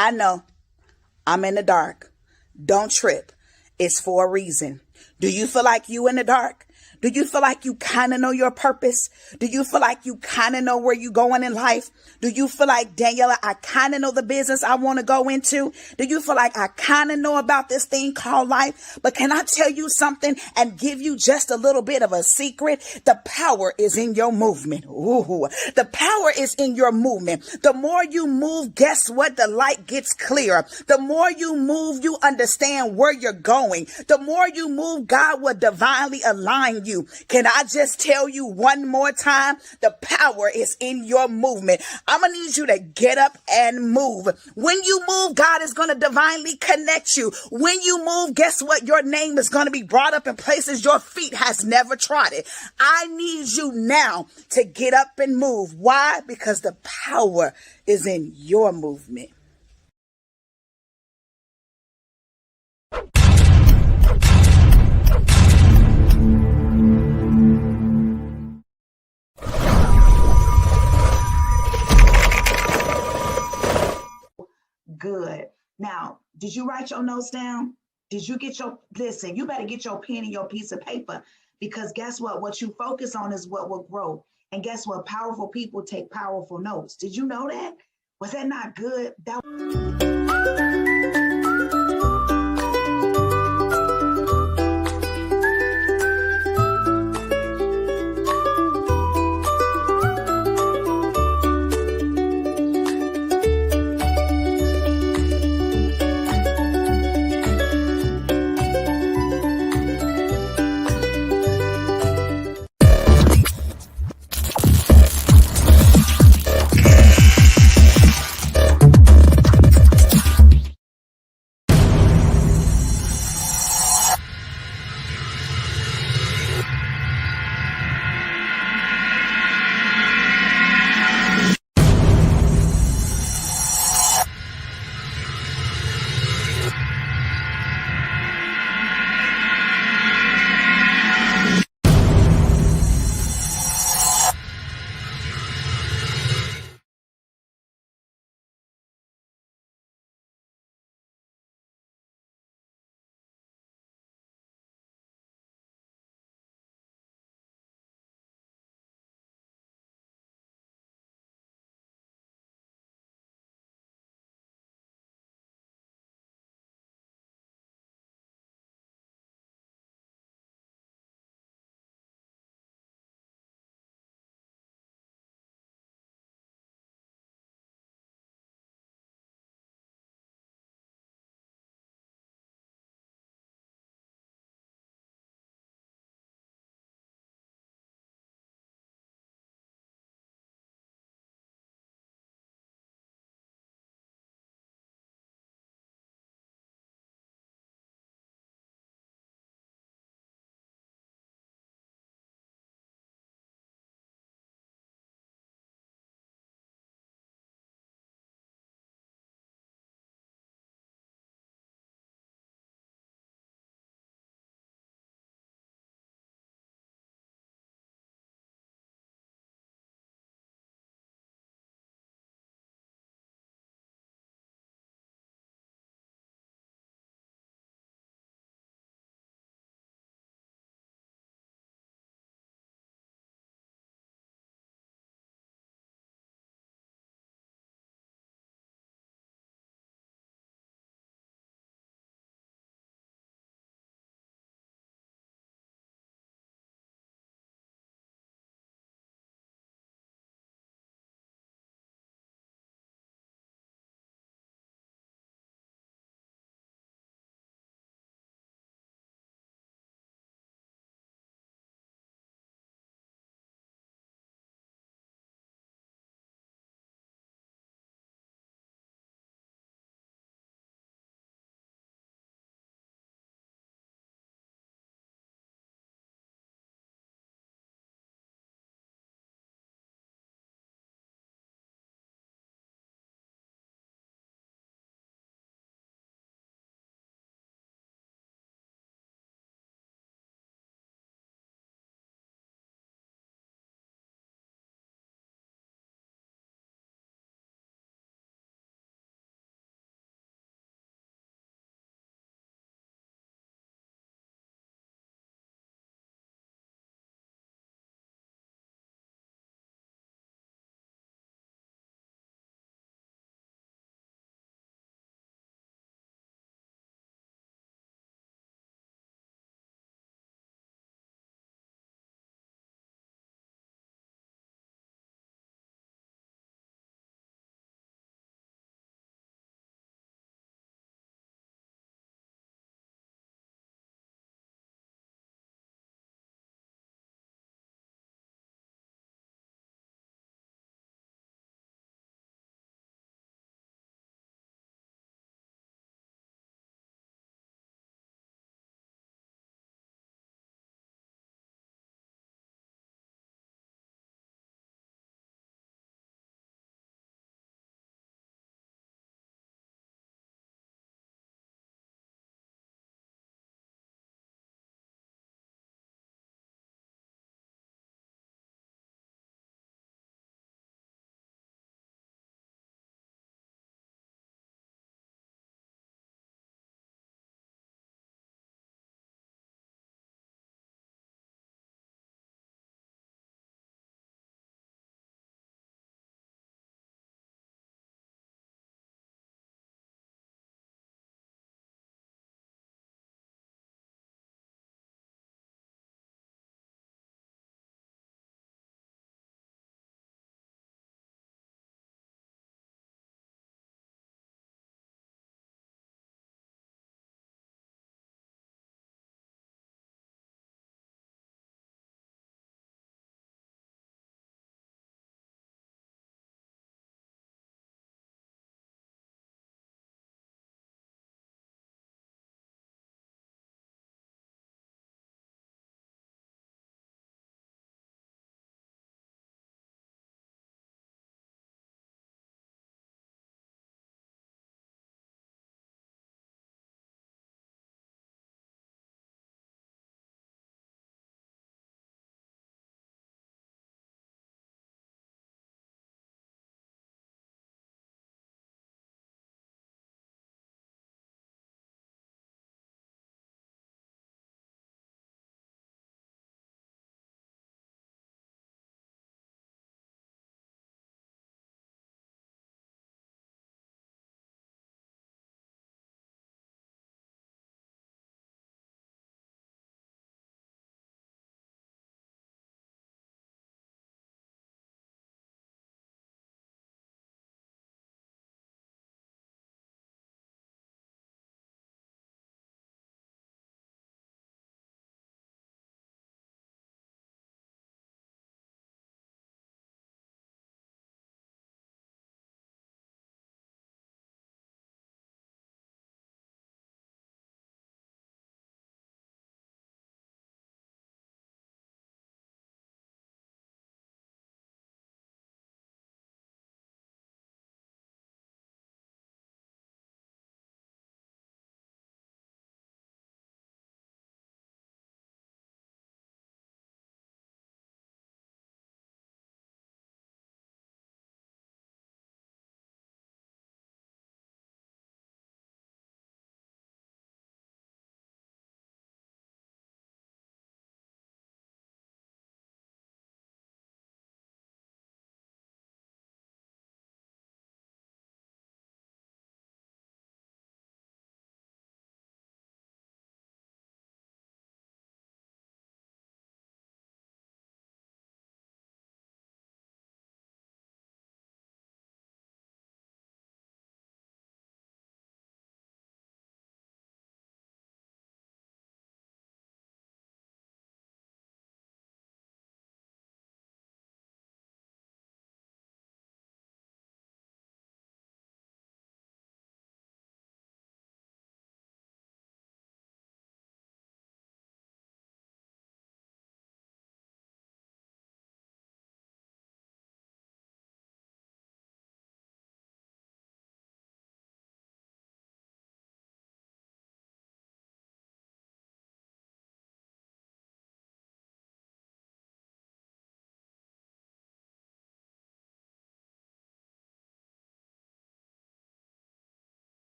I know I'm in the dark. Don't trip. It's for a reason. Do you feel like you in the dark? Do you feel like you kind of know your purpose? Do you feel like you kind of know where you're going in life? Do you feel like, Daniela, I kind of know the business I want to go into? Do you feel like I kind of know about this thing called life? But can I tell you something and give you just a little bit of a secret? The power is in your movement. Ooh, the power is in your movement. The more you move, guess what? The light gets clearer. The more you move, you understand where you're going. The more you move, God will divinely align you. Can I just tell you one more time? The power is in your movement. I'm going to need you to get up and move. When you move, God is going to divinely connect you. When you move, guess what? Your name is going to be brought up in places your feet has never trodden. I need you now to get up and move. Why? Because the power is in your movement. Good. Now, did you write your notes down? Did you get listen, you better get your pen and your piece of paper, because guess what? What you focus on is what will grow. And guess what? Powerful people take powerful notes. Did you know that? Was that not good?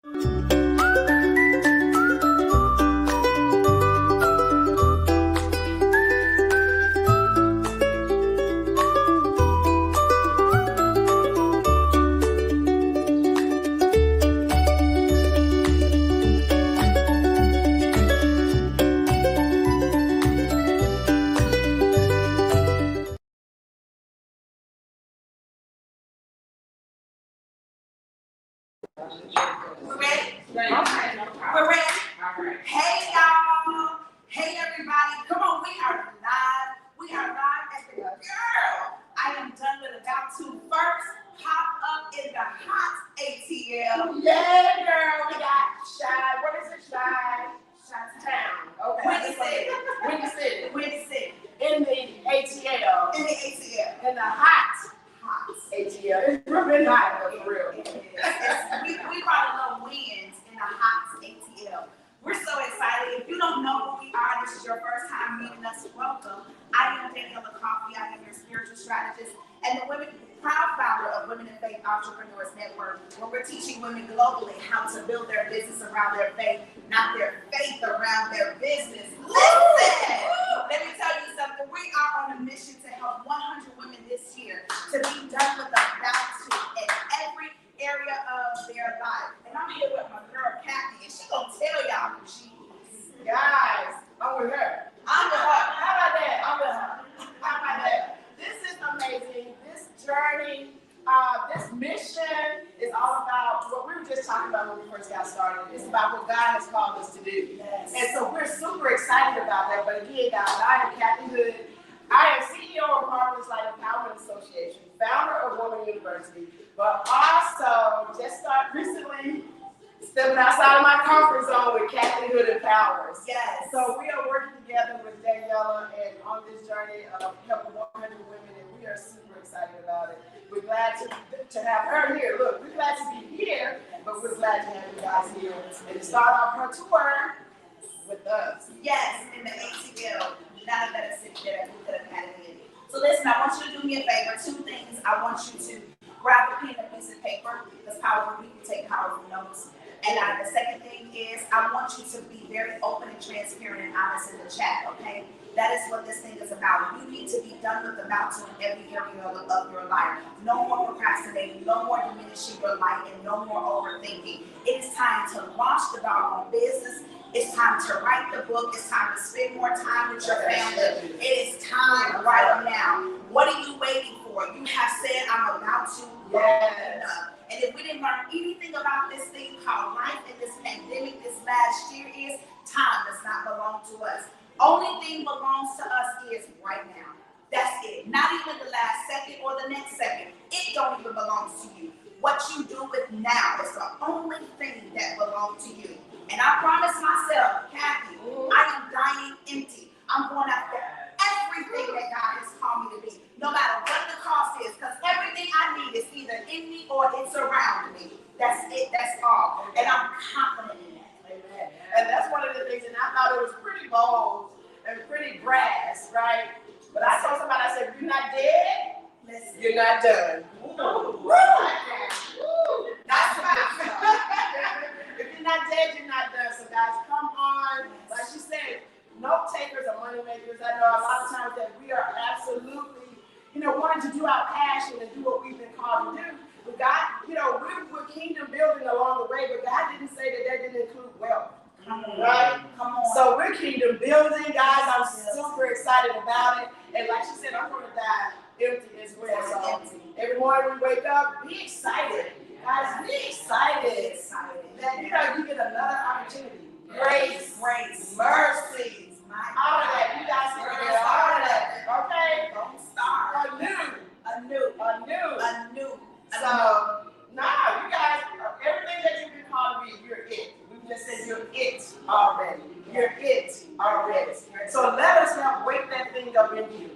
We're ready? Okay. We're ready? Hey, y'all. Hey, everybody. Come on, we are live. We are live at the girl. I am done with about to first pop up in the hot ATL. Yeah, girl. We got Shy. What is it, Shy? Shy-town. Okay. Windy City. In the ATL. In the hot ATL. It's really hot, though, for real. We brought a little winds in the hot ATL. We're so excited. If you don't know who we are, this is your first time meeting us, welcome. I am Daniela Coffee. I am your spiritual strategist and the proud founder of Women in Faith Entrepreneurs Network, where we're teaching women globally how to build their business around their faith, not their faith around their business. Listen! Let me tell you something. We are on a mission to help 100 women this year to be done with the bounty in every area of their life. And I'm here with my girl, Kathy, and she's going to tell y'all who she is. Guys, I'm with her. I'm with her. How about that? I'm with her. How about that? This is amazing. This journey, this mission is all about what we were just talking about when we first got started. It's about what God has called us to do. Yes. And so we're super excited about that. But again, guys, I am Kathy Hood. I am CEO of Marvelous Light Empowerment Association, founder of Women University, but also just recently stepping outside of my comfort zone with Kathy Hood Empowers. Yes. So we are working together with Daniela and on this journey of helping 100 women, and we are super excited about it. We're glad to have her here. Look, we're glad to be here, but we're glad to have you guys here and to start off her tour with us. Yes, in the ATL. Not a better city that we could have had it in. So listen, I want you to do me a favor. 2 things. I want you to grab a pen and a piece of paper, because powerful people take powerful notes. And the second thing is, I want you to be very open and transparent and honest in the chat, okay? That is what this thing is about. You need to be done with the mountain in every area of your life. No more procrastinating, no more diminishing your life, and no more overthinking. It is time to launch the doggone business. It's time to write the book. It's time to spend more time with your family. It is time right now. What are you waiting for? You have said, I'm about to Yes. enough. And if we didn't learn anything about this thing called life in this pandemic this last year, is time does not belong to us. Only thing belongs to us is right now. That's it. Not even the last second or the next second. It don't even belong to you. What you do with now is the only thing that belongs to you. And I promise myself, Kathy, I am dying empty. I'm going after everything that God has called me to be, no matter what the cost is, because everything I need is either in me or it's around me. That's it. That's all. And I'm confident in that. Amen. And that's one of the things, and I thought it was pretty bold and pretty brass, right? But I told somebody, I said, if you're not dead, Listen. you're not done. Ooh. That's right. If you're not dead, you're not done. So guys, come on. Like she said, note takers are money makers. I know a lot of times that we are absolutely, wanting to do our passion and do what we've been called to do. But God, we're kingdom building along the way, but God didn't say that didn't include wealth. Right? Come on. So we're kingdom building, guys. I'm super excited about it. And like she said, I'm going to die empty as well. So every morning we wake up, be excited. Guys, be excited that you get another opportunity. Grace, mercy, all of that. You guys can get all of that. Okay? Don't start. A new. So, you guys, everything that you've been called to be, you're it. We just said you're it already. You're it already. So let us help wake that thing up in you.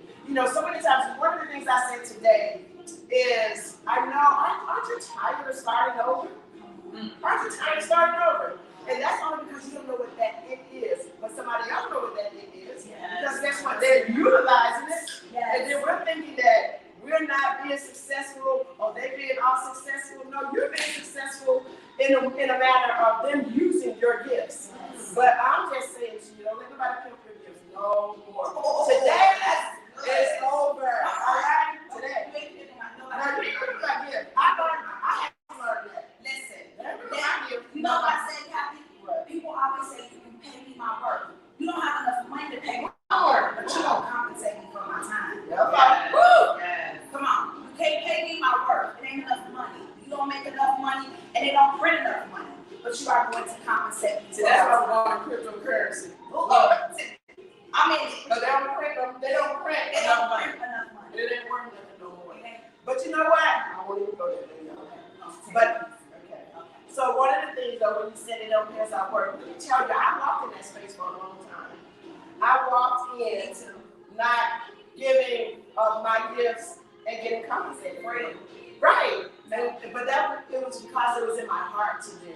So many times, one of the things I said today is, aren't you tired of starting over? Aren't you tired of starting over? And that's only because you don't know what that it is. But somebody else knows what that it is. Yes. Because guess what? They're utilizing it. Yes. And then we're thinking that we're not being successful or they being all successful. No, you're being successful in a matter nobody pay for your gifts no more. Today is over. All right? Today. Now, you know my gift. I have to learn that. Listen, you know what I say, Kathy? People always say you can pay me my work. You don't have enough money to pay my work, but you don't compensate me for my time. Yes. Woo! Yes. Come on. You can't pay me my work. It ain't enough money. You don't make enough money, and they don't print enough money. But you are going to compensate me. So that's why we're going to cryptocurrency. I mean, but they don't print enough money. It ain't worth nothing no more. But you know what? I won't even go there. But okay. So one of the things though, when you said it don't pass our work, let me tell you, I walked in that space for a long time. I walked in not giving of my gifts and getting compensated for it. Right. But it was because it was in my heart to do.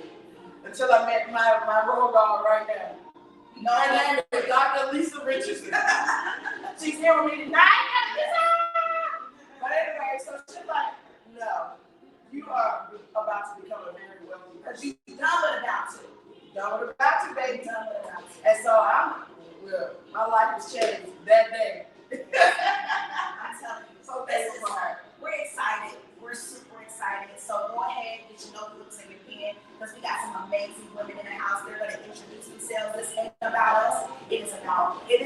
Until I met my road dog right now. No, her name is Dr. Lisa Richardson. She's here with me tonight. But anyway, so she's like, no, you are about to become a very wealthy person. You've done what about to. Done what about to, baby. Done what about to. And so my life has changed that day. I'm telling you. So thankful for her. We're excited. We're super excited. So go ahead, get your notebooks and your pen, because we got some amazing women in the house. They're going to introduce themselves. This ain't about us. It is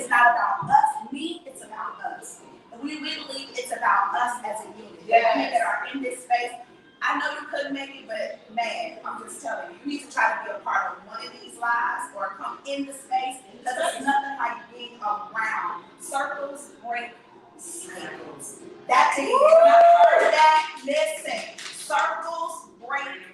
not about us. Me, it's about us. We believe it's about us as a unit. Yes. The women that are in this space, I know you couldn't make it, but man, I'm just telling you, you need to try to be a part of one of these lives or come in the space, because there's nothing like being around. Circles break cycles. That thing, you not heard that? Listen, circles break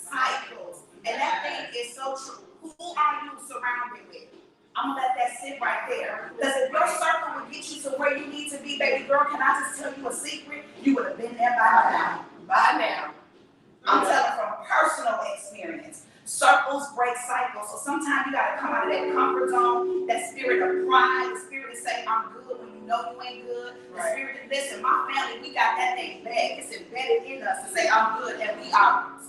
cycles. And that thing is so true. Who are you surrounded with? I'm gonna let that sit right there. Because if your circle would get you to where you need to be, baby girl, can I just tell you a secret? You would have been there by now. By now. I'm telling from personal experience. Circles break cycles. So sometimes you gotta come out of that comfort zone, that spirit of pride, the spirit to say I'm good when you know you ain't good. The spirit to listen, my family, we got that thing back. It's embedded in us to say I'm good, and we are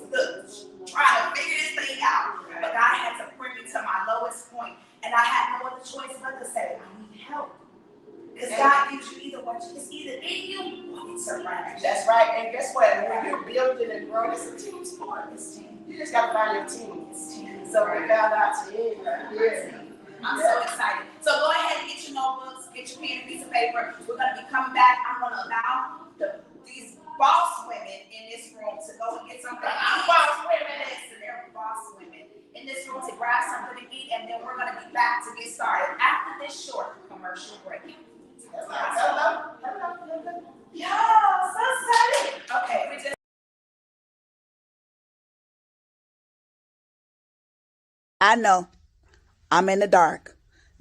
trying to figure this thing out. But God had to bring me to my lowest point. And I had no other choice but to say, I need help. Because God gives you it's either in you or it's around you. That's right. And guess what? When you're building and growing, it's a team sport. It's team. You just got to find your team. It's team. So we found out today. I'm so excited. So go ahead and get your notebooks, get your pen and piece of paper. We're going to be coming back. I'm going to allow these boss women in this room to go and get something. Boss women. Listen, they're boss women in this room to grab something to eat, and then we're going to be back to get started after this short commercial break. Hello. Yeah, so excited. Okay, we just. I know. I'm in the dark.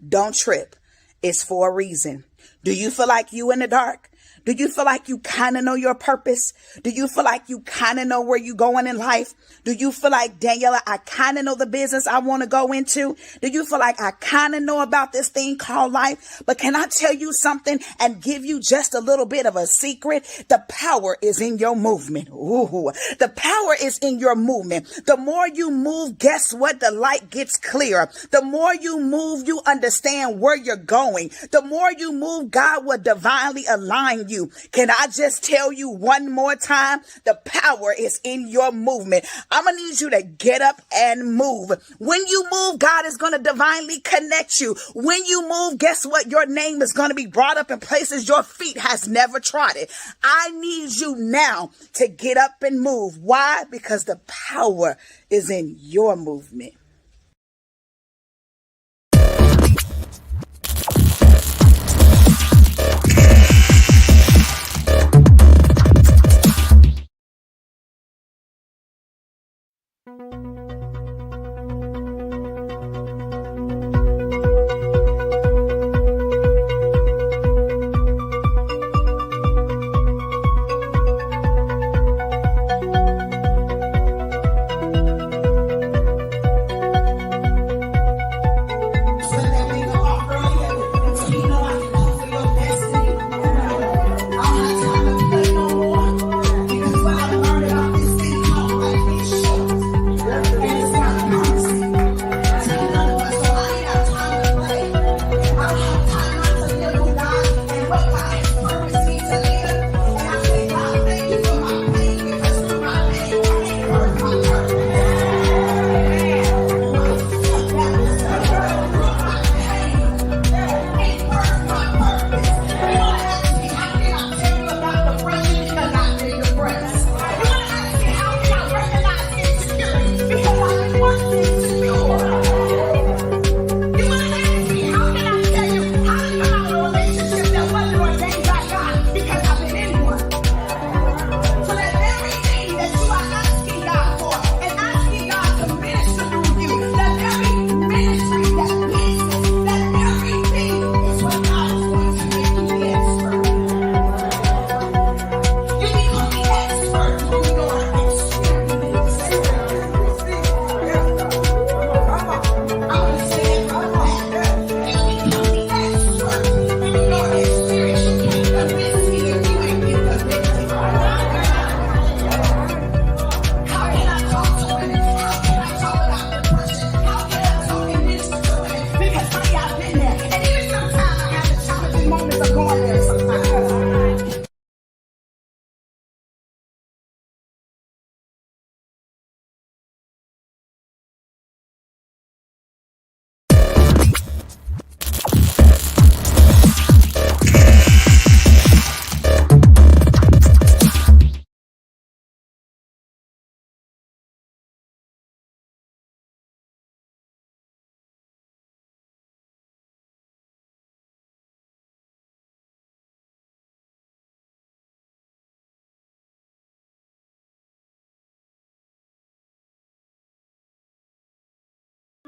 Don't trip. It's for a reason. Do you feel like you in the dark? Do you feel like you kind of know your purpose? Do you feel like you kind of know where you're going in life? Do you feel like, Daniela, I kind of know the business I want to go into? Do you feel like I kind of know about this thing called life? But can I tell you something and give you just a little bit of a secret? The power is in your movement. Ooh, the power is in your movement. The more you move, guess what? The light gets clearer. The more you move, you understand where you're going. The more you move, God will divinely align you. Can I just tell you one more time? The power is in your movement. I'm going to need you to get up and move. When you move, God is going to divinely connect you. When you move, guess what? Your name is going to be brought up in places your feet has never trodden. I need you now to get up and move. Why? Because the power is in your movement.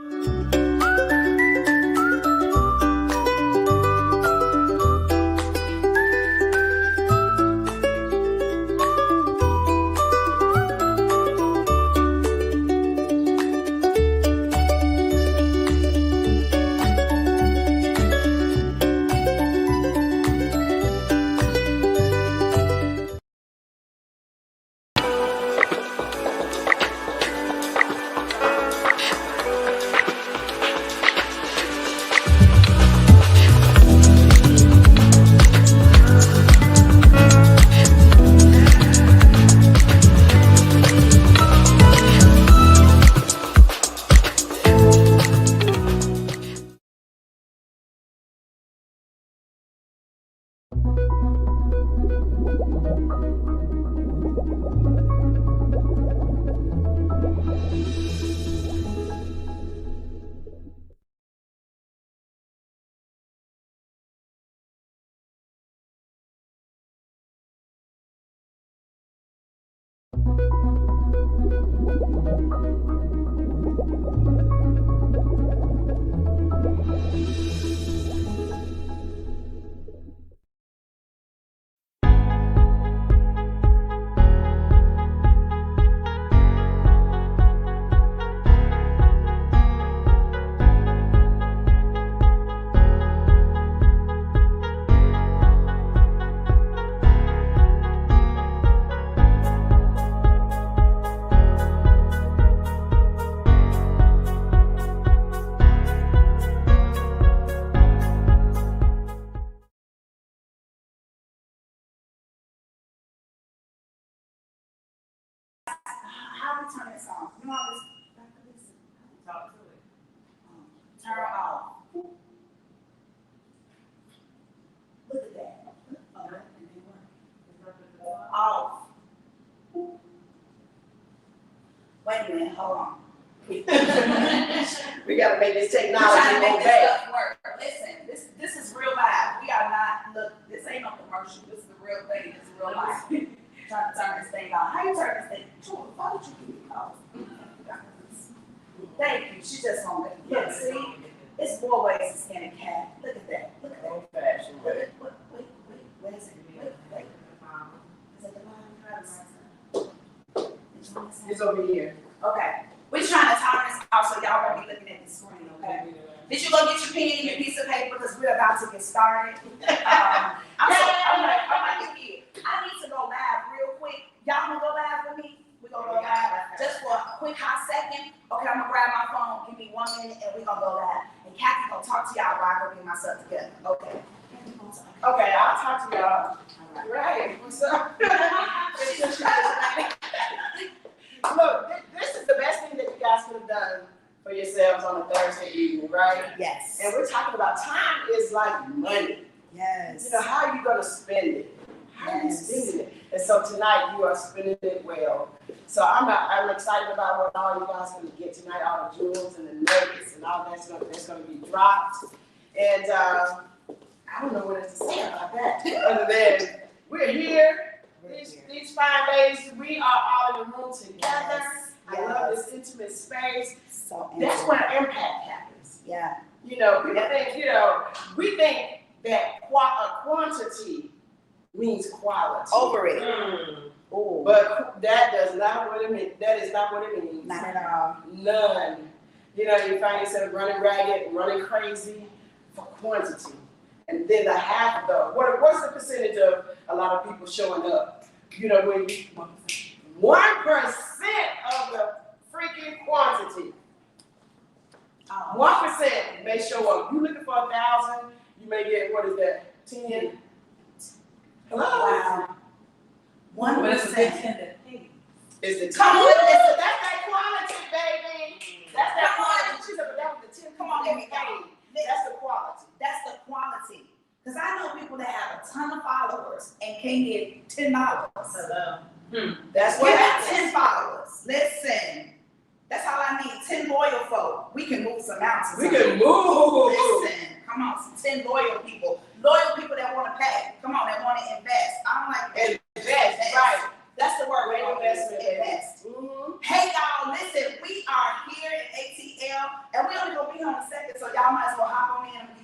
How do we turn this off? You know all this. Talk to it. Turn off. Look at that. Off. Wait a minute, hold on. We gotta make this technology Trying to go make this back. stuff work. Listen, this is real life. We are not, look, this ain't no commercial. This is the real thing. This is real life. Trying to turn this thing on. How you turn this thing? Why would you give me calls? Thank you. She just on it. Look, see? It's more ways to skin a cat. Look at that. Look at that. Old fashioned. Wait. Where is it? Wait. Is it the bottom? It's over here. Okay. We're trying to turn this off so y'all won't be looking at the screen, okay? Did you go get your pen and your piece of paper because we're about to get started? I'm like, here. I need to go live real quick. Y'all wanna go live with me? We're gonna go live just for a quick hot second. Okay, I'm gonna grab my phone. Give me 1 minute and we're gonna go live. And Kathy gonna talk to y'all while I go get myself together. Okay. Okay, I'll talk to y'all. Right, what's up? Look, this is the best thing that you guys could have done for yourselves on a Thursday evening, right? Yes. And we're talking about time is like money. Yes. You know, how are you going to spend it? How are you Yes. spending it? And so tonight you are spending it well. So I'm excited about what all you guys are going to get tonight, all the jewels and the nuggets and all that's going to be dropped. And I don't know what else to say about that other than we're here. These 5 days, we are all in the room together. Yes. I love this intimate space. So That's where impact happens. Yeah. You know, people think, we think that quantity means quality. Over it. Ooh. But that is not what it means. Not at all. None. You know, you find yourself running ragged, running crazy for quantity. And then the half of what's the percentage of a lot of people showing up? You know, when 1% of the freaking quantity. 1% may show up. You looking for 1,000, you may get, what is that, 10? Hello? Wow. 1%. Is the 10? Come on, that's that quality, baby. That's that quality. She said, but that was the 10. Come on, let me go. That's the quality. That's the quality. Because I know people that have a ton of followers and can get $10. That's Give what me happens. 10 followers. Listen. That's all I need. 10 loyal folk. We can move some mountains. We can move. Listen. Come on. Some 10 loyal people. Loyal people that want to pay. Come on, that want to invest. I don't like Invest, right. That's the word. Great investment. Invest. Mm-hmm. Hey y'all, listen, we are here at ATL and we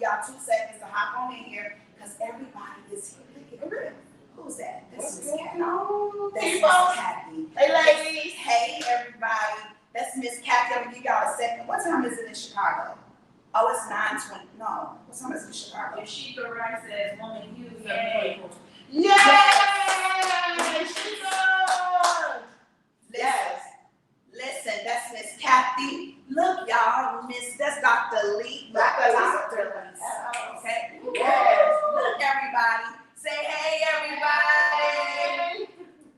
y'all 2 seconds to hop on in here because everybody is here. Look at who's that? That's Miss Kathy. That's Miss Kathy. Hey, ladies. Hey, everybody. That's Miss Kathy. I'm gonna give y'all a second. What time is it in Chicago? Oh, it's 9:20. No. What time is it in Chicago? If she could write says woman use yay. Yes! She does! Yes. Listen, that's Miss Kathy. Look, y'all, that's Dr. Lee. Dr. Lee. Okay? Yes. Look, everybody. Say hey, everybody.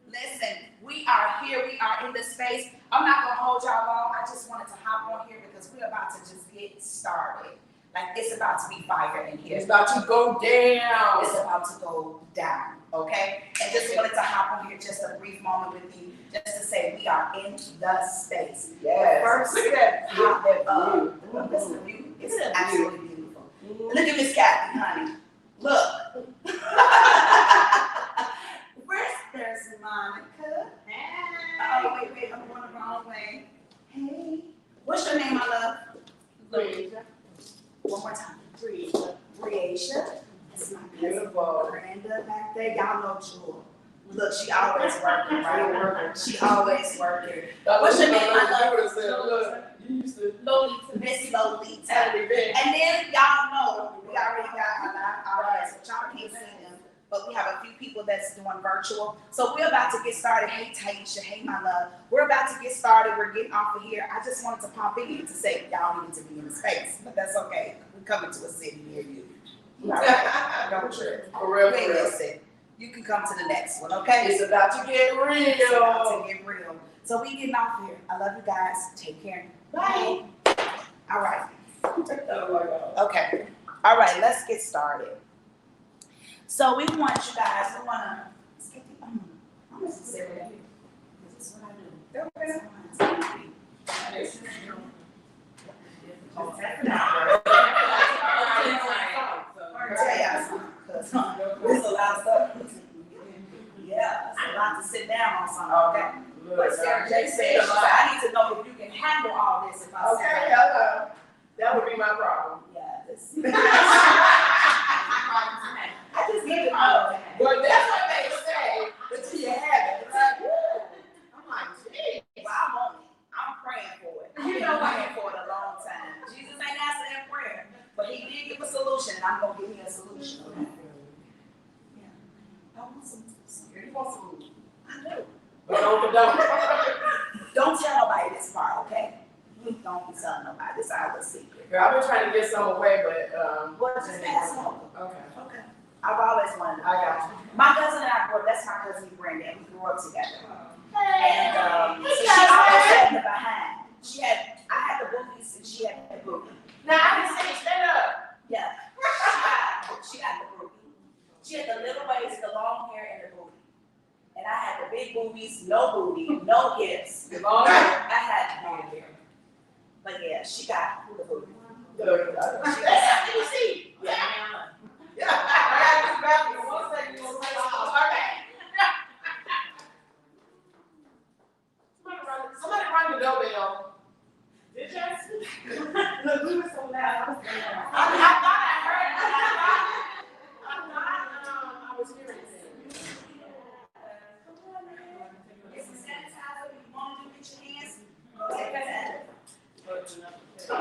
Listen, we are here. We are in the space. I'm not going to hold y'all long. I just wanted to hop on here because we're about to just get started. Like, it's about to be fire in here. It's about to go down. It's about to go down, okay? And just wanted to hop on here just a brief moment with you, just to say we are in the space. Yes. First, look at that. listen to you. It's absolutely beautiful. Look at Miss Kathy, honey. Look. There's Monica. Oh, wait, I'm going the wrong way. Hey. What's your name, my love? Breasia. One more time. Breasia. Breasia. That's my Beautiful. Miranda back there. Y'all know Jewel. Look, she always working, right? She always working. What's your name, my love? Look, you used to Lolita. Miss Lolita. at an event. And then y'all know we already got a lot of audience, but y'all can't see them. But we have a few people that's doing virtual. So we're about to get started. Hey, Taisha. Hey, my love. We're about to get started. We're getting off of here. I just wanted to pop in to say y'all need to be in the space, but that's okay. We're coming to a city near you. Don't trip. For real, Wait, for real. listen. You can come to the next one, okay? It's about to get real. It's about to get real. So we getting off here. I love you guys. Take care. Bye. All right. Oh my God. Okay. All right. Let's get started. So we want you guys. We want to. I'm gonna sit right here. This is what I do. Tell y'all something, 'cause there's a lot of stuff. Yeah, it's a lot to sit down on something. Okay. But Sarah J said, I need to know if you can handle all this. If I Okay, say, hello. That would be my problem. yeah, this. I just need to know. But that's what they say until you have it. It's like, woo. I'm like, geez. Well, I'm on it. I'm praying for it. I've been praying for it a long time. Jesus ain't answered that prayer, but he did give a solution, and I'm going to give you a solution. Okay? Yeah. I want some. You want some? I do. But don't. Don't tell nobody this part, okay? Don't be telling nobody. This is our secret. Girl, I've been trying to get some away, but Well, just pass it over. Okay. Okay. I've always wanted. I got you. My cousin and I grew up. That's my cousin Brenda, and we grew up together. Hey. And so she always had me behind. I had the boobies, and she had the boobies. Now I can say, stand up. Yeah. She got the boobies. She had the little waist, the long hair, and the booty. And I had the big boobies, no booty, no hips. Long hair. I had no hair. But yeah, she got the booty. That's something you see. Yeah. Yeah. I got this bathroom. 1 second. You want to say okay. Somebody rang the doorbell. Did you? Look, we were so loud. I thought I heard it. I was hearing it. Get some sanitizer. You want to get your hands? Take that. Good. How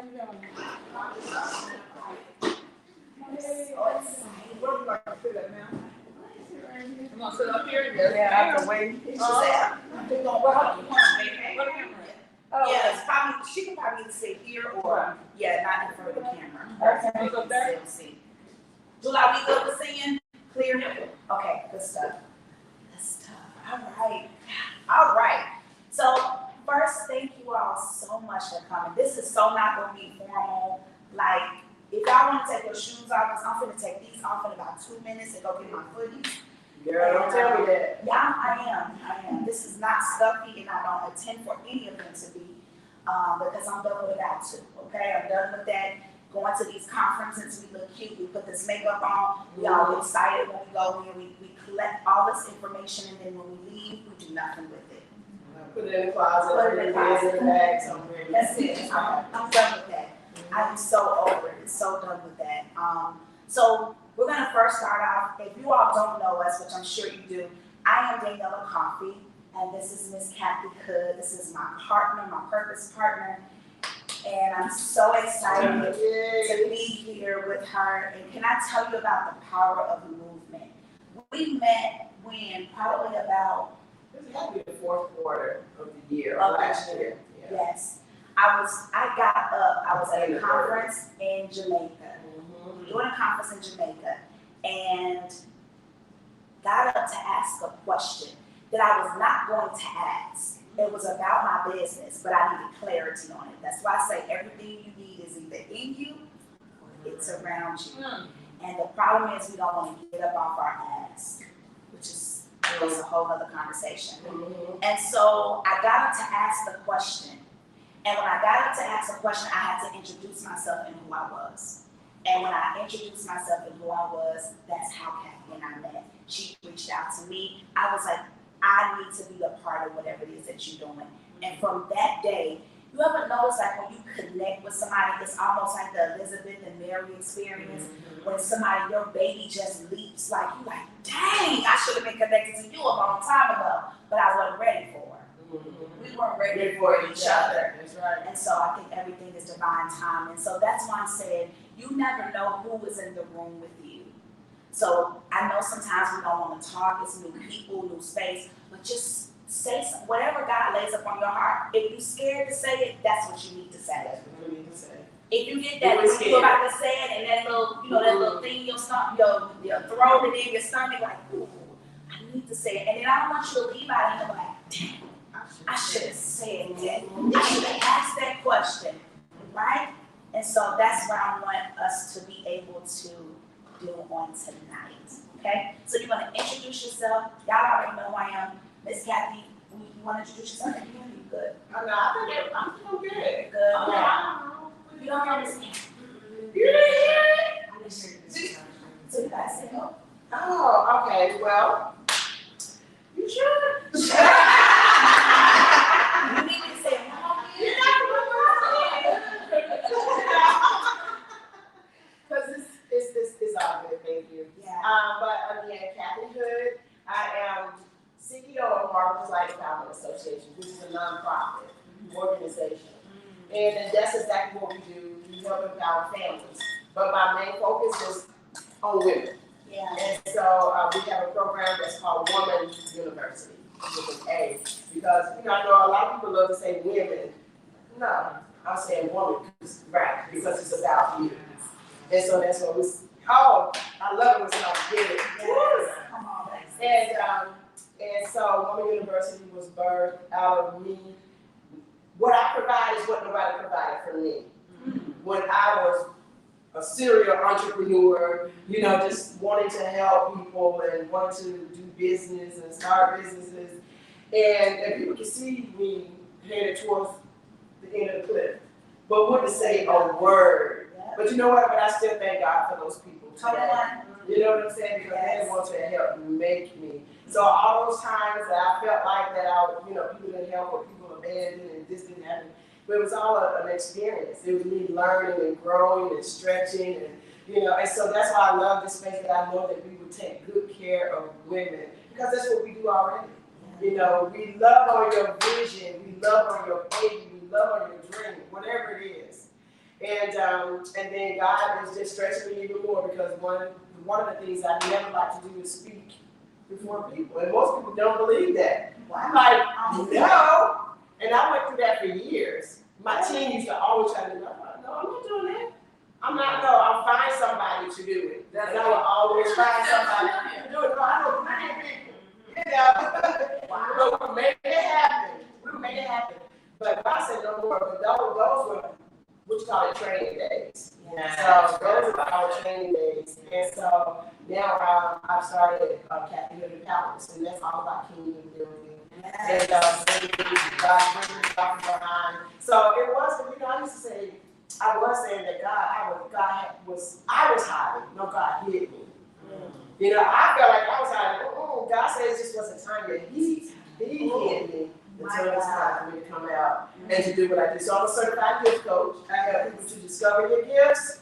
you doing? Where would you like to sit at now? I'm gonna sit up here. Yeah, I have to wait. Yeah, it's probably, she can probably either sit here or, not in front of the camera. Okay. So there. July, we good with seeing? Clear? Okay, good stuff. All right. So first, thank you all so much for coming. This is so not gonna be formal. Like, if y'all wanna take your shoes off, because I'm gonna take these off in about 2 minutes and go get my footies. Girl, don't tell me that. Yeah, I am. This is not stuffy, and I don't intend for any of them to be, because I'm done with that too. Okay, I'm done with that. Going to these conferences, we look cute. We put this makeup on. We all get excited when we go here. We collect all this information, and then when we leave, we do nothing with it. Put it in the closet. Put it in the closet. In the bag somewhere. That's it. I'm done with that. I'm so over it. So done with that. So we're gonna first start off. If you all don't know us, which I'm sure you do, I am Daniela Coffee, and this is Miss Kathy Hood. This is my partner, my purpose partner, and I'm so excited to be here with her. And can I tell you about the power of the movement? We met when probably about It had to be the fourth quarter of the year, of last last year. Yeah. yes. I was at a conference in Jamaica, doing a conference in Jamaica, and got up to ask a question that I was not going to ask. It was about my business, but I needed clarity on it. That's why I say everything you need is either in you or it's around you. And the problem is we don't want to get up off our ass, which is a whole other conversation. And so I got up to ask the question. And when I got up to ask the question, I had to introduce myself and who I was. And when I introduced myself and who I was, that's how Kathy and I met. She reached out to me. I was like, I need to be a part of whatever it is that you're doing. And from that day, you ever notice like when you connect with somebody, it's almost like the Elizabeth and Mary experience. When somebody, your baby just leaps, like you like, dang, I should have been connected to you a long time ago, but I wasn't ready for her. We weren't ready for each other. That's right. And so I think everything is divine time. And so that's why I'm saying you never know who is in the room with you. So I know sometimes we don't want to talk, it's new people, new space, but just say whatever God lays upon your heart. If you're scared to say it, that's what you need to say. That's what we need to say. If you get that, when you're about to say it, and that little, that little thing in your stomach, your throat and in your stomach, like, ooh, I need to say it. And then I don't want you to leave out and you're like, damn, I should have said that. I should have asked that question, right? And so that's what I want us to be able to do on tonight, okay? So you're going to introduce yourself. Y'all already know who I am. Miss Kathy, you want to introduce yourself? You good? I think I'm doing good. Good. I don't know. You don't know this name. You didn't hear it? So you guys say, oh. Oh, okay. Well, you sure? You need me to say, no, You're not because it's all good, thank you. yeah. But again, Kathy Hood, I am CEO of Marvelous Light Empowerment Association, which is a nonprofit organization. And that's exactly what we do. We help empower families. But my main focus is on women. Yeah. And so we have a program that's called Woman University with an A. Because, I know a lot of people love to say women. No, I'm saying woman, right, because it's about you. And so that's what we, I love it when somebody get it. Yes. Come on, And so Woman University was birthed out of me. What I provide is what nobody provided for me. When I was a serial entrepreneur, just wanting to help people and wanting to do business and start businesses. And people can see me headed towards the end of the cliff, but wouldn't say a word. But you know what? But I still thank God for those people today. You know what I'm saying? Because they want to help make me. So all those times that I felt like that people didn't help or people abandoned and this didn't happen. But it was all an experience. It was me learning and growing and stretching and so that's why I love this space, that I know that we would take good care of women because that's what we do already. We love on your vision, we love on your baby, we love on your dream, whatever it is. And then God is just stretching me even more because one of the things I never like to do is speak before people. And most people don't believe that. I'm like, no. And I went through that for years. My team used to always try to do that. No, I'm not doing that. I'll find somebody to do it. And I will always find somebody to do it. No, I know many people. We'll make it happen. But God said no more. But those were what you call it, training days. So those are our training days. And so now I've started Kathy Hood Empowerment, and that's all about kingdom building. And God bringing God behind. So it wasn't, I used to say, I was saying that I was hiding. No, God hid me. I felt like I was hiding. God said it just wasn't time yet. He hid me. until it's time for me to come out and to do what I do. So I'm a certified gift coach. I help people to discover your gifts,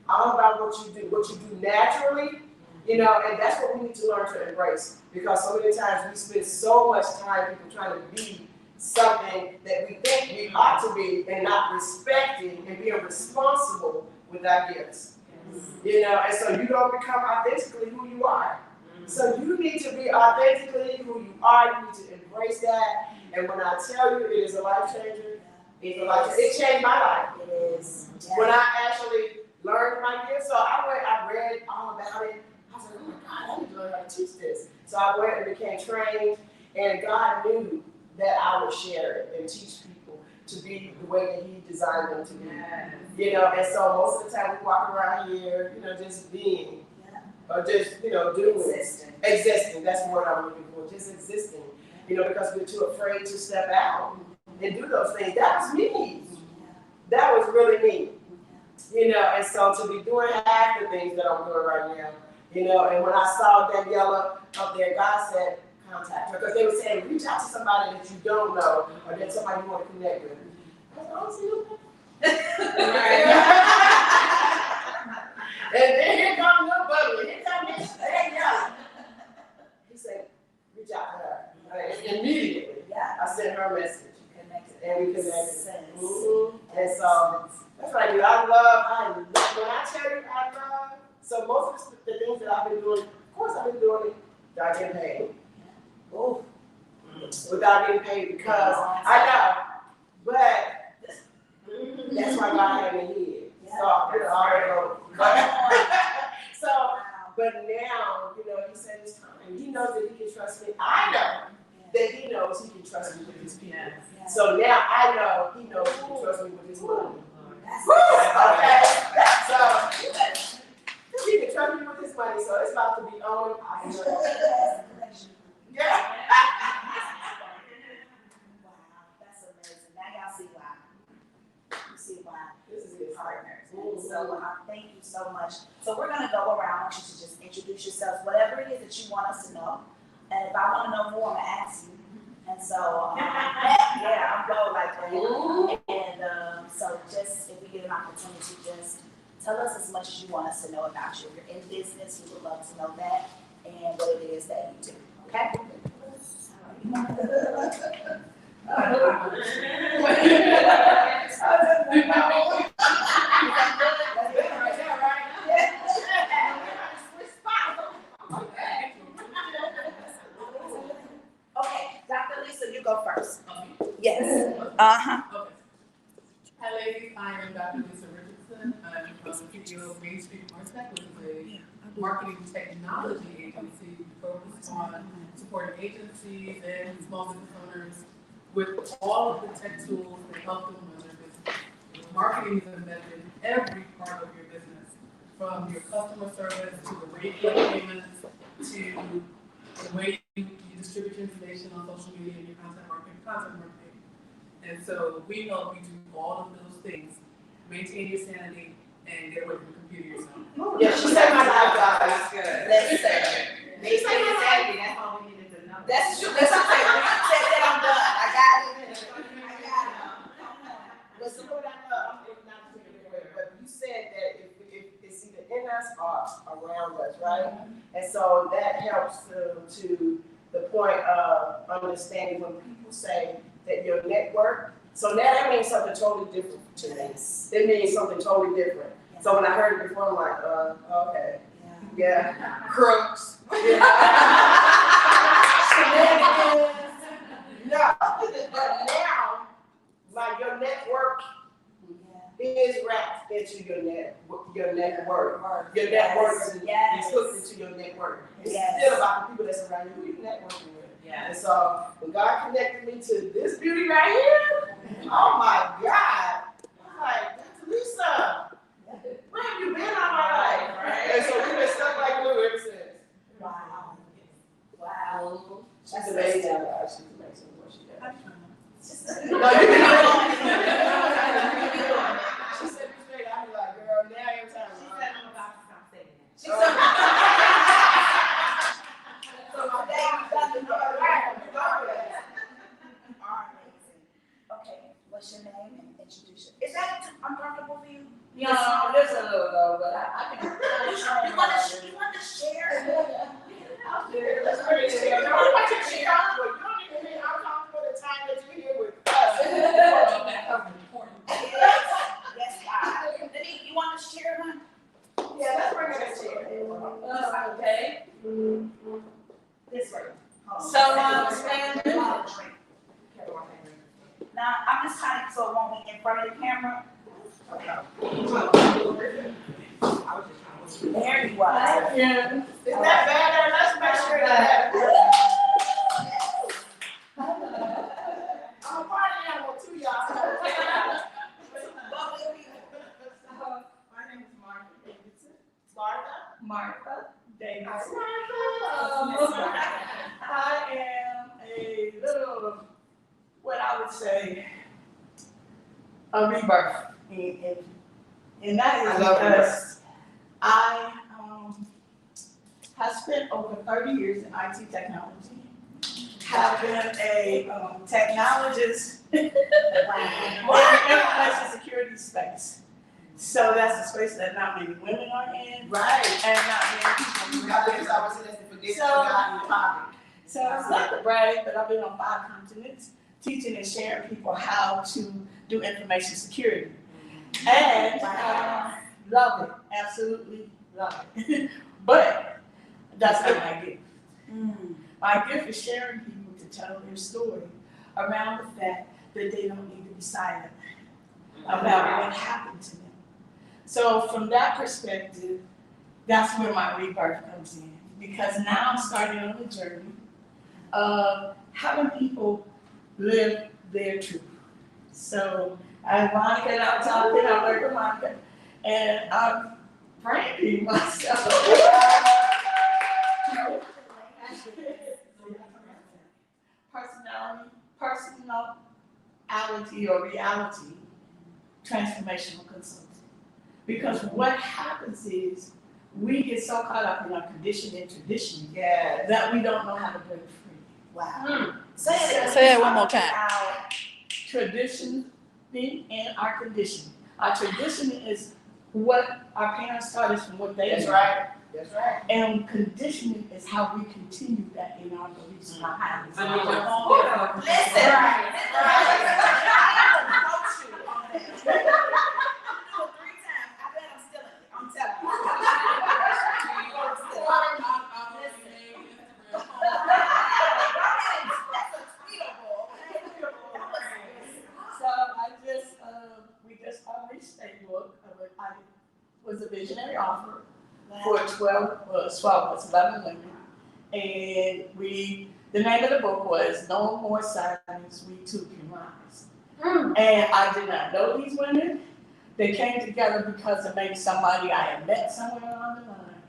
all about what you do naturally, you know, and that's what we need to learn to embrace. Because so many times we spend so much time people trying to be something that we think we ought to be and not respecting and being responsible with our gifts. You know, and so you don't become authentically who you are. So you need to be authentically who you are. You need to embrace that. And when I tell you it is a life changer, it changed my life. It is. Yeah. When I actually learned my gift, so I read all about it. I was like, oh my God, I need to learn how to teach this. So I went and became trained, and God knew that I would share it and teach people to be the way that He designed them to be. You know, and so most of the time we walk around here, you know, just being, or just, you know, doing existing. That's the word I'm looking for, just existing. You know, because we're too afraid to step out and do those things. That was me. That was really me. You know, and so to be doing half the things that I'm doing right now, you know, and when I saw Daniela up there, God said, contact her. Because they were saying, reach out to somebody that you don't know, or that somebody you want to connect with. I said, oh, see you. And then here comes Little Bubbly. Here comes Miss Daniela. He said, reach out to her. Immediately, I sent her a message. And we connected. And so that's what I do. When I tell you I love, so most of the things that I've been doing, of course I've been doing it without getting paid. Oh, without getting paid because I know, but that's why God had me here. So I already know. So, but now, you know, He said it's time. He knows that He can trust me. I know that He knows He can trust me with His people. So now I know He knows He can trust me with His money. Okay? So He can trust me with His money, so it's about to be on. I know. Yeah. Wow, that's amazing. Now y'all see why. You see why This is good. partners. And so thank you so much. So we're gonna go around. I want you to just introduce yourselves, whatever it is that you want us to know. And if I want to know more, I'm gonna ask you. And so I'm going like that. And so just if we get an opportunity, just tell us as much as you want us to know about you. If you're in business, we would love to know that and what it is that you do. Okay? Okay, Dr. Lisa, you go first. Yes. Uh-huh. Okay. Hi ladies, I am Dr. Lisa Richardson. I'm from the CEO of Main Street Martech, which is a marketing technology agency focused on supporting agencies and small business owners with all of the tech tools that help them run their business. Marketing is embedded in every part of your business, from your customer service to the way you get payments to the way you distribute your information on social media and your content marketing. And so we help you do all of those things, maintain your sanity, and get away from the computer yourself. Yeah, she said my life, guys. That's good. Let's say. Maintain your sanity, that's all we needed to know. That's true. That's what I said that I'm done. I got it. But so what I love, I'm not taking it away, but you said that if it's either in us or around us, right? And so that helps to the point of understanding when people say that your network, so now that means something totally different to me. Yes. It means something totally different. So when I heard it before, I'm like, okay. Yeah. Crooks. Shenanigans. No. But now, like your network is wrapped into your network. Your network is hooked into your network. It's still about the people that's around you. Who you networking with? Yeah. And so when God connected me to this beauty right here, oh my God. I'm like, Dr. Lisa, where have you been all my life? Right? And so we've been stuck like glue ever since. Wow. Wow. She's amazing. She's amazing what she does. No, No, you she said me straight. I be like, girl, now every time. She said I'm about to stop saying that. She said so my dad got to know it right. All right. uncomfortable for you? No, just a little low, but I can. You want to share? Let's bring it together. You don't want to share comfortable. You don't need to be uncomfortable the time that you're here with us. Yes, God. Denise, you want to share one? Yeah, let's bring it together. Okay. This way. So standing. Now, I'm just trying so it won't be in front of the camera. There you are. Yeah. Is that better? Let's make sure that. I'm a party animal too, y'all. My name is Martha Davidson. Martha Davidson. Martha. I am a little, what I would say, a rebirth. And that is because I have spent over 30 years in IT technology, have been a technologist in information security space. So that's a space that not many women are in, Right. and not many people are in. So it's not to brag, but I've been on 5 continents teaching and sharing people how to do information security. And love it, absolutely love it. But that's not my gift. My gift is sharing people to tell their story around the fact that they don't need to be silent about what happened to them. So from that perspective, that's where my rebirth comes in. Because now I'm starting on a journey of having people live their truth. So Monica and I were talking, I work with Monica, and I'm branding myself. Personality or reality transformational consultant. Because what happens is we get so caught up in our condition and tradition that we don't know how to break free. Wow. Say it one more time. Tradition and our condition. Our tradition is what our parents taught us from what they That's did. right. That's right. And conditioning is how we continue that in our beliefs and our habits. Listen, I am gonna coach you on that. I'm gonna do it 3 times. I bet I'm still in it. I'm telling you. That's a tweetable. So we just published a book. I was a visionary author for 11 women. And the name of the book was No More Silence, We Too Can Rise. And I did not know these women. They came together because of maybe somebody I had met somewhere along the line.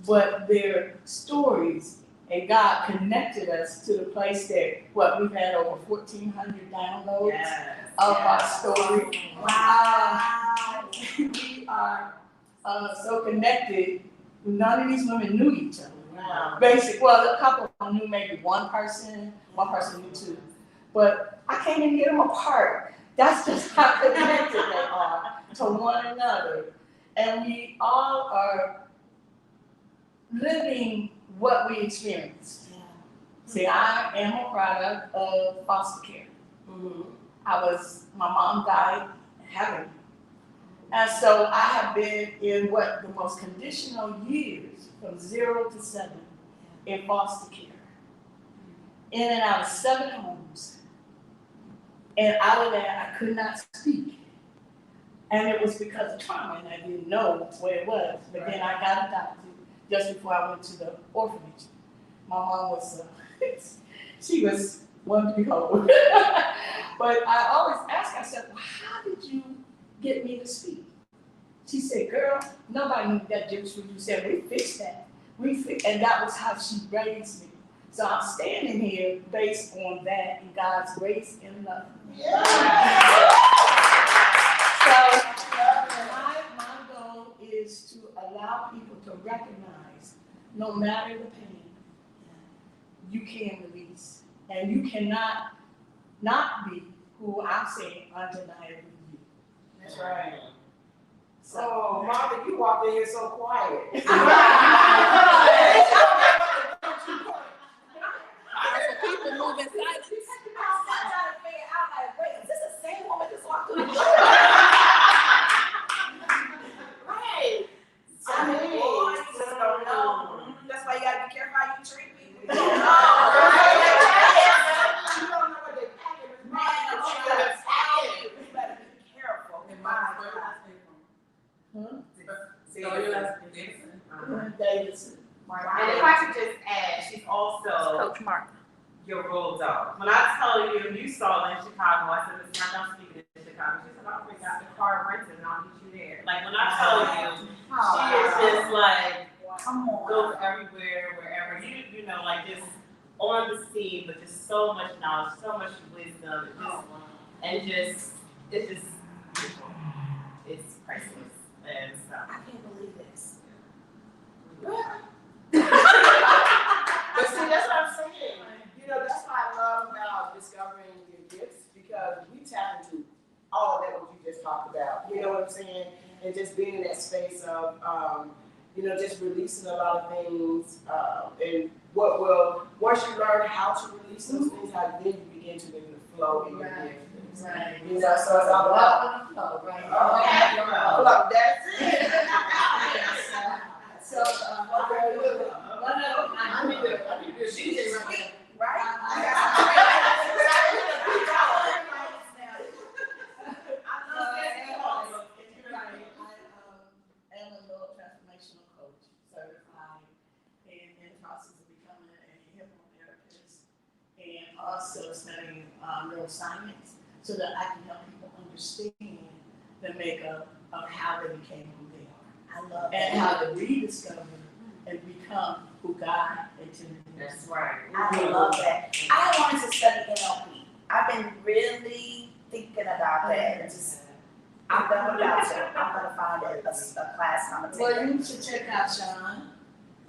But their stories and God connected us to the place that we've had over 1,400 downloads of our story. Wow. We are so connected. None of these women knew each other. Wow. Well, a couple of them knew maybe one person knew 2. But I can't even get them apart. That's just how connected they are to one another. And we all are living what we experienced. See, I am a product of foster care. My mom died having me. And so I have been in the most conditional years, from 0 to 7, in foster care. In and out of 7 homes. And out of that, I could not speak. And it was because of trauma, and I didn't know where it was. But then I got adopted just before I went to the orphanage. My mom was, she was one to behold. But I always ask myself, well, how did you get me to speak? She said, girl, nobody knew that difference when you said, we fixed that. And that was how she raised me. So I'm standing here based on that and God's grace and love. So my goal is to allow people to recognize no matter the pain, you can release. And you cannot not be who I'm saying undeniably you. That's right. walked in here so quiet. People move in silence. I was trying to figure out, like, wait, is this the same woman that walked through the door? Right. I mean, boy, you just don't know. That's why you gotta be careful how you treat people. You don't know. You don't know what they packing. Man, you better be careful. And My my God. Davidson. And if I could just add, she's also Coach Mark. your road dog. When I tell you, you saw in Chicago, I said, listen, I'm speaking in Chicago. She said, I'll bring out the car rented and I'll meet you there. Like, when I tell you, she is just like, Come on. goes everywhere, wherever. You know, like, just on the scene, but just so much knowledge, so much wisdom, and just, it's just beautiful. It's priceless. And so. I can't believe this. But see, that's what I'm saying. You know, that's what I love about discovering your gifts, because we tap into all of that what you just talked about. You know what I'm saying? And just being in that space of, you know, just releasing a lot of things, and what will, once you learn how to release those things, how then you begin to be able to flow in your gift. Right. You know, so it's all about Flow, right. flow. That's it. So, She just Sweet, right? I am a neuro transformational coach, certified, and in the process of becoming a hypnotherapist, and also studying neuroscience, so that I can help people understand the makeup of how they became who they are, I love and that. how to rediscover and become who God intended them to That's be. right. I love that. I wanted to study NLP. I've been really thinking about that. It's just, I'm done about it. I'm gonna find a class I'm gonna Well, take. you should check out Sean.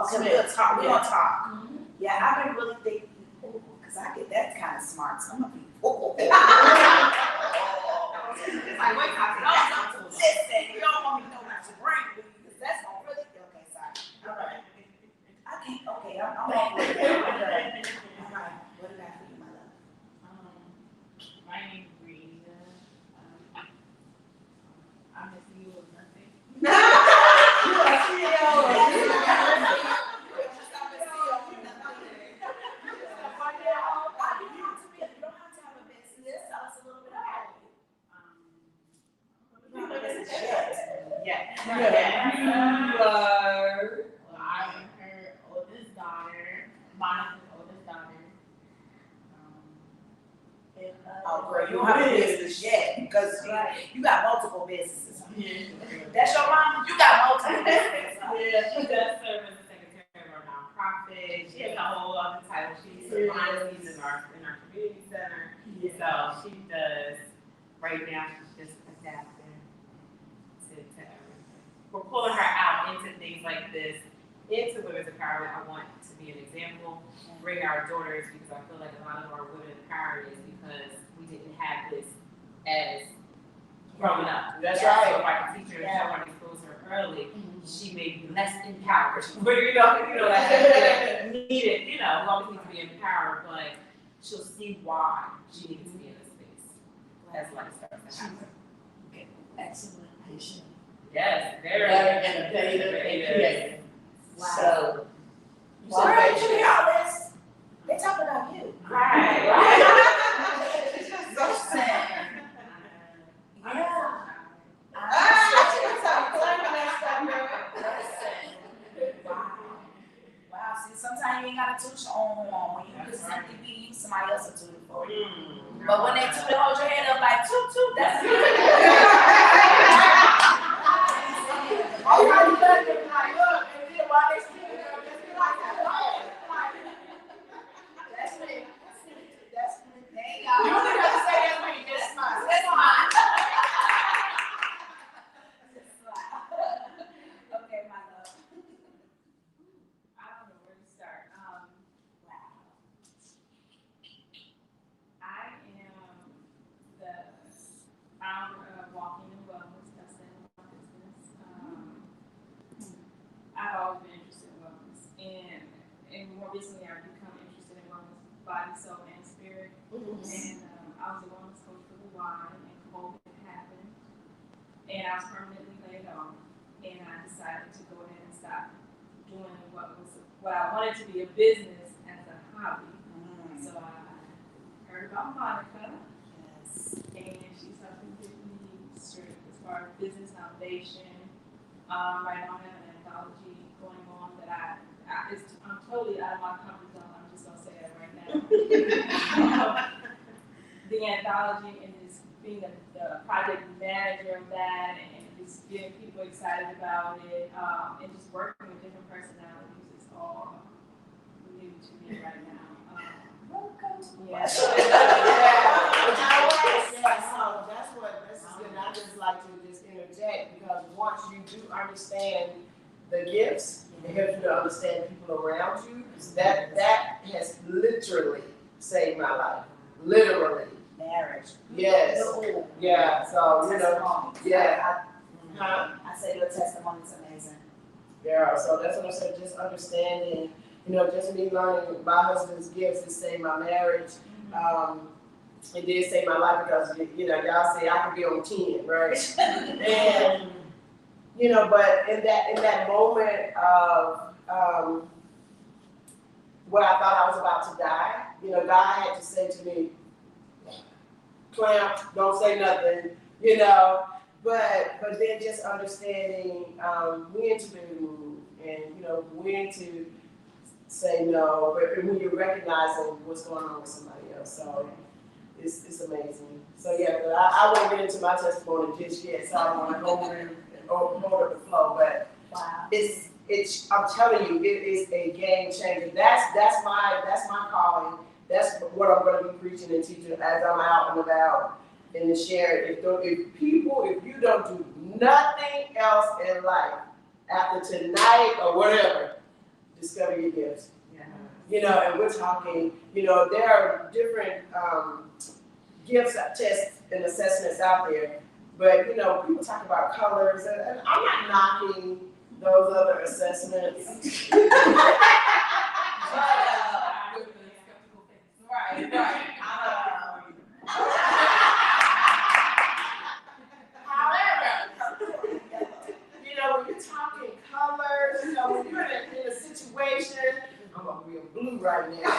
Okay, we'll talk. We're gonna talk. Mhm. Yeah, I've been really thinking, because I get that kind of smart. So I'm gonna be, It's like, wait, listen, you don't want me to know what to bring, do you? Because that's gonna really, okay, sorry. All right. I can't, okay, I'm all good. I'm good. All right, what did I for you, my love? My name is Rita. I'm the CEO of nothing. Yes. Well, I am her oldest daughter, Monica's oldest daughter. Oh, girl, you don't have a business yet, because you got multiple businesses. That's your mom? You got multiple businesses. Yeah, she does serve as the secretary of our nonprofit. She has a whole other title. She's behind the scenes in our community center. So she does. Right now, she's just adapting to everything. We're pulling her out into things like this, into women's empowerment. I want to be an example, bring our daughters, because I feel like a lot of our women empowerment is because we didn't have this as growing up. That's So right. if I can teach her and show her and expose her early, she may be less empowered. But you know, that needed, you know, we always need to be empowered, but she'll see why she needs to be in this space as life starts to happen. Excellent patient. Yes, very Innovative and creative. Wow. So, Why did you hear all this? They talking about you. Right. So sad. Yeah. Wow, see, sometimes you ain't gotta toot your own horn. When you can simply be somebody else to toot it for you. But when they toot it, hold your head up like toot toot, that's good. All you gotta do is be like, look, and then while they speaking, just be like, that's me. That's me. There you You go. don't even have to say that's me. That's mine. That's mine. Okay, my love. I don't know where to start. Wow. I am the founder of Walk recently I've become interested in wellness, body, soul, and spirit. And I was a wellness coach for a while, and COVID happened, and I was permanently laid off. And I decided to go ahead and stop doing what I wanted to be a business as a hobby. So I heard about Monica, and she's helping give me straight as far as business foundation. Right now I have an anthology going on that I'm totally out of my comfort zone. I'm just gonna say that right now. The anthology and just being the project manager of that and just getting people excited about it and just working with different personalities is all new to me right now. Welcome to Yeah. So that's what this is good. I just like to just interject because once you do understand the gifts, it helps you to understand people around you. That has literally saved my life. Literally. marriage. Yes. Yeah. So yeah. I say your testimony is amazing. Yeah. So that's what I said. Just understanding. Just me learning my husband's gifts has saved my marriage. It did save my life because y'all say I could be on 10, right? And but in that moment of where I thought I was about to die, God had to say to me, "Clamp, don't say nothing," But then just understanding when to be removed and when to say no, but when you're recognizing what's going on with somebody else, so it's amazing. So yeah, but I won't get into my testimony just yet, so I don't want to go over the flow, but it's I'm telling you, it is a game changer. That's my calling. That's what I'm going to be preaching and teaching as I'm out and about and to share. If you don't do nothing else in life after tonight or whatever, discover your gifts. And we're talking, there are different gifts, tests, and assessments out there. But, people talk about colors, and I'm not knocking those other assessments. Right. However, when you're talking colors, when you're in a situation, I'm gonna be a blue right now. I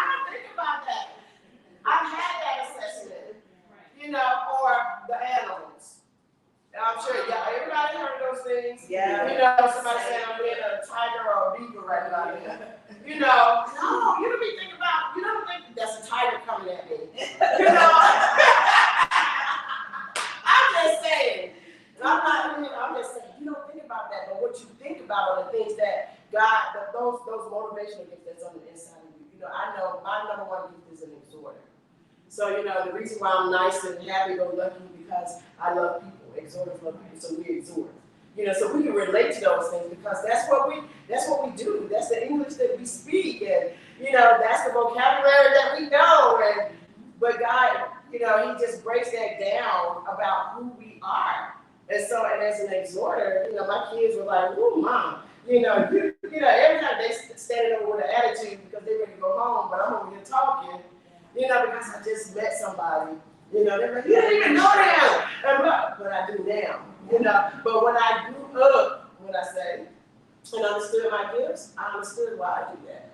don't think about that. I've had that assessment, or the animals. And I'm sure everybody heard those things. Yeah. Somebody saying I'm being a tiger or a beaver right about here. No, you don't think that's a tiger coming at me. I'm just saying. I'm just saying, you don't think about that, but what you think about are the things that God, those motivational gifts that's on the inside of you. I know my number one gift is an exhorter. So, the reason why I'm nice and happy-go-lucky is because I love people. Exhorters love people, so we exhort. So we can relate to those things because that's what we do. That's the English that we speak, and that's the vocabulary that we know. But God, He just breaks that down about who we are. And so, and as an exhorter, my kids were like, "Ooh, Mom, every time they standing over with an attitude because they're ready to go home, but I'm over here talking, because I just met somebody." They're like, "You didn't even know them," but I do now. But when I grew up, when I say, and understood my gifts, I understood why I do that.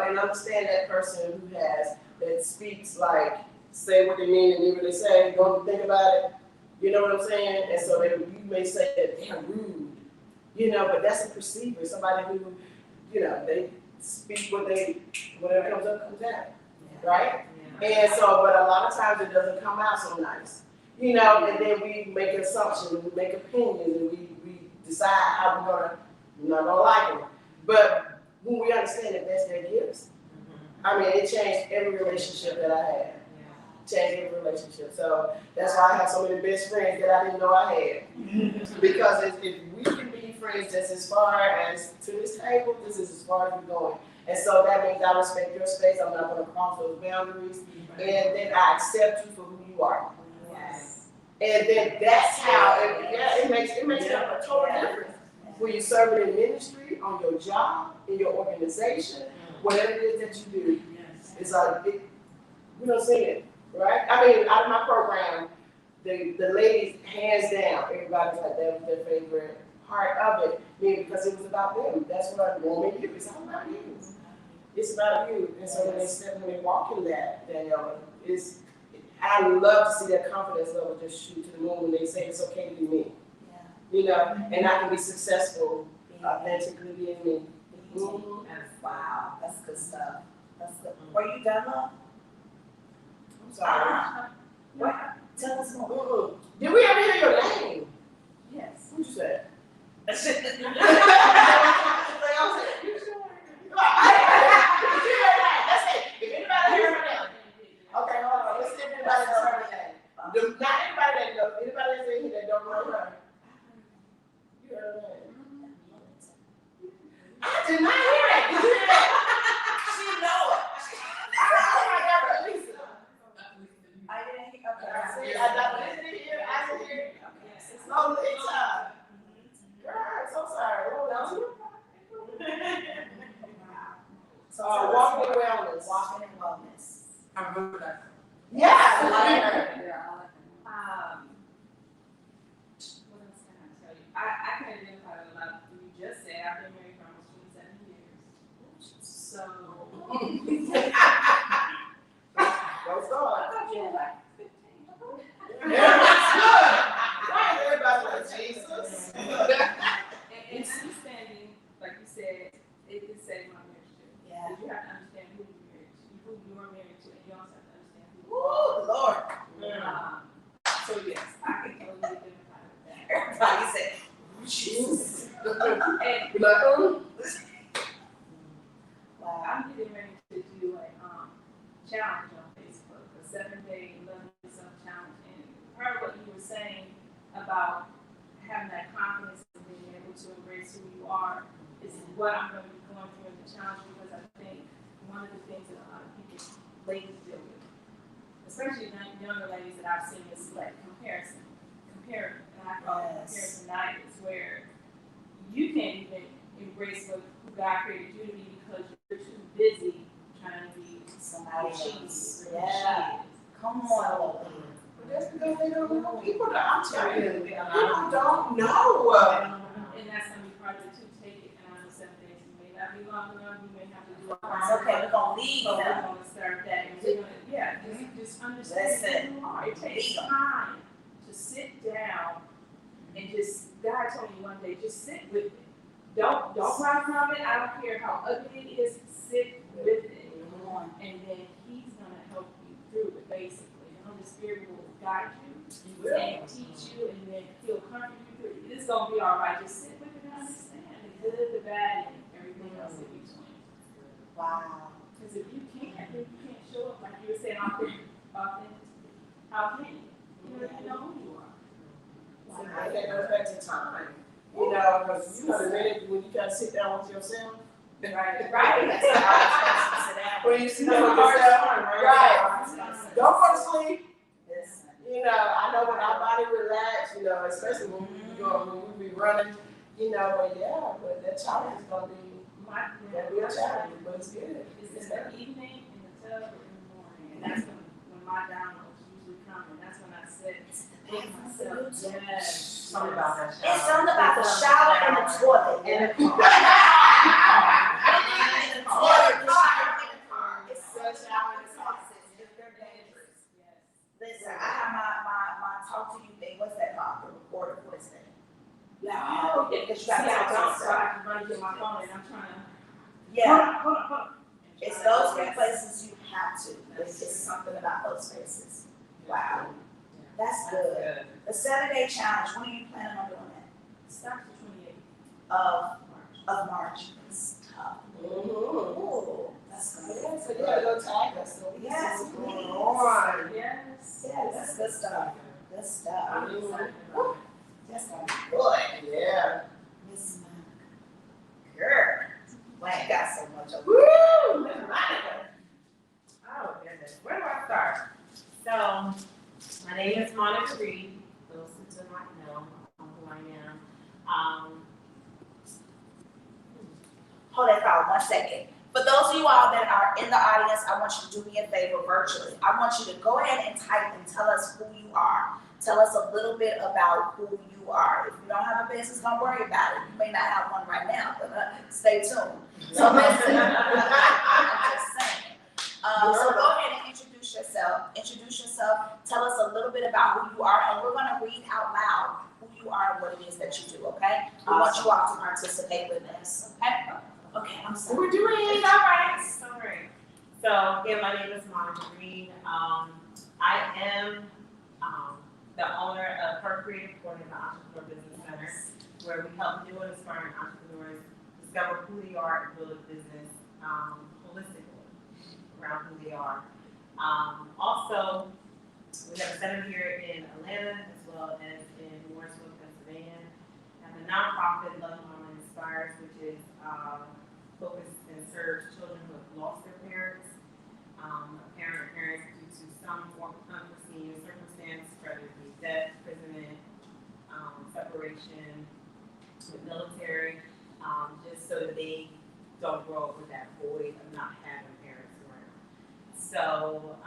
And understand that person who that speaks like, say what they mean and mean what they say, don't think about it. You know what I'm saying? And so you may say that they're rude, but that's a perceiver, somebody who, they speak whatever comes up, comes out, right? And so, but a lot of times it doesn't come out so nice, and then we make assumptions, we make opinions, and we decide how we're not gonna like them. But when we understand that that's their gifts, it changed every relationship that I had. Changed every relationship. So that's why I have so many best friends that I didn't know I had. Because if we can be friends just as far as to this table, this is as far as we're going. And so that means I respect your space. I'm not going to cross those boundaries. And then I accept you for who you are. Yes. And then that's how it makes a total difference. When you're serving in ministry, on your job, in your organization, whatever it is that you do, it's like, we don't see it, right? I mean, out of my program, the ladies, hands down, everybody's like, that was their favorite part of it, because it was about them. That's what I want you. It's all about you. It's about you. And so when they walk in that, Daniela, I love to see that confidence level just shoot to the moon when they say it's okay to be me. You know, and I can be successful, authentically being me. Wow, that's good stuff. That's good. Were you done, love? I'm sorry. What? Tell us more. Did we ever hear your name? Yes. What'd you say? That's Like I was like, you sure? That's it. If anybody heard her name. Okay, hold on. Let's see if anybody knows her name. Not anybody that knows. Anybody that's in here that don't know her. You heard her name. I did not hear that. Did you hear that? She know it. Oh my God, Lisa. I didn't hear. Okay. See, I didn't hear. I didn't hear. It's no Lisa. Girl, I'm so sorry. Hold on. So Walking in wellness. Walking in wellness. I remember that. Yeah. What else can I tell you? I can identify with a lot of what you just said. I've been married for almost 27 years. So. Go start. I thought you were like 15. Why is everybody like Jesus? And understanding, like you said, it says my marriage too. Yeah. You have to understand who you are married to, and you also have to understand who Ooh, Lord. So yes, I can totally identify with that. Everybody said, Jesus. And Wow. I'm getting ready to do a challenge on Facebook, a 7-day Love Yourself challenge. And part of what you were saying about having that confidence and being able to embrace who you are is what I'm going to be going through in the challenge, because I think one of the things that a lot of people, ladies, deal with, especially younger ladies that I've seen, is like comparison. Comparing. And I call it comparisonitis, where you can't even embrace who God created you to be because you're too busy trying to be Somebody else. Yeah. Come on. But that's because they don't know. People don't, I'm telling you, people don't know. And that's going to be part of it too. Take it, and I know 7 days may not be long enough. You may have to do it. It's okay, we're going to leave But we're them. going to start that. And we're going to, just understand who you are. It takes time to sit down and just, God told me one day, just sit with it. Don't run from it. I don't care how ugly it is. Sit with it. And then He's going to help you through it, basically. The Holy Spirit will guide you and teach you, and then He'll comfort you through it. It's going to be all right. Just sit with it and understand the good, the bad, and everything else in between. Wow. Because if you can't, then you can't show up like you were saying, authenticity. How can you? You know who you are. So I think that goes back to time. You know, because you know the minute when you gotta sit down with yourself. Right. When you sit down with yourself, right. Don't go to sleep. You know, I know when our body relax, you know, especially when we be running, you know, but that challenge is gonna be a challenge, but it's good. It's in the evening, in the tub, or in the morning, and that's when my downloads usually come, and that's when I sit with myself. Yes. Something about that shower. It's something about the shower and the toilet. And the car. It's such out in the closet. They're dangerous. Listen, I have my talk to you thing. What's that called? The recorder. What is that? Oh, yeah. Because you got to talk to So yourself. I can run to my phone, and I'm trying to. Yeah. Hold on. It's those three places you have to. It's just something about those spaces. Wow. That's good. The 7-day challenge, when are you planning on doing that? Starts the 28th Of March. It's tough. Ooh, that's good. Yeah, so you gotta go tag us. So we Yes, see what's going please. on. Yes. Yeah, that's good stuff. Good stuff. I'm excited. That's gonna be good. Yeah. Miss Monica. Girl. I got so much of it. Woo! Oh goodness, where do I start? So, my name is Monica Reed. Those who do not know who I am. Hold that thought 1 second. For those of you all that are in the audience, I want you to do me a favor virtually. I want you to go ahead and type and tell us who you are. Tell us a little bit about who you are. If you don't have a business, don't worry about it. You may not have one right now, but stay tuned. So listen, I'm just saying. So go ahead and introduce yourself. Introduce yourself. Tell us a little bit about who you are, and we're going to read out loud who you are and what it is that you do, okay? We want you all to participate with us, okay? Okay, I'm sorry. We're doing it. All right. All right. So, again, my name is Monica Green. I am the owner of Her Creative Corner, the Entrepreneur Business Center, where we help new and aspiring entrepreneurs discover who they are and build a business holistically around who they are. Also, we have a center here in Atlanta as well as in Morrisville, Pennsylvania. And the nonprofit Love Mama Inspires, which is focused and serves children who have lost their parents, parents due to some form of unforeseen circumstance, whether it be death, imprisonment, separation, with military, just so that they don't grow up with that void of not having parents around. So,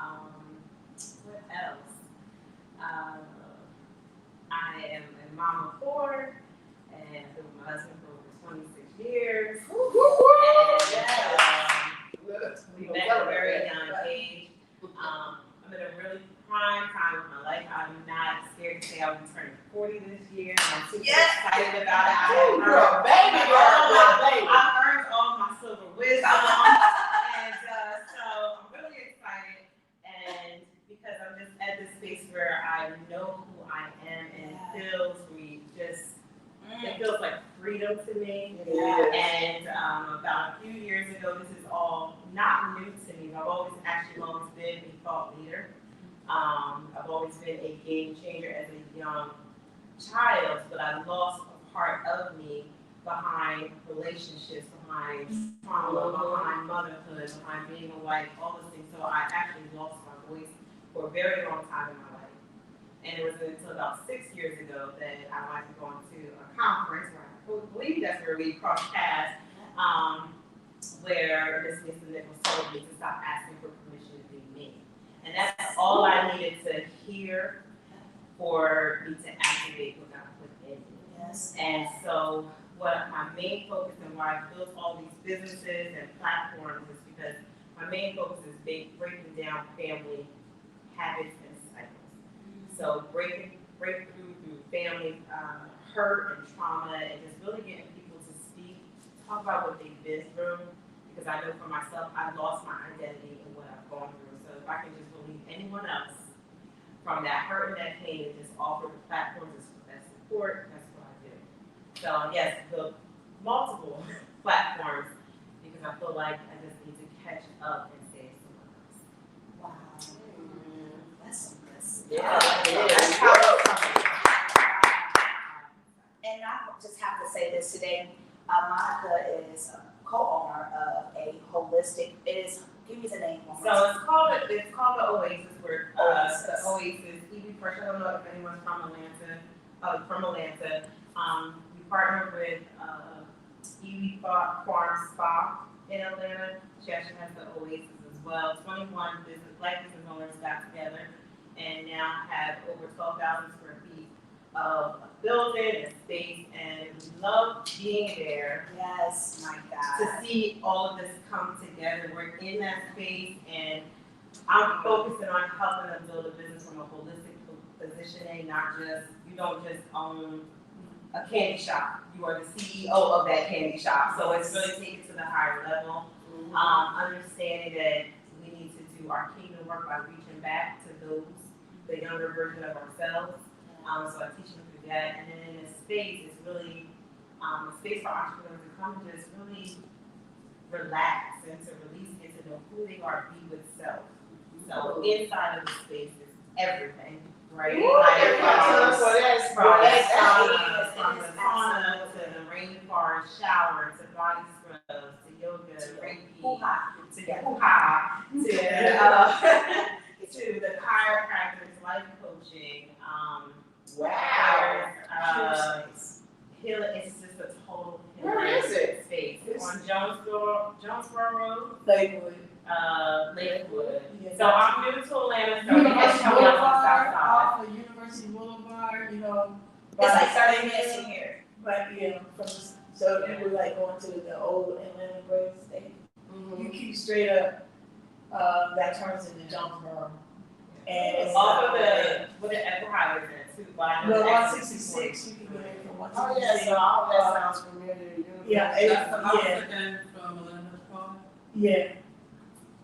what else? I am a mom of 4, and I've been with my husband for over 26 years. And we met at a very young age. I'm in a really prime time of my life. I'm not scared to say I'll be turning 40 this year. I'm super excited about it. I've earned all my silver wisdom. And so I'm really excited. And because I'm just at this space where I know who I am, and it feels it feels like freedom to me. And about a few years ago, this is all not new to me. I've always been a thought leader. I've always been a game changer as a young child, but I lost a part of me behind relationships, behind trauma, behind motherhood, behind being a wife, all those things. So I actually lost my voice for a very long time in my life. And it was until about 6 years ago that I might have gone to a conference where I believe that's where we crossed paths, where Miss Nichols told me to stop asking for permission to be me. And that's all I needed to hear for me to activate what God put in me. Yes. And so what my main focus and why I built all these businesses and platforms is because my main focus is breaking down family habits and cycles. So break through family hurt and trauma, and just really getting people to speak, talk about what they've been through. Because I know for myself, I lost my identity in what I've gone through. So if I can just believe anyone else from that hurt and that pain, and just offer the platforms that support, that's what I do. So yes, the multiple platforms, because I feel like I just need to catch up and save someone else. Wow. That's some good stuff. That's how it's coming. And I just have to say this today. Monica is a co-owner of a holistic. Give me the name. So it's called the Oasis. Where the Oasis. First, I don't know if anyone's from Atlanta. We partnered with Evie Farm Spa in Atlanta. She actually has the Oasis as well. 21 Black business owners got together and now have over 12,000 square feet of a building and space, and we love being there. Yes, my God. To see all of this come together. We're in that space, and I'm focusing on helping them build a business from a holistic positioning, not just, you don't just own a candy shop. You are the CEO of that candy shop. So it's really taken to the higher level. Understanding that we need to do our kingdom work by reaching back to those, the younger version of ourselves. So I teach them through that. And then in this space, it's really a space for entrepreneurs to come and just really relax and to release, get to know who they are, be with self. So inside of the space is everything, right? From the sauna to the rainforest shower to body scrubs to yoga to Reiki to hoo-ha to the chiropractors, life coaching. Healing. It's just a total healing space. On Jones It's like 30 minutes from here. Right, yeah, so you were like going to the old Atlanta Braves Stadium. You keep straight up, that turns into Jonesboro. And it's Off of the Upper Highway there too. no, 166, you can get it from 166. Oh, yeah, so all that sounds familiar to you. Yeah, That's the yeah, opposite from Melinda's car. yeah.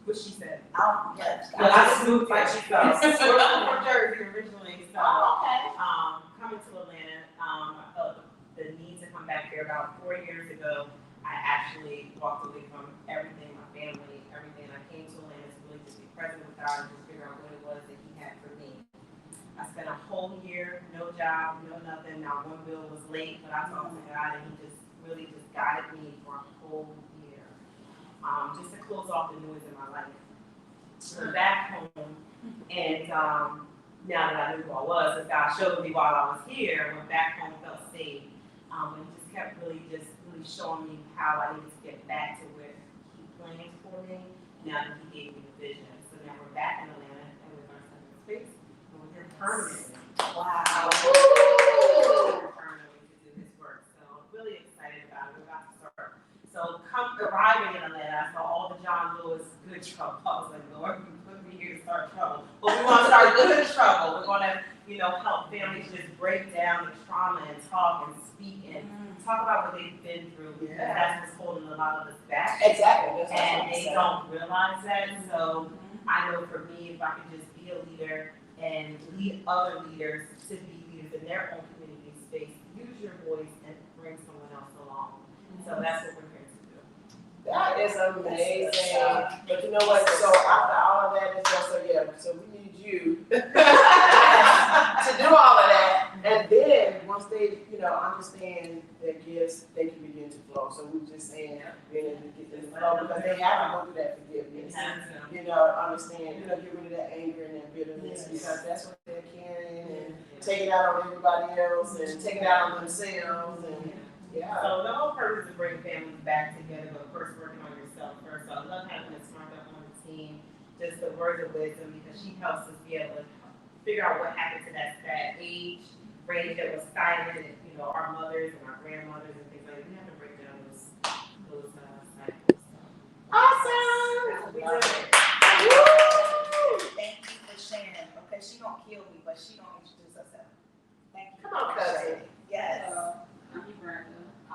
What she said. Yeah. Well, I just moved here. Right, you go. We're from Jersey originally, so Okay. coming to Atlanta, I felt the need to come back here about 4 years ago. I actually walked away from everything, my family, everything. I came to Atlanta to really just be present with God and just figure out what it was that He had for me. I spent a whole year, no job, no nothing. Not one bill was late, but I talked to God and He just really just guided me for a whole year. Just to close off the noise in my life. So back home, and now that I knew who I was, as God showed me while I was here, went back home, felt safe, and He just kept really showing me how I needed to get back to where He planned for me. Now that He gave me the vision, so now we're back in Atlanta, and we're going to set in space, and we're here permanently. Wow. Permanently to do His work. So I'm really excited about it. We're about to start. So arriving in Atlanta, I saw all the John Lewis good trouble. I was like, Lord, you put me here to start trouble. But we want to start good trouble. We're going to, help families just break down the trauma and talk and speak and talk about what they've been through. Because that's what's holding a lot of us back. Exactly. And they don't realize that. So I know for me, if I could just be a leader and lead other leaders to be leaders in their own community space, use your voice and bring someone else along. So that's what we're here to do. That is amazing. But you know what? So after all of that, it's just so we need you to do all of that. And then once they, understand their gifts, they can begin to flow. So we're just saying, being able to get them to flow because they have to go through that forgiveness. Understand, get rid of that anger and that bitterness because that's what they're carrying and taking it out on everybody else and taking it out on themselves and. Yeah. So the whole purpose is to bring families back together, but first working on yourself first. So I love having a smart up on the team, just the words of wisdom, because she helps us be able to figure out what happened to that age range that was silent, and our mothers and our grandmothers and things like that. We have to break down those cycles. Awesome. We did it. Woo! Thank you for sharing. Okay, she gonna kill me, but she gonna introduce herself. Thank you. Come on, cousin. Yes. I'm Brenda. I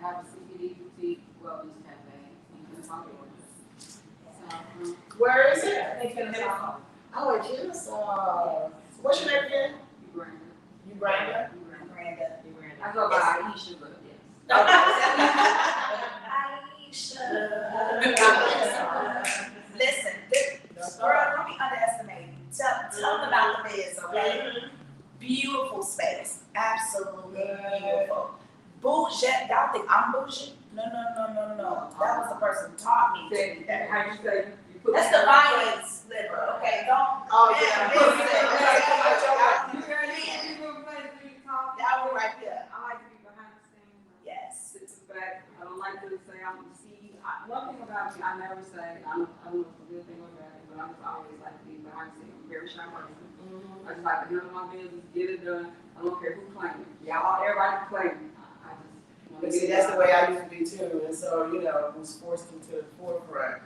have a CBD boutique wellness cafe in Kennesaw, Georgia. Where is it? In Kennesaw. Oh, in Kennesaw. What's your name again? Brenda. You Brenda? Miranda. I go by Aisha, but yes. Aisha. Listen, girl, don't be underestimating. Tell them about the biz, okay? Beautiful space. Absolutely beautiful. Bougie. Y'all think I'm bougie? No. That was the person who taught me to do that. How you say you put That's the violence sliver, okay? Don't. Oh, Yeah, yeah. Y'all were right there. I like to be behind the scenes. Yes. Sit in the back. I don't like to say I'm the CEO. One thing about me, I never say, I don't know if it's a good thing or bad thing, but I just always like to be behind the scenes. I'm very shy person. I just like to handle my business, get it done. I don't care who claims it. Everybody claims it. I just But see, that's the way I used to be too, and so it was forced into the forefront.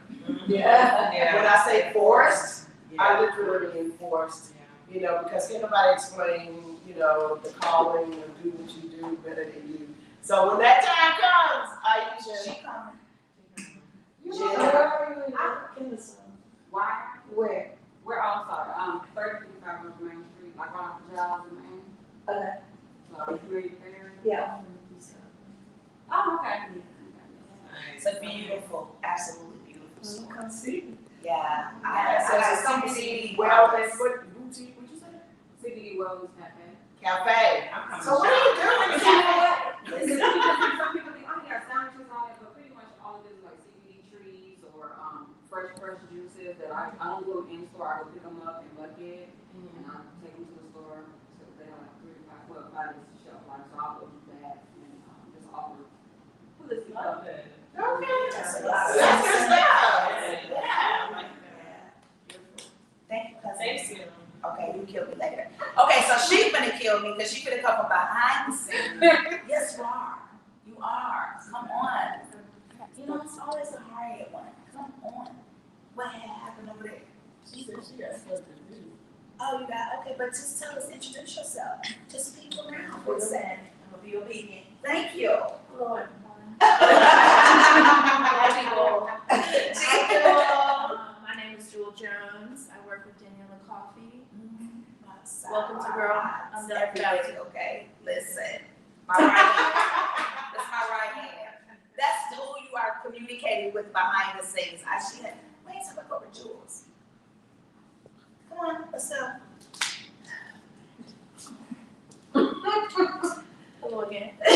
Yeah. When I say forced, I literally mean forced. Because can't nobody explain, the calling or do what you do better than you. So when that time comes, She coming. Why? Where? We're all sorry. 3055 North Main Street, like right off the jobs in Maine. Okay. So you familiar with that area? Yeah. Oh, okay. It's a beautiful, absolutely beautiful store. Come see. Yeah. So I it's a come CBD see wellness, what boutique, what'd you say? CBD Wellness Cafe. Cafe. I'm coming So what are you doing in the cafe? Some people think, oh, yeah, sandwiches and all that, but pretty much all it is like CBD trees or fresh juices that I don't go in store. I go pick them up in bucket and I take them to the store. So they have like 5 days to shelf life. So I'll go do that and just offer publicity. Love it. Okay. That's a That's lot. good stuff. Yeah. Thank you, cousin. Thank you. Okay, you killed me later. later. Okay, so she's gonna kill me because she could have come from behind the scenes. Yes, you are. You are. Come on. You know, it's always a hard one. Come on. What had happened over there? She said she got stuff to do. Oh, you got, okay, but just tell us, introduce yourself. Just people around for a second. I'm gonna be obedient. Thank you. Lord. My name is Jewel Jones. I work with Daniela Coffee. Welcome to Girl. I'm done Everything, okay? Listen, my right hand. That's my right hand. That's who you are communicating with behind the scenes. She had, wait, talk about over Jules. Come on, let's go. Hello again. I'm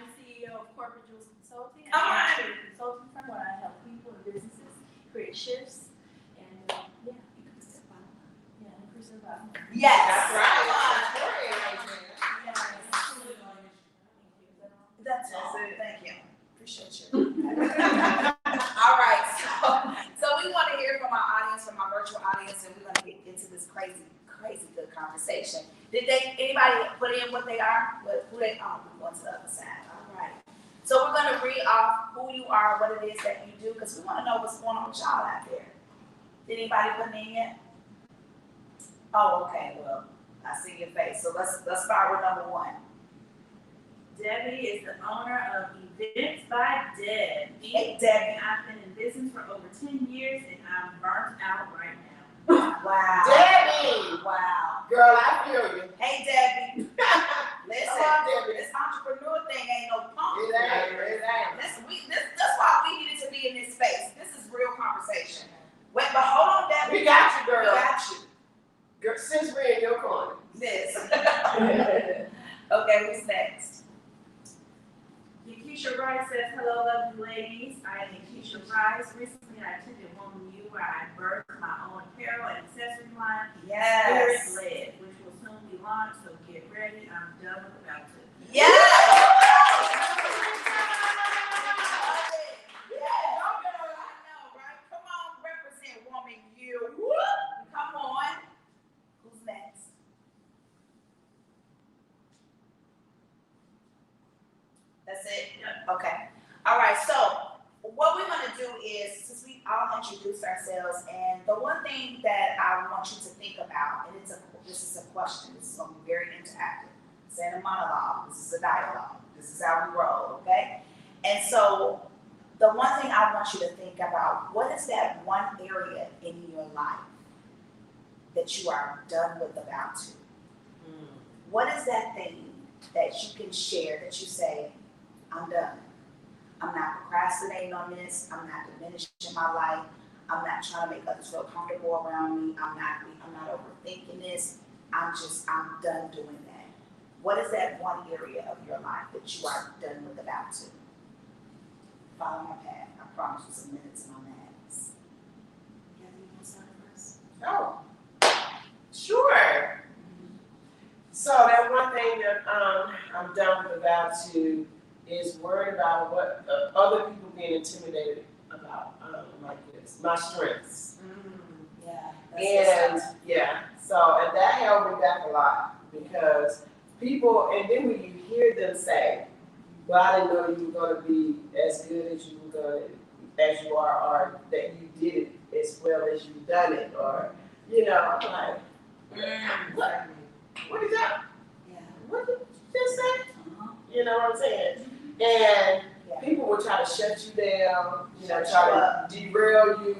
the CEO of Corporate Jewels Consulting. I'm a consulting firm where I help people and businesses create shifts and increase their bottom line. Yeah, increase their bottom line. Yes. That's right. That's all. Thank you. Appreciate you. All right. So we want to hear from our audience, from our virtual audience, and we're going to get into this crazy good conversation. Did anybody put in what they are? Who they are? We going to the other side. All right. So we're going to read off who you are, what it is that you do, because we want to know what's going on with y'all out there. Did anybody put in yet? Oh, okay. Well, I see your face. So let's start with number one. Debbie is the owner of Events by Deb. Hey, Debbie. I've been in business for over 10 years and I'm burnt out right now. Wow. Debbie! Wow. Girl, I feel you. Hey, Debbie. Listen, Come on, Debbie. this entrepreneur thing ain't no punk. It ain't. That's why we needed to be in this space. This is real conversation. Wait, but hold on, Debbie. We got you, girl. We got you. Girl, since we're in your corner. This. Okay, who's next? Keisha Rice says, hello, lovely ladies. I am Keisha Rice. Recently, I attended Woman U where I birthed my own apparel and accessory line, Yes. Spirit Led, which will soon be launched, so get ready. I'm done with about to. Yes. Come on, represent Woman U. Come on. Who's next? That's it? Okay. All right, so what we're gonna do is, since we all introduced ourselves, and the one thing that I want you to think about, and this is a question, this is gonna be very interactive. This ain't a monologue, this is a dialogue. This is how we roll, okay? And so the one thing I want you to think about, what is that one area in your life that you are done with about to? What is that thing that you can share that you say, I'm done. I'm not procrastinating on this. I'm not diminishing my life. I'm not trying to make others feel comfortable around me. I'm not overthinking this. I'm done doing that. What is that one area of your life that you are done with about to? Follow my path. I promise you some minutes in my max. You want to start first? Oh, sure. So that one thing that I'm done with about to is worried about what other people being intimidated about, like this, my strengths. Yeah. And that held me back a lot because people, and then when you hear them say, well, I didn't know you were going to be as good as you are, or that you did it as well as you've done it, or, I'm like, what is that? Yeah. What did you just say? You know what I'm saying? And people will try to shut you down, try to derail you,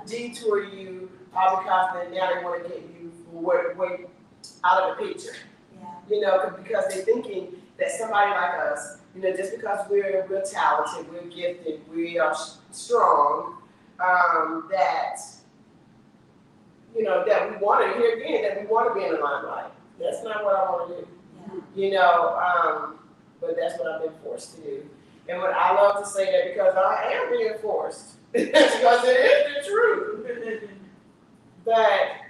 detour you, all because now they want to get you way out of the picture. Yeah. Because they're thinking that somebody like us, just because we're talented, we're gifted, we are strong, that that we want to hear again, that we want to be in the limelight. That's not what I want to do. But that's what I've been forced to do. And what I love to say that because I am being forced, because it is the truth. But I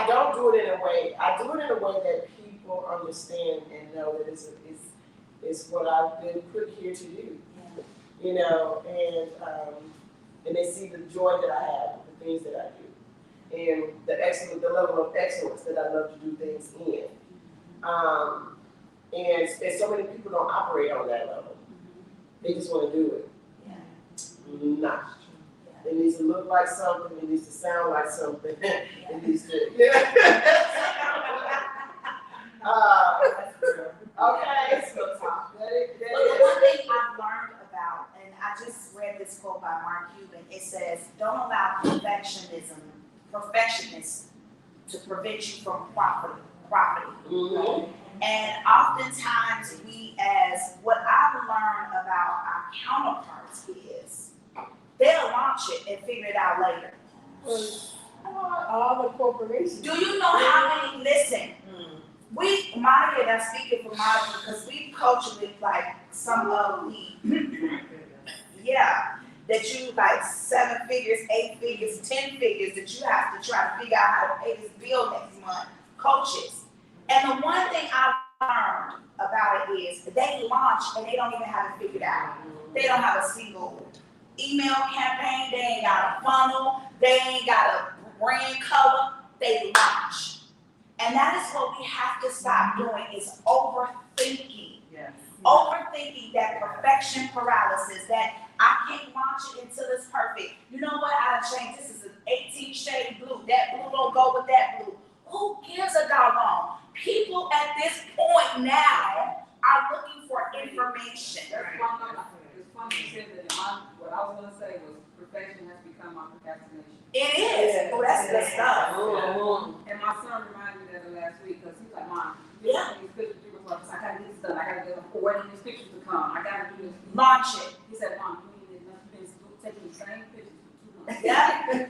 don't do it in a way, I do it in a way that people understand and know that it's what I've been put here to do. And they see the joy that I have, the things that I do, and the level of excellence that I love to do things in. And so many people don't operate on that level. They just want to do it. Nah. It needs to look like something. It needs to sound like something. It needs to. Okay. But the one thing I've learned about, and I just read this quote by Mark Cuban, it says, "Don't allow perfectionists to prevent you from profiting." Mm-hmm. And oftentimes what I've learned about our counterparts is, they'll launch it and figure it out later. All the corporations. Do you know how many, listen, Monica, and I'm speaking for Monica, because we coach with like some of the, that you like 7 figures, 8 figures, 10 figures that you have to try to figure out how to pay this bill next month, coaches. And the one thing I learned about it is they launch and they don't even have it figured out. They don't have a single email campaign, they ain't got a funnel, they ain't got a brand color, they launch. And that is what we have to stop doing, is overthinking. Yes. Overthinking that perfection paralysis, that I can't launch it until it's perfect. You know what, I done changed, this is an 18 shade blue, that blue don't go with that blue. Who gives a doggone? People at this point now are looking for information. That's why it's funny you said that. What I was going to say was perfection has become my procrastination. It is. Oh, that's good stuff. And my son reminded me of that last week because he's like, "Mom, these pictures do look like I got to get this done. I got to get waiting these pictures to come. I got to do this." Launch it. He said, "Mom, you need to been taking the same pictures for 2 months." Yeah. Then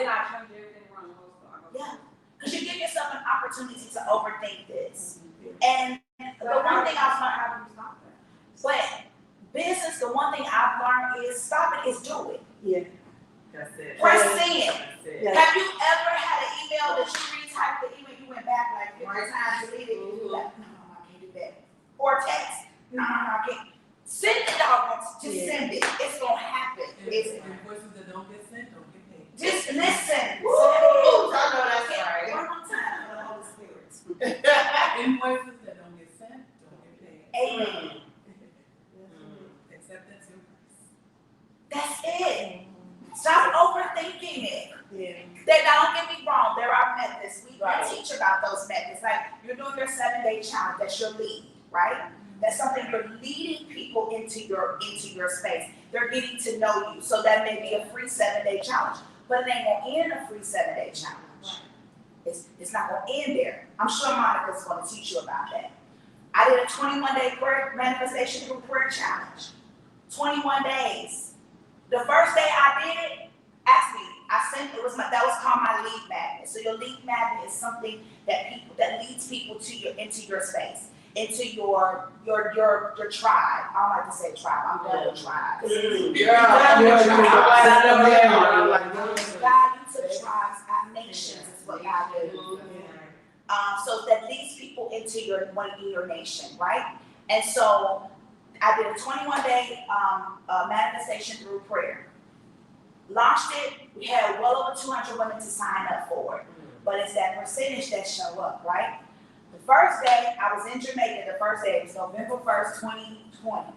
I turned everything around the whole store. Yeah. Because you give yourself an opportunity to overthink this. And the one thing I've learned, but business, the one thing I've learned is stop it, is do it. Yeah. That's it. Press send. That's it. Yeah. Have you ever had an email that you retyped the email, you went back like 50 times, deleted it, you like, no, I can't do that. Or text, no, I can't. Send the dog, just send it. It's gonna happen. Invoices that don't get sent don't get paid. Just listen. Woo! I know that's right. One more time for the Holy Spirit. Invoices that don't get sent don't get paid. Amen. Acceptance and price. That's it. Stop overthinking it. Yeah. Don't get me wrong, there are methods. We teach about those methods. Like you're doing your 7-day challenge, that's your lead, right? That's something you're leading people into your space. They're getting to know you. So that may be a free 7-day challenge. But it ain't gonna end a free 7-day challenge. It's not gonna end there. I'm sure Monica's gonna teach you about that. I did a 21-day prayer manifestation through prayer challenge. 21 days. The first day I did it, actually, that was called my lead magnet. So your lead magnet is something that leads people into your space, into your tribe. I don't like to say tribe. I'm done with tribes. God uses tribes, nations is what God do. So that leads people into your nation, right? And so I did a 21-day manifestation through prayer. Launched it. We had well over 200 women to sign up for it. But it's that percentage that show up, right? The first day, I was in Jamaica. The first day, it was November 1st, 2020.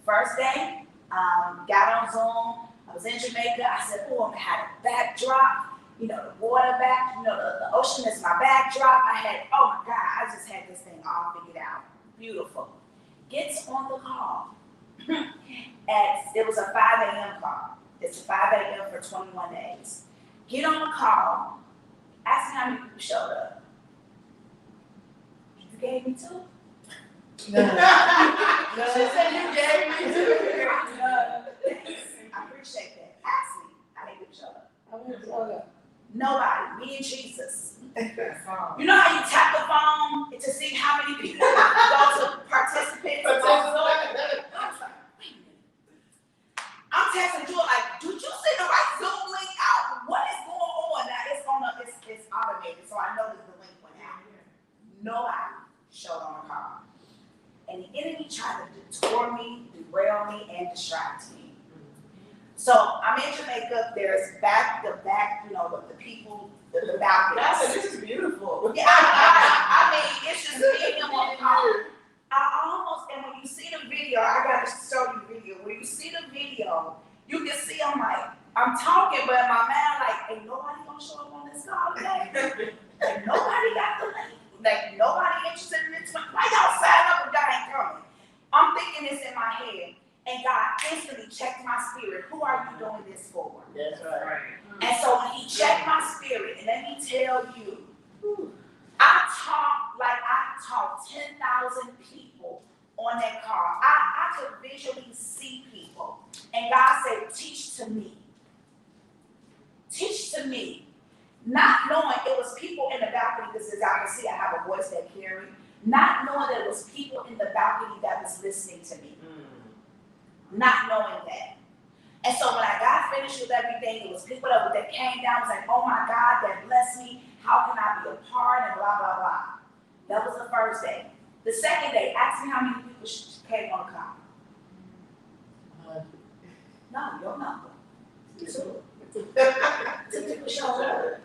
First day, got on Zoom. I was in Jamaica. I said, oh, I had a backdrop. You know, the water the ocean is my backdrop. Oh my God, I just had this thing all figured out. Beautiful. Gets on the call. It was a 5 a.m. call. It's a 5 a.m. for 21 days. Get on the call. Ask me how many people showed up. You gave me 2. She said you gave me 2. I appreciate that. Ask me how many people showed up. How many showed up? Nobody. Me and Jesus. You know how you tap the phone to see how many people go to participants? I'm texting you like, did you send the right Zoom link out? What is going on? Now it's automated, so I noticed the link went out. Nobody showed on the call. And the enemy tried to detour me, derail me, and distract me. So I'm in Jamaica. There's back, you know, with the people, the balconies. This is beautiful. Yeah, I mean, it's just being on the car. I almost, and when you see the video, I gotta show you the video. When you see the video, you can see I'm like, I'm talking, but in my mind, like, ain't nobody gonna show up on this call today. Like, nobody got the link. Like, nobody interested in this. Why y'all sign up if God ain't coming? I'm thinking this in my head, and God instantly checked my spirit. Who are you doing this for? That's right. And so when he checked my spirit, and let me tell you, I taught 10,000 people on that call. I could visually see people. And God said, teach to me. Teach to me. Not knowing it was people in the balcony, because as I can see, I have a voice that carries. Not knowing that it was people in the balcony that was listening to me. Not knowing that. And so when I got finished with everything, it was people that came down, was like, oh my God, that blessed me. How can I be a part? And blah, blah, blah. That was the first day. The second day, ask me how many people came on the call. No, your number. Two people showed up.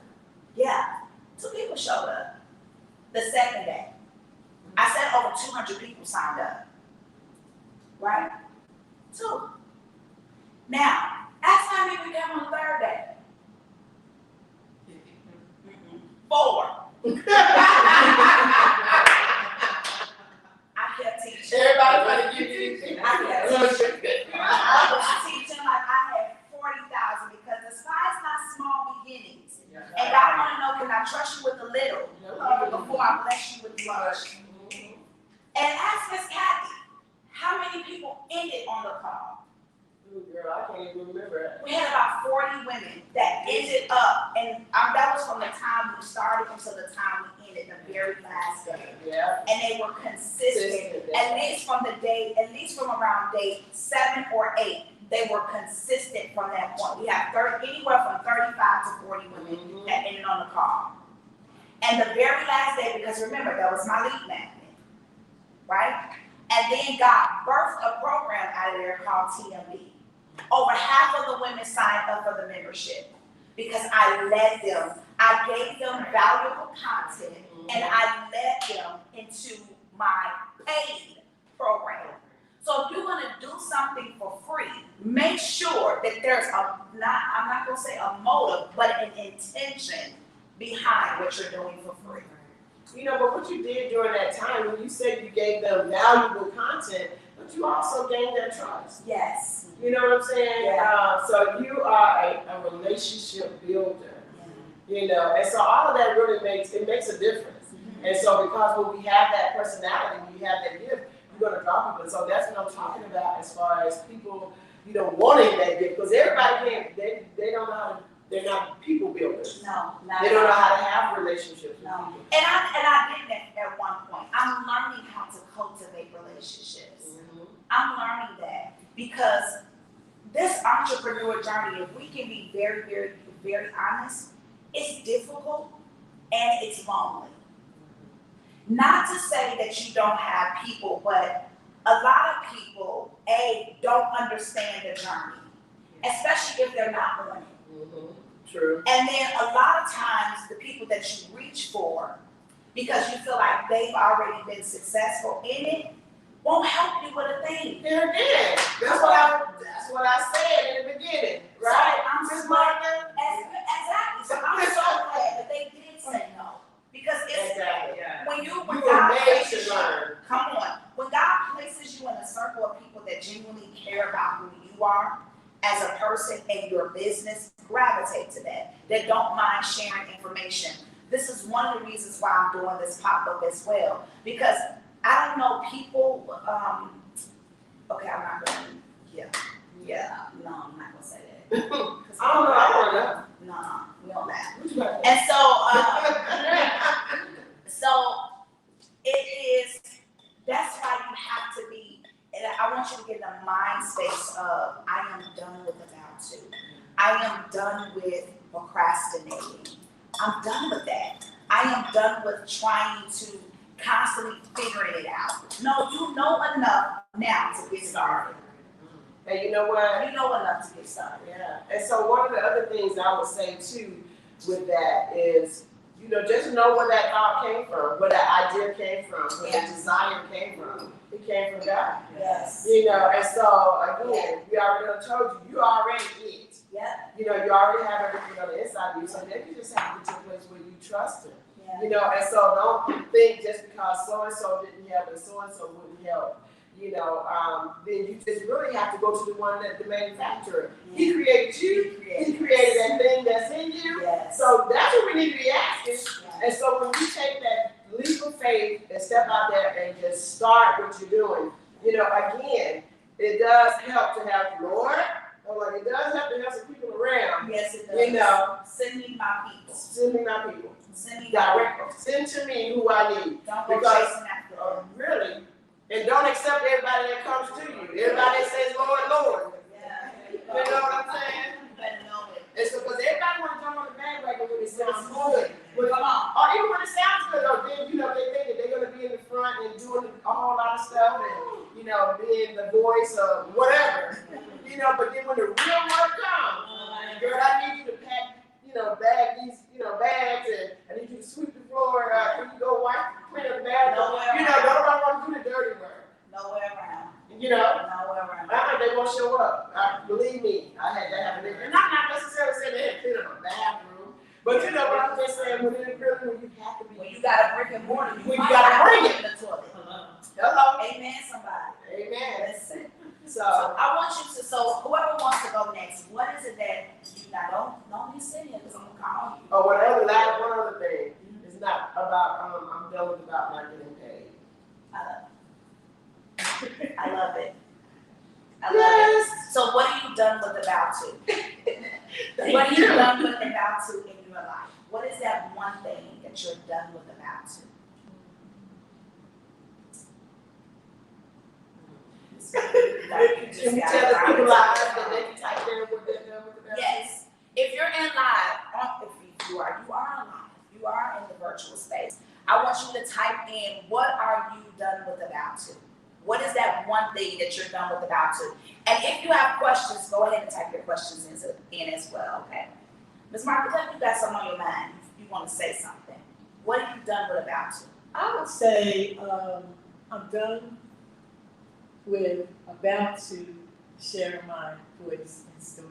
Yeah, 2 people showed up. The second day. I said over 200 people signed up. Right? 2. Now, ask how many we came on the third day. 4. I kept teaching. Everybody trying to give you these. I was teaching like I had 40,000 because the sky's not small beginnings. And God want to know, can I trust you with a little before I bless you with much? And ask Miss Kathy, how many people ended on the call? Girl, I can't even remember it. We had about 40 women that ended up, and that was from the time we started until the time we ended, the very last day. Yeah. And they were consistent, at least from around day 7 or 8. They were consistent from that point. We have anywhere from 35 to 40 women that ended on the call. And the very last day, because remember, that was my lead magnet, right? And then God birthed a program out of there called TMB. Over half of the women signed up for the membership because I led them. I gave them valuable content and I led them into my paid program. So if you're going to do something for free, make sure that there's I'm not going to say a motive, but an intention behind what you're doing for free. You know, but what you did during that time, when you said you gave them valuable content, but you also gained their trust. Yes. You know what I'm saying? Yeah. So you are a relationship builder. You know, and so all of that really makes a difference. And so because when we have that personality, we have that gift, you're going to draw people. So that's what I'm talking about as far as people, you know, wanting that gift. Because everybody can't, they don't know how to, they're not people builders. No, they don't know how to have relationships with no. people. And I did that at one point. I'm learning how to cultivate relationships. I'm learning that because this entrepreneur journey, if we can be very, very, very honest, it's difficult and it's lonely. Not to say that you don't have people, but a lot of people, don't understand the journey, especially if they're not on it. True. And then a lot of times the people that you reach for, because you feel like they've already been successful in it, won't help you with a thing. There it is. That's what I said in the beginning, right? So I'm just like, exactly. So I'm so glad that they did say no. Because it's when God places you, come on, when God places you in a circle of people that genuinely care about who you are as a person and your business, gravitate to that. That don't mind sharing information. This is one of the reasons why I'm doing this pop-up as well. Because I don't know people, okay, I'm not going to, no, I'm not going to say that. I don't know. No, we don't laugh. And so it is, that's why you have to be, and I want you to get in the mind space of, I am done with about to. I am done with procrastinating. I'm done with that. I am done with trying to constantly figuring it out. No, you know enough now to get started. And you know what? You know enough to get started. Yeah. And so one of the other things I would say too with that is, you know, just know where that thought came from, where that idea came from, where the desire came from. It came from God. Yes. You know, and so again, we already done told you, you already it. Yeah. You know, you already have everything on the inside of you. So then you just have to get to a place where you trust Him. Yeah. You know, and so don't think just because so and so didn't help and so and so wouldn't help. You know, then you just really have to go to the one that the manufacturer. He created you. He created that thing that's in you. Yes. So that's what we need to be asking. And so when you take that leap of faith and step out there and just start what you're doing, you know, again, it does help to have Lord. Or it does help to have some people around. Yes, it does. You know, send me my people. send me my people. Send me Direct. Send to me who I need. Don't go Because, chasing after them. really, and don't accept everybody that comes to you. Everybody that says, Lord, Lord. Yeah. You know what I'm saying? You better know it. It's because everybody want to jump on the bandwagon when it sounds good. Come on. Or even when it sounds good, or then, you know, they think that they're going to be in the front and doing a whole lot of stuff and, you know, being the voice of whatever. You know, but then when the real work comes, girl, I need you to pack, you know, bag these, you know, bags, and I need you to sweep the floor, can you go wipe, clean up the bathroom? You know, nobody want to do the dirty work. Nowhere around. You know? Nowhere around. They won't show up. Believe me, I had that happen. And I'm not necessarily saying they had to clean up a bathroom, but you know what I'm just saying, when it really, when you have to be. When you got a brick and mortar, When you gotta bring it. in the toilet. Hello. Amen, somebody. Amen. Listen. So, I want you to, so whoever wants to go next, what is it that you now don't be sitting here because I'm gonna call you. oh, one other thing. It's not about, I'm done with about not getting paid. I love it. I love Yes. it. So what are you done with about to? What are you done with about to in your life? What is that one thing that you're done with about to? Can we tell the people live that they can type in what they're done with about? Yes. If you're in live, if you are live, you are in the virtual space. I want you to type in, what are you done with about to? What is that one thing that you're done with about to? And if you have questions, go ahead and type your questions in as well, okay? Ms. Margaret, you got something on your mind. You want to say something. What are you done with about to? I would say I'm done with about to share my voice and story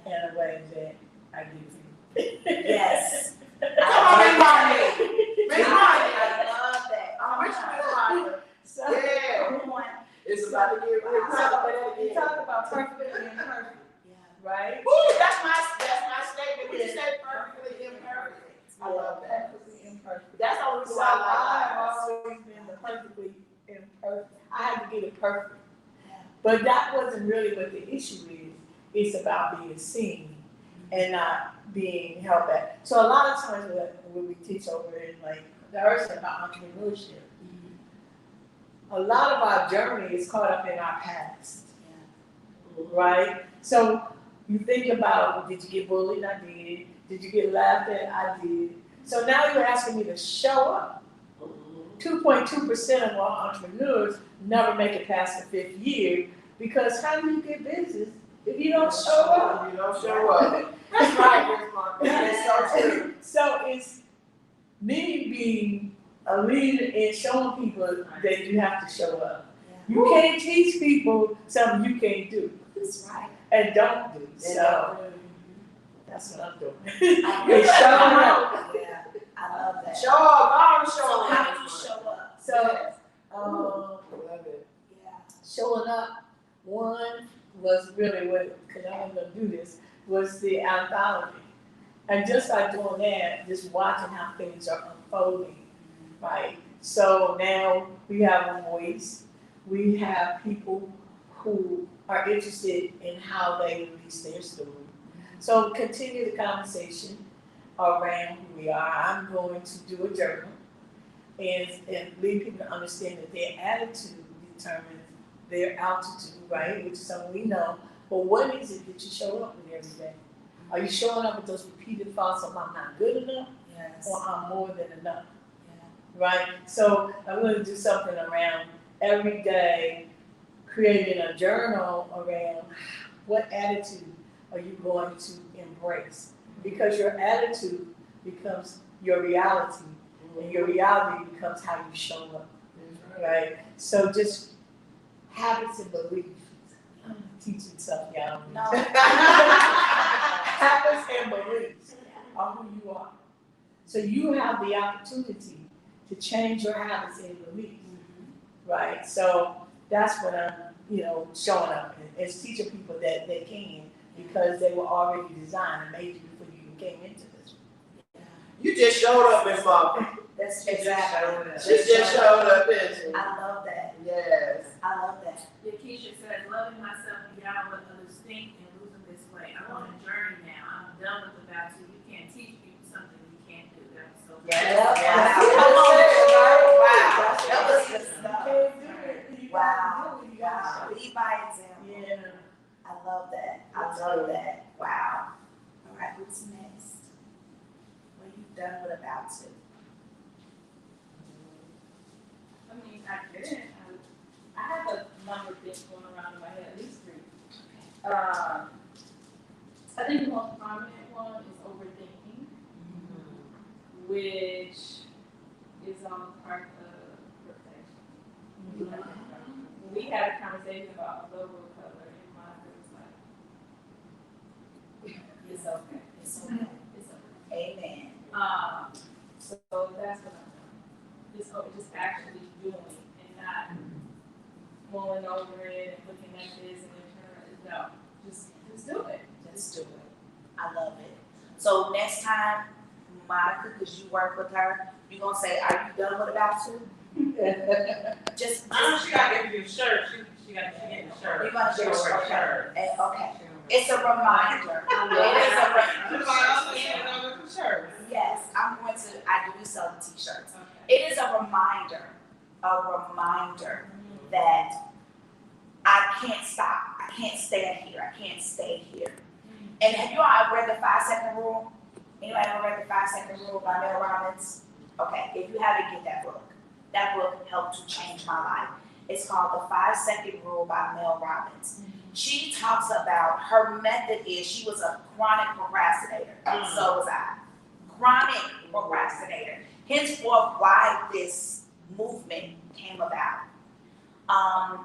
in a way that I give to Yes. Come on, Miss Margaret. Miss Margaret. I love that. I'm with you, Miss Margaret. So, Yeah. Come on. It's about to get real. we talk about perfect and imperfect, Yeah. right? Woo, that's my statement. When you say perfectly imperfect, I love that. Perfectly imperfect. That's the only reason So why I I've like always been the perfectly imperfect. I had to get it perfect. But that wasn't really what the issue is. It's about being seen and not being held back. So a lot of times when we teach over in like the Earth about entrepreneurship, a lot of our journey is caught up in our past, right? So you think about, did you get bullied? I did. Did you get laughed at? I did. So now you're asking me to show up. 2.2% of all entrepreneurs never make it past the 5th year, because how do you get business if you don't show up? You don't show up. That's right, Miss Margaret. That is so true. So it's me being a leader and showing people that you have to show up. You can't teach people something you can't do That's right. and don't do. So that's what I'm doing. You're It's showing up. Yeah, I love that. Show up, God show So up. how do you show up? So Love it. Yeah. showing up, one was really what, because I wasn't gonna do this, was the anthology. And just by doing that, just watching how things are unfolding, right? So now we have a voice, we have people who are interested in how they release their story. So continue the conversation around who we are. I'm going to do a journal and lead people to understand that their attitude determines their altitude, right? Which is something we know. But what is it that you show up with every day? Are you showing up with those repeated thoughts of I'm not good enough Yes. or I'm more than enough, Yeah. right? So I'm going to do something around every day creating a journal around what attitude are you going to embrace? Because your attitude becomes your reality, and your reality becomes how you show up, right? So just habits and beliefs. I'm teaching something, y'all. No. Habits and beliefs are who you are. So you have the opportunity to change your habits and beliefs, right? So that's what I'm, showing up is teaching people that they can, because they were already designed and made you before you even came into this. You just showed up, Miss Mom. That's You exactly. just showed up, didn't you? I love that. Yes. I love that. Keisha said, loving myself beyond what others think and losing this way. I'm on a journey now. I'm done with the about you. You can't teach people something you can't do. That was so Yes. Yep. Wow. That's Come on, it. wow. That was good You stuff. can't do it. You Wow. gotta do it. You gotta Wow. show it. Lead by example. Yeah. I love that. I love that. Wow. All right, what's next? What are you done with about to? I mean, I didn't. I have a number of things going around in my head, at least 3. I think the most prominent one is overthinking, which is on the part of perfection. We had a conversation about logo color, and Monica was like, "It's okay. It's okay. It's okay." Amen. So that's what I'm doing. Just actually doing and not mulling over it and looking at this and then no, just do it. Just do it. I love it. So next time, Monica, because you work with her, you're gonna say, "Are you done with about to?" Just She got to give you a shirt. She got to get the shirt. you're gonna She'll just wear a okay. shirt. Okay. It's a reminder. It is a Shirt. yes. I do sell the t-shirts. It is a reminder that I can't stop. I can't stand here. I can't stay here. And have you all read the 5-second rule? Anybody ever read the 5-second rule by Mel Robbins? Okay, if you haven't, get that book. That book helped to change my life. It's called the 5-second rule by Mel Robbins. She talks about her method is she was a chronic procrastinator. So was I. Chronic procrastinator. Henceforth, why this movement came about. I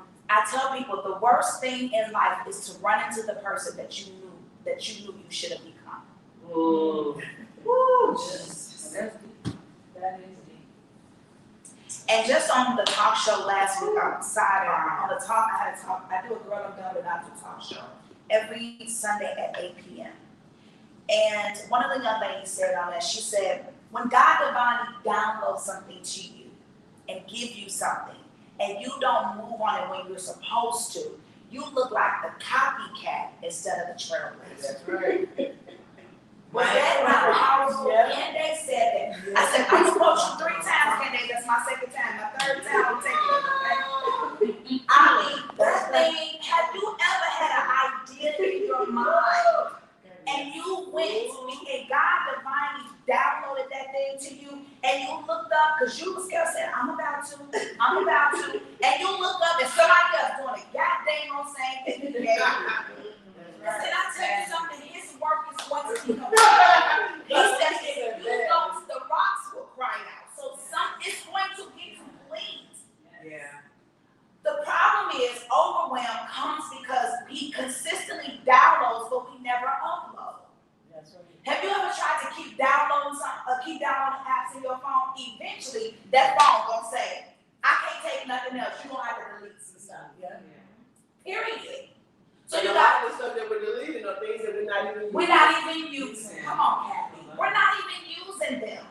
tell people the worst thing in life is to run into the person that you knew you should have become. Woo. That is deep. And just on the talk show last week, sidebar, on the talk, I do a Girl I'm Done With Not To talk show every Sunday at 8 p.m. And one of the young ladies said on that, she said, when God divinely downloads something to you and give you something, and you don't move on it when you're supposed to, you look like the copycat instead of the trailblazer. That's right. Was that not powerful? And they said that. I said, I'm gonna coach you 3 times, Kende. That's my 2nd time. My 3rd time, I'm taking it, okay? I mean, that thing, have you ever had an idea in your mind and you went and God divinely downloaded that thing to you and you looked up because you was scared saying, I'm about to, and you look up and somebody else doing the goddamn same thing you did. I said, I tell you something, his work is going to be complete. He said, if you don't, the rocks will cry out. So it's going to be complete. Yeah. The problem is overwhelm comes because he consistently downloads, but we never upload. That's right. Have you ever tried to keep downloading apps in your phone? Eventually, that phone gonna say, I can't take nothing else. You're gonna have to delete some stuff. Yeah. Period. So And you a lot got of the stuff that we're deleting are things that we're not even using. we're not even using. Come on, Kathy. We're not even using them.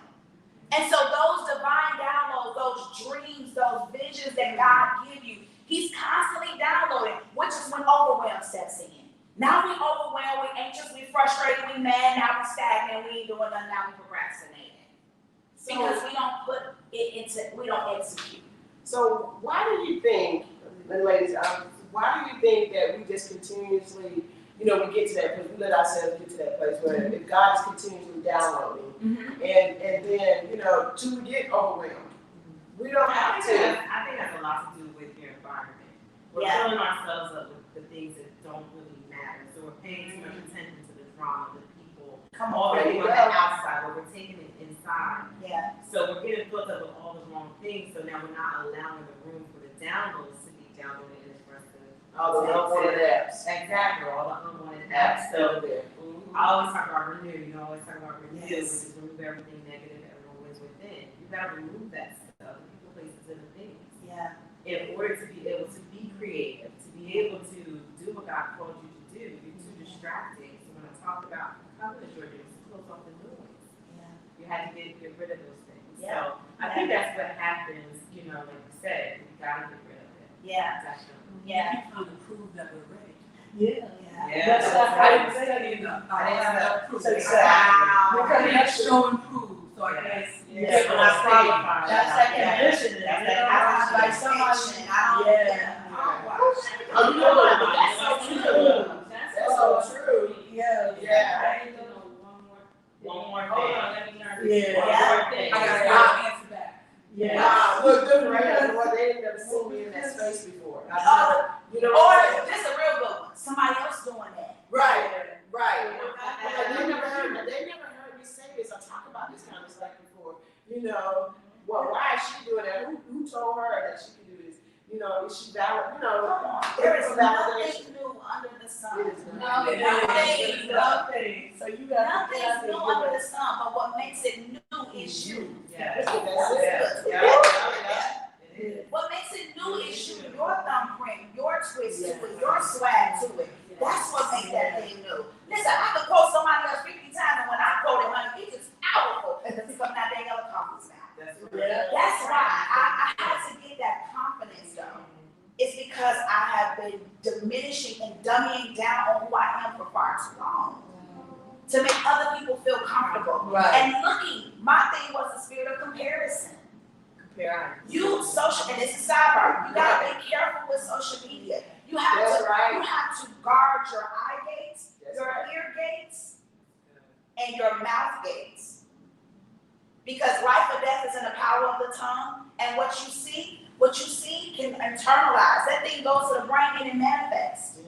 And so those divine downloads, those dreams, those visions that God give you, he's constantly downloading, which is when overwhelm steps in. Now we overwhelmed, we anxious, we frustrated, we mad, now we stagnant, we ain't doing nothing, now we procrastinating. Because we don't put it we don't execute. So why do you think, and ladies, why do you think that we just continuously, we get to that place, we let ourselves get to that place where if God is continuously downloading, and then, till we get overwhelmed, we don't have to. I think that's a lot to do with your environment. We're Yeah. filling ourselves up with the things that don't really matter. So we're paying too much attention to the drama, the people, Come on. already on the outside, but we're taking it inside. Yeah. So we're getting filled up with all the wrong things. So now we're not allowing the room for the downloads to be downloaded and expressive. All the unwanted apps. Exactly, all the unwanted apps. So there. I always talk about renew. You know, I always talk about renew, which is remove everything negative that everyone is within. You gotta remove that stuff, the people, places, and the things. Yeah. In order to be able to be creative, to be able to do what God called you to do, you're too distracting. So when I talk about covenant Jordan, it's close off the noise. Yeah. You had to get rid of those things. Yeah. So I think that's what happens, you know, like you said, we gotta get rid of it. Yeah. Definitely. Yeah. Trying to prove that we're ready. Yeah. Yeah. That's not how you say it. Exactly. Because That's show and prove, so I guess. Yeah. That's that conditioning. Like somebody. Yeah. Oh, you know what? That's so true. That's so true. Yeah. Yeah. I need to know one more. One more Hold thing. on, let me learn. Yeah. One more thing. I gotta answer back. Yeah. Wow, look good right now. Boy, they ain't never seen me in that space before. You know Or what? this is a real good one. Somebody else doing that. Right, right. They never heard me say this or talk about this kind of stuff before. You know, well, why is she doing that? Who told her that she could do this? You know, is she valid? You know, There is validation. nothing new under the sun. It is No, it is nothing. So you got to Nothing's new under the sun, but what makes it new is you. Yeah. That's it. Yeah. What makes it new is you, your thumbprint, your twist to it, your swag to it. That's what makes that thing new. Listen, I could quote somebody else 50 times, and when I quote it, honey, it's just powerful. It's coming out there yellow coffees now. That's why I had to get that confidence though. It's because I have been diminishing and dumbing down on who I am for far too long. To make other people feel comfortable. Right. And looking, my thing was the spirit of comparison. You social, and it's a sidebar. You gotta be careful with social media. You have That's to, right. you have to guard your eye gates, That's your right. ear gates, and your mouth gates. Because life or death is in the power of the tongue, and what you see can internalize. That thing goes to the brain and it manifests.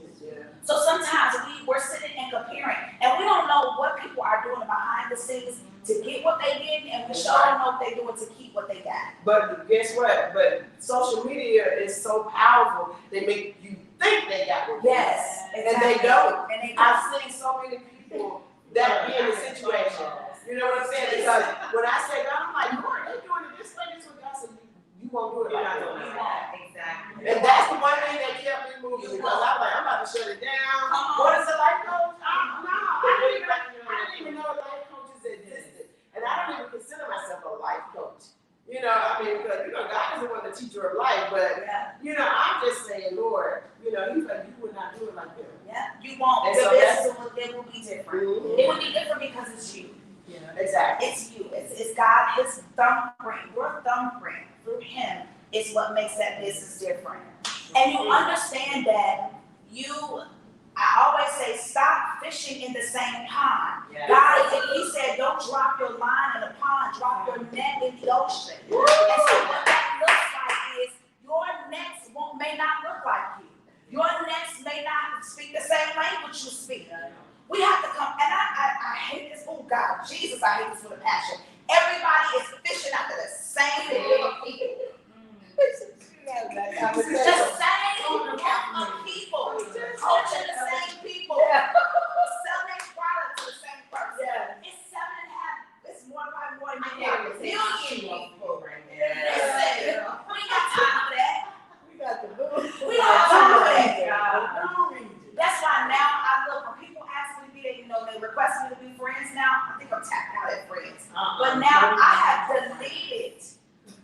So sometimes we're sitting and comparing, and we don't know what people are doing behind the scenes to get what they get, and we sure don't know if they're doing to keep what they got. But guess what? But social media is so powerful, they make you think they got what they got. Yes, And they don't. And they don't. I've seen so many people that be in a situation. You know what I'm saying? Because when I say God, I'm like, Lord, they're doing it this way, this way. God said, you won't do it You're like not doing that. that. Exactly. And that's the one thing that kept me moving because I'm like, I'm about to shut it down. What is a life coach? No, I didn't even know life coaches existed. And I don't even consider myself a life coach. You know, I mean, because, you know, God is the one, the teacher of life, but, you know, I'm just saying, Lord, you know, He's like, you would not do it like that. Yeah, you won't. And so It will be different. Mhm. It will be different because it's you. Exactly. It's you. It's God, His thumbprint, your thumbprint through Him is what makes that business different. And you understand that I always say, stop fishing in the same pond. Yeah. God, He said, don't drop your line in the pond, drop your net in the ocean. And so what that looks like is your nets may not look like you. Your nets may not speak the same language you speak. We have to come, and I hate this, oh God, Jesus, I hate this with a passion. Everybody is fishing after the same little people. The same group of people, coaching the same people, selling their product to the same person. It's 7.5, it's more than million people. Listen, we ain't got time for that. We don't have time for that. That's why now I look, when people ask me to be, you know, they request me to be friends now, I think I'm tapping out at friends. But now I have deleted.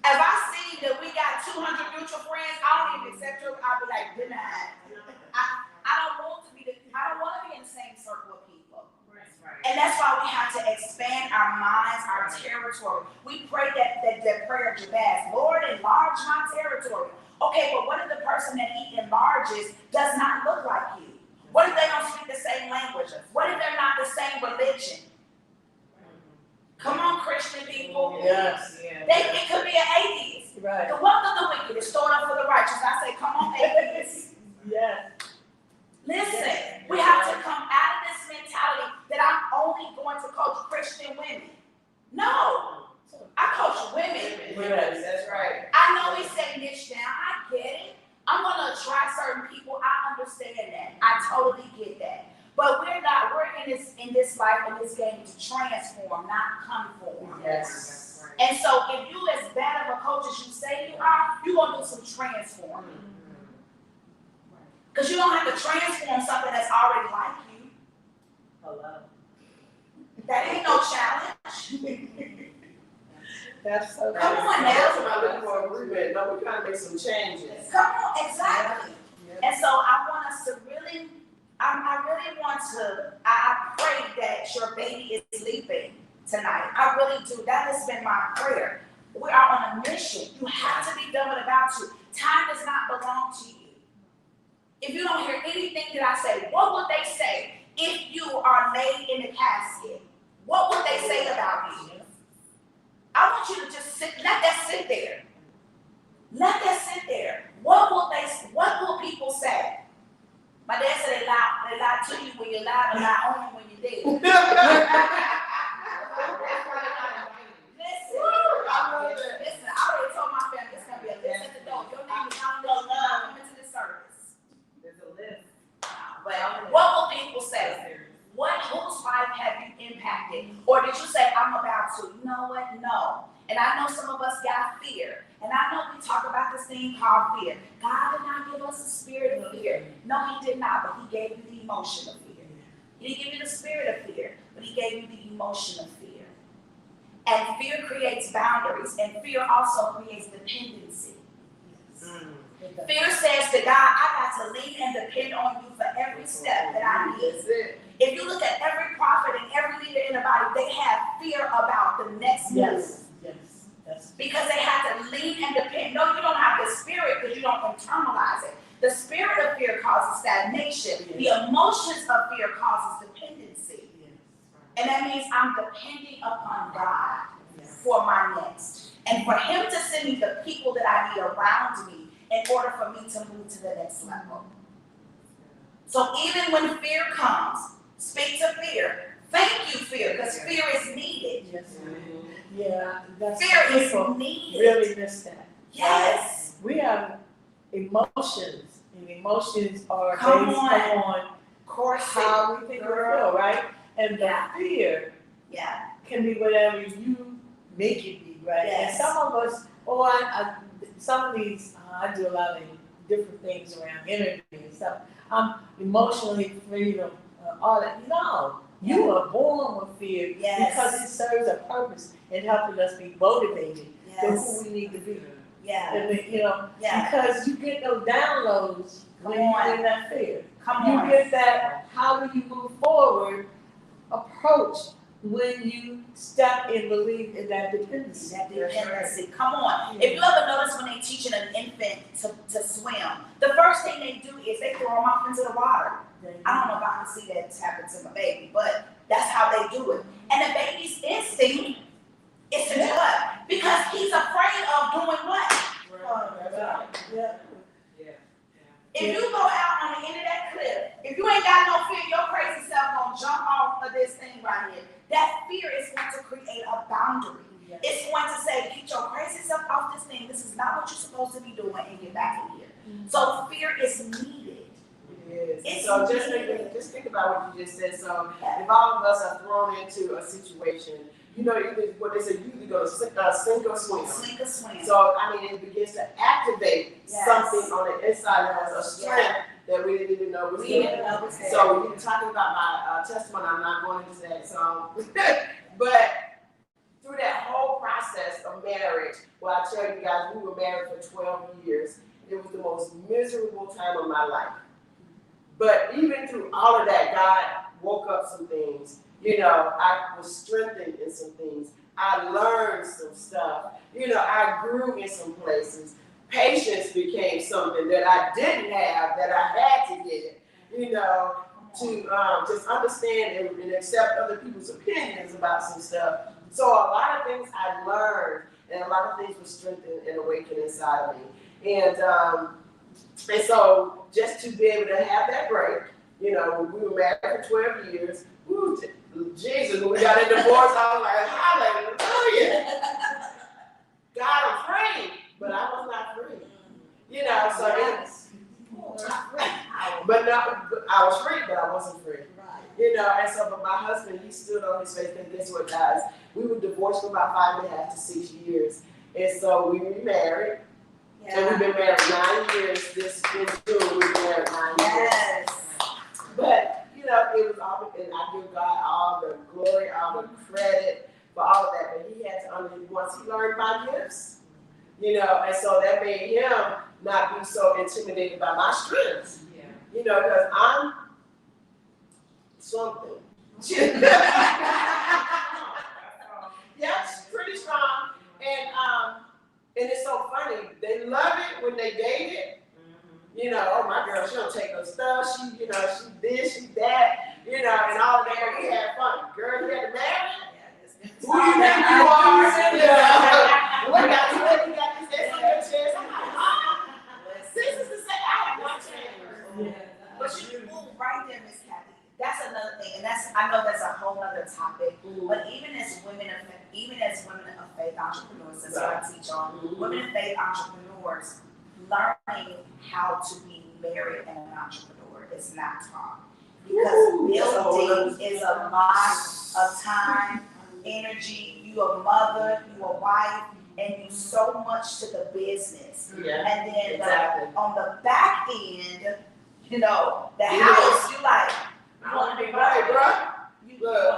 If I see that we got 200 mutual friends, I don't even accept her. I'll be like, denied. I don't want to be in the same circle of people. And that's why we have to expand our minds, our territory. We pray that prayer of Jabez, Lord, enlarge my territory. Okay, but what if the person that He enlarges does not look like you? What if they don't speak the same language? What if they're not the same religion? Come on, Christian people. Yes. It could be an atheist. Right. The wealth of the wicked is stored up for the righteous. I say, come on, atheists. transform, not conform. Yes. And so if you as bad of a coach as you say you are, you're going to do some transforming. Because you don't have to transform something that's already like you. Hello. That ain't no challenge. That's so Come good. on That's now. what I'm looking for agreement. No, we're trying to make some changes. Come on, exactly. And so I want us to really, I really want to, I pray that your baby is sleeping tonight. I really do. That has been my prayer. We are on a mission. You have to be done with about you. Time does not belong to you. If you don't hear anything that I say, what would they say if you are laid in a casket? What would they say about you? I want you to just sit, let that sit there. Let that sit there. What will people say? My dad said they lie to you when you're alive and lie on you when you're dead. Listen, I already told my family it's gonna be a list at the door. Your name is not on the list, you're not coming to this service. There's a list. But what will people say? Whose life have you impacted? Or did you say, I'm about to? You know what? No. And I know some of us got fear. And I know we talk about this thing called fear. God did not give us a spirit of fear. No, he did not, but he gave you the emotion of fear. He didn't give you the spirit of fear, but he gave you the emotion of fear. And fear creates boundaries, and fear also creates dependency. Fear says to God, I got to lean and depend on you for every step that I need. If you look at every prophet and every leader in the body, they have fear about the next move. Yes. Because they had to lean and depend. No, you don't have the spirit because you don't internalize it. The spirit of fear causes stagnation. The emotions of fear causes dependency. And that means I'm depending upon God for my next. And for him to send me the people that I need around me in order for me to move to the next level. So even when fear comes, speak to fear. Thank you, fear, because fear is needed. Yes. Yeah, that's Fear is people needed. really miss that. Yes. We have emotions, and emotions are Come based on. on Course how we think we feel, right? And the fear Yeah. can be whatever you make it be, right? Yes. And some of us, some of these, I do a lot of different things around energy and stuff. I'm emotionally freedom, all that. No, you were born with fear because it serves a purpose in helping us be motivated to who we need to be. Yeah. And because you get those downloads when you're in that fear. Come You get that, how do you move forward approach when you step and believe in that dependency. That dependency. Come on. If you ever notice when they're teaching an infant to swim, the first thing they do is they throw them off into the water. I don't know if I can see that happen to my baby, but that's how they do it. And the baby's instinct is to do what? Because he's afraid of doing what? If you go out on the end of that cliff, if you ain't got no fear, your crazy self gonna jump off of this thing right here. That fear is going to create a boundary. It's going to say, get your crazy self off this thing. This is not what you're supposed to be doing, and get back in here. So fear is needed. It is. It's So needed. just think about what you just said. So if all of us are thrown into a situation, what they say, you either go to sink or swim. Sink or swim. So it begins to activate something on the inside of us, a strength that we didn't even know was there. So when you're talking about my testimony, I'm not going into that song, but through that whole process of marriage, well, I tell you guys, we were married for 12 years. It was the most miserable time of my life. But even through all of that, God woke up some things. I was strengthened in some things. I learned some stuff. I grew in some places. Patience became something that I didn't have, that I had to get, to just understand and accept other people's opinions about some stuff. So a lot of things I learned, and a lot of things were strengthened and awakened inside of me. And so just to be able to have that break, we were married for 12 years. Woo, Jesus, when we got a divorce, I was like, hallelujah. God, I'm free, but I was not free. But I was free, but I wasn't free. You know, and so, but my husband, he stood on his faith, and guess what, guys? We were divorced for about 5.5 to 6 years. And so we remarried. Yeah. And we've been married 9 years. This in June, we've been married 9 years. Yes. But, you know, it was all, and I give God all the glory, all the credit for all of that. But he had to once he learned my gifts, you know, and so that made him not be so intimidated by my strengths. Yeah. You know, because I'm something. Yeah, it's pretty strong. And it's so funny. They love it when they date it. You know, oh my girl, she don't take no stuff. She, you know, she this, she that, you know, and all of that. We had fun. Girl, you had to marry. Who you think you are? Yeah. What got you? What you got this? That's on your chest. I'm like, oh. This is the same. I have one chance. But you move right there, Miss Kathy. That's another thing, and I know that's a whole other topic. But even as women of faith entrepreneurs, that's what I teach on. Women of faith entrepreneurs, learning how to be married and an entrepreneur is not taught, because building is a lot of time, energy. You a mother, you a wife, and you so much to the business. Yeah. And then Exactly. on the back end, you know, the house, you like. I want to be right, bro. You Look.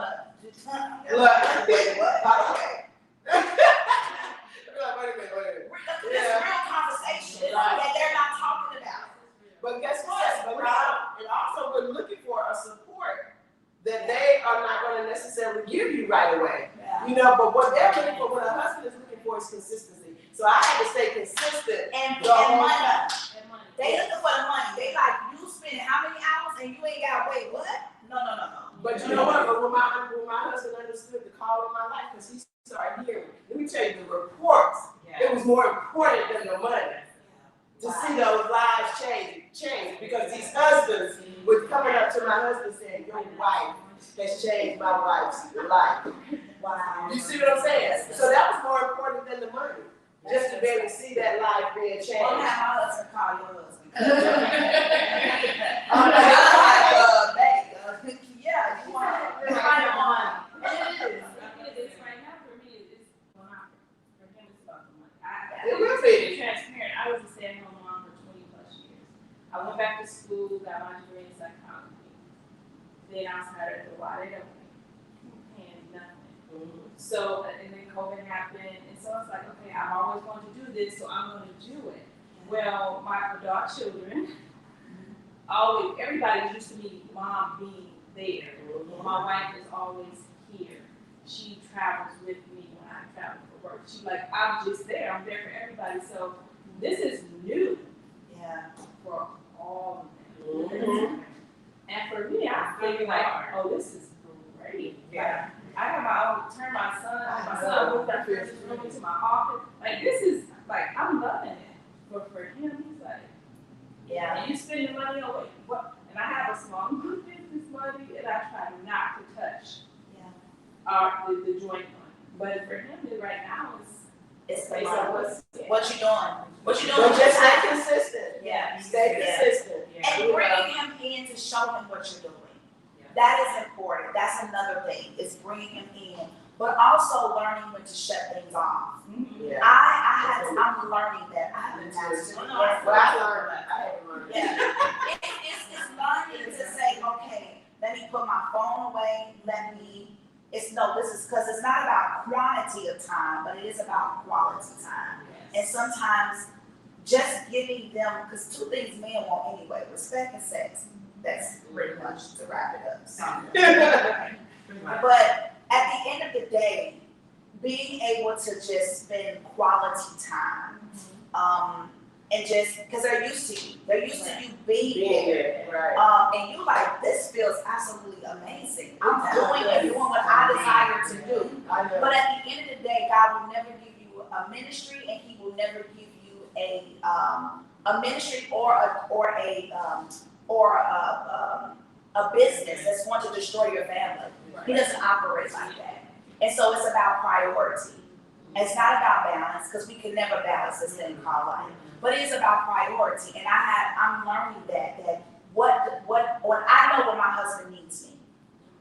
wanna Look. wait, what? Okay. Wait a minute. This is real conversation that they're not talking about. But guess what? But and also we're looking for a support that they are not going to necessarily give you right away. Yeah. You know, but what they're looking for, what a husband is looking for, is consistency. So I had to stay consistent. And the whole money. time. They looking for the money. They like, you spending how many hours and you ain't got to wait, what? No. But you know what? But when my husband understood the call of my life, because he started hearing, let me tell you, the reports, it was more important than the money. To see those lives change. Because these husbands were coming up to my husband saying, your wife has changed my wife's life. Wow. You see what I'm saying? So that was more important than the money. Just to be able to see that life being changed. Don't have my husband call your husband. Yeah, you want to find it on. It is. It's right now for me, it's for him, it's about the money. It will To be. be transparent, I was a stay-at-home mom for 20 plus years. I went back to school, got my degree in psychology. Then I was hired at the Y. They don't pay nothing. So, and then COVID happened, and so I was like, okay, I'm always going to do this, so I'm going to do it. Well, my adult children, everybody used to be mom being there. My wife is always here. She travels with me when I travel for work. She's like, I'm just there. I'm there for everybody. So this is new for all of them. And for me, I feel like, oh, this is great. Yeah. I got my own, turn my son moved up here room into my office. Like, this is, like, I'm loving it. But for him, he's like, and you spending money on what? And I have a small business money, and I try not to touch the joint money. But for him, right now, It's based the on money. what What you doing? What you doing? But just stay consistent. Yeah. Stay consistent. And bringing him in to show him what you're doing. That is important. That's another thing. Is bringing him in, but also learning when to shut things off. Yeah. I'm learning that. I haven't mastered it yet. Well, I learned that. I haven't learned that. Yeah. It's learning to say, okay, let me put my phone away. This is because it's not about quantity of time, but it is about quality time. And sometimes just giving them, because two things men want anyway, respect and sex. That's pretty much to wrap it up. So. But at the end of the day, being able to just spend quality time, and just because they're used to you, you being there, right? and you like, this feels absolutely amazing. I'm doing what I desire to do. But at the end of the day, God will never give you a ministry, and He will never give you a ministry or a business that's going to destroy your family. He doesn't operate like that. And so it's about priority. It's not about balance, because we can never balance this thing called life. But it is about priority. And I'm learning that when I know when my husband needs me.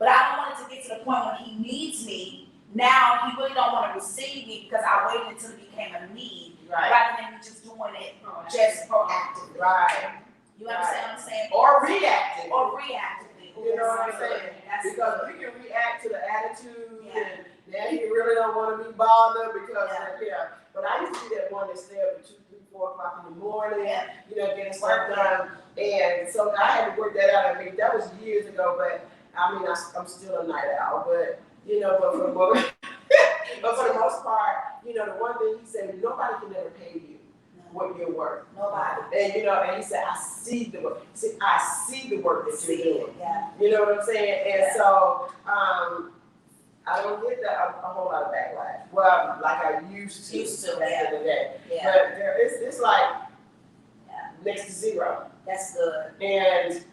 But I don't want it to get to the point when he needs me. Now he really don't want to receive me because I waited until it became a need, rather than me just doing it just proactively. Right. You understand what I'm saying? Or reactive. Or reactively. You know what I'm saying? That's Because good. we can react to the attitude, Yeah. and now he really don't want to be bothered because, Yeah. But I used to be that one that stayed up at 2, 3, 4 o'clock in the morning, Yeah. getting stuff done. And so I had to work that out. I mean, that was years ago, but I mean, I'm still a night owl, but but for the most, but for the most part, the one thing he said, nobody can ever pay you what you're worth. Nobody. And and he said, I see the work. See, I see the work that you're doing. Yeah. You know what I'm saying? And so I don't get that a whole lot of backlash. Well, like I used to back in the day. Yeah. But it's like next to zero. That's good. And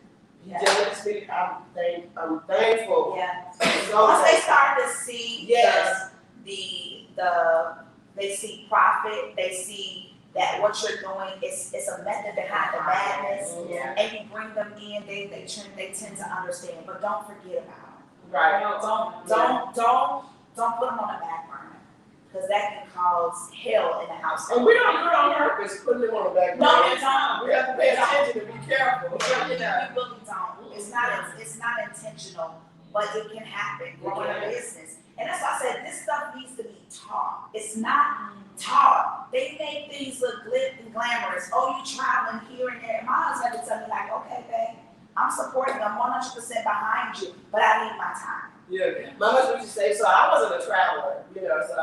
Yeah. just let me speak. I'm thankful. Yeah. So Once they start to see Yes. they see profit, they see that what you're doing is a method behind the madness, Yeah. and you bring them in, they tend to understand. But don't forget about them. Right. Don't put them on the back burner, because that can cause hell in the house. And we don't do it on purpose, putting them on the back. No, you don't. We have to pay attention to be careful. We really don't. It's not intentional, but it can happen growing a business. And that's why I said this stuff needs to be taught. It's not taught. They make things look glib and glamorous. Oh, you traveling here and there. My husband had to tell me, like, okay, babe, I'm supporting you. I'm 100% behind you, but I need my time. Yeah, my husband used to say, so I wasn't a traveler, so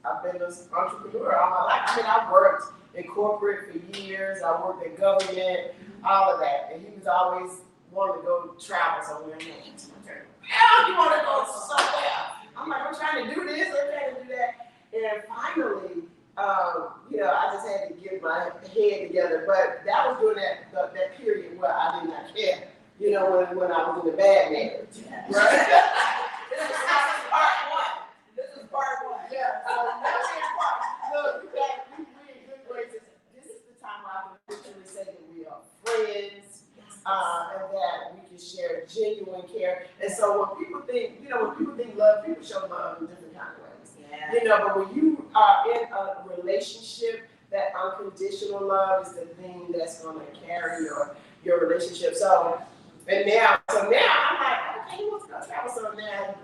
I've been an entrepreneur all my life. I mean, I worked in corporate for years, I worked in government, all of that, and he was always wanting to go travel somewhere. I'm like, it's my turn. Hell, you want to go somewhere? I'm like, I'm trying to do this, I'm trying to do that. And finally, I just had to get my head together. But that was during that period where I did not care, when I was in the bad marriage. Right? This is part one. Yeah. So that's part. Look, we in good graces. This is the time where I can literally say that we are friends, and that we can share genuine care. And so when people think love, people show love in different kind of ways. Yeah. But when you are in a relationship, that unconditional love is the thing that's going to carry your relationship. So now I'm like, okay, he wants to go travel. So now,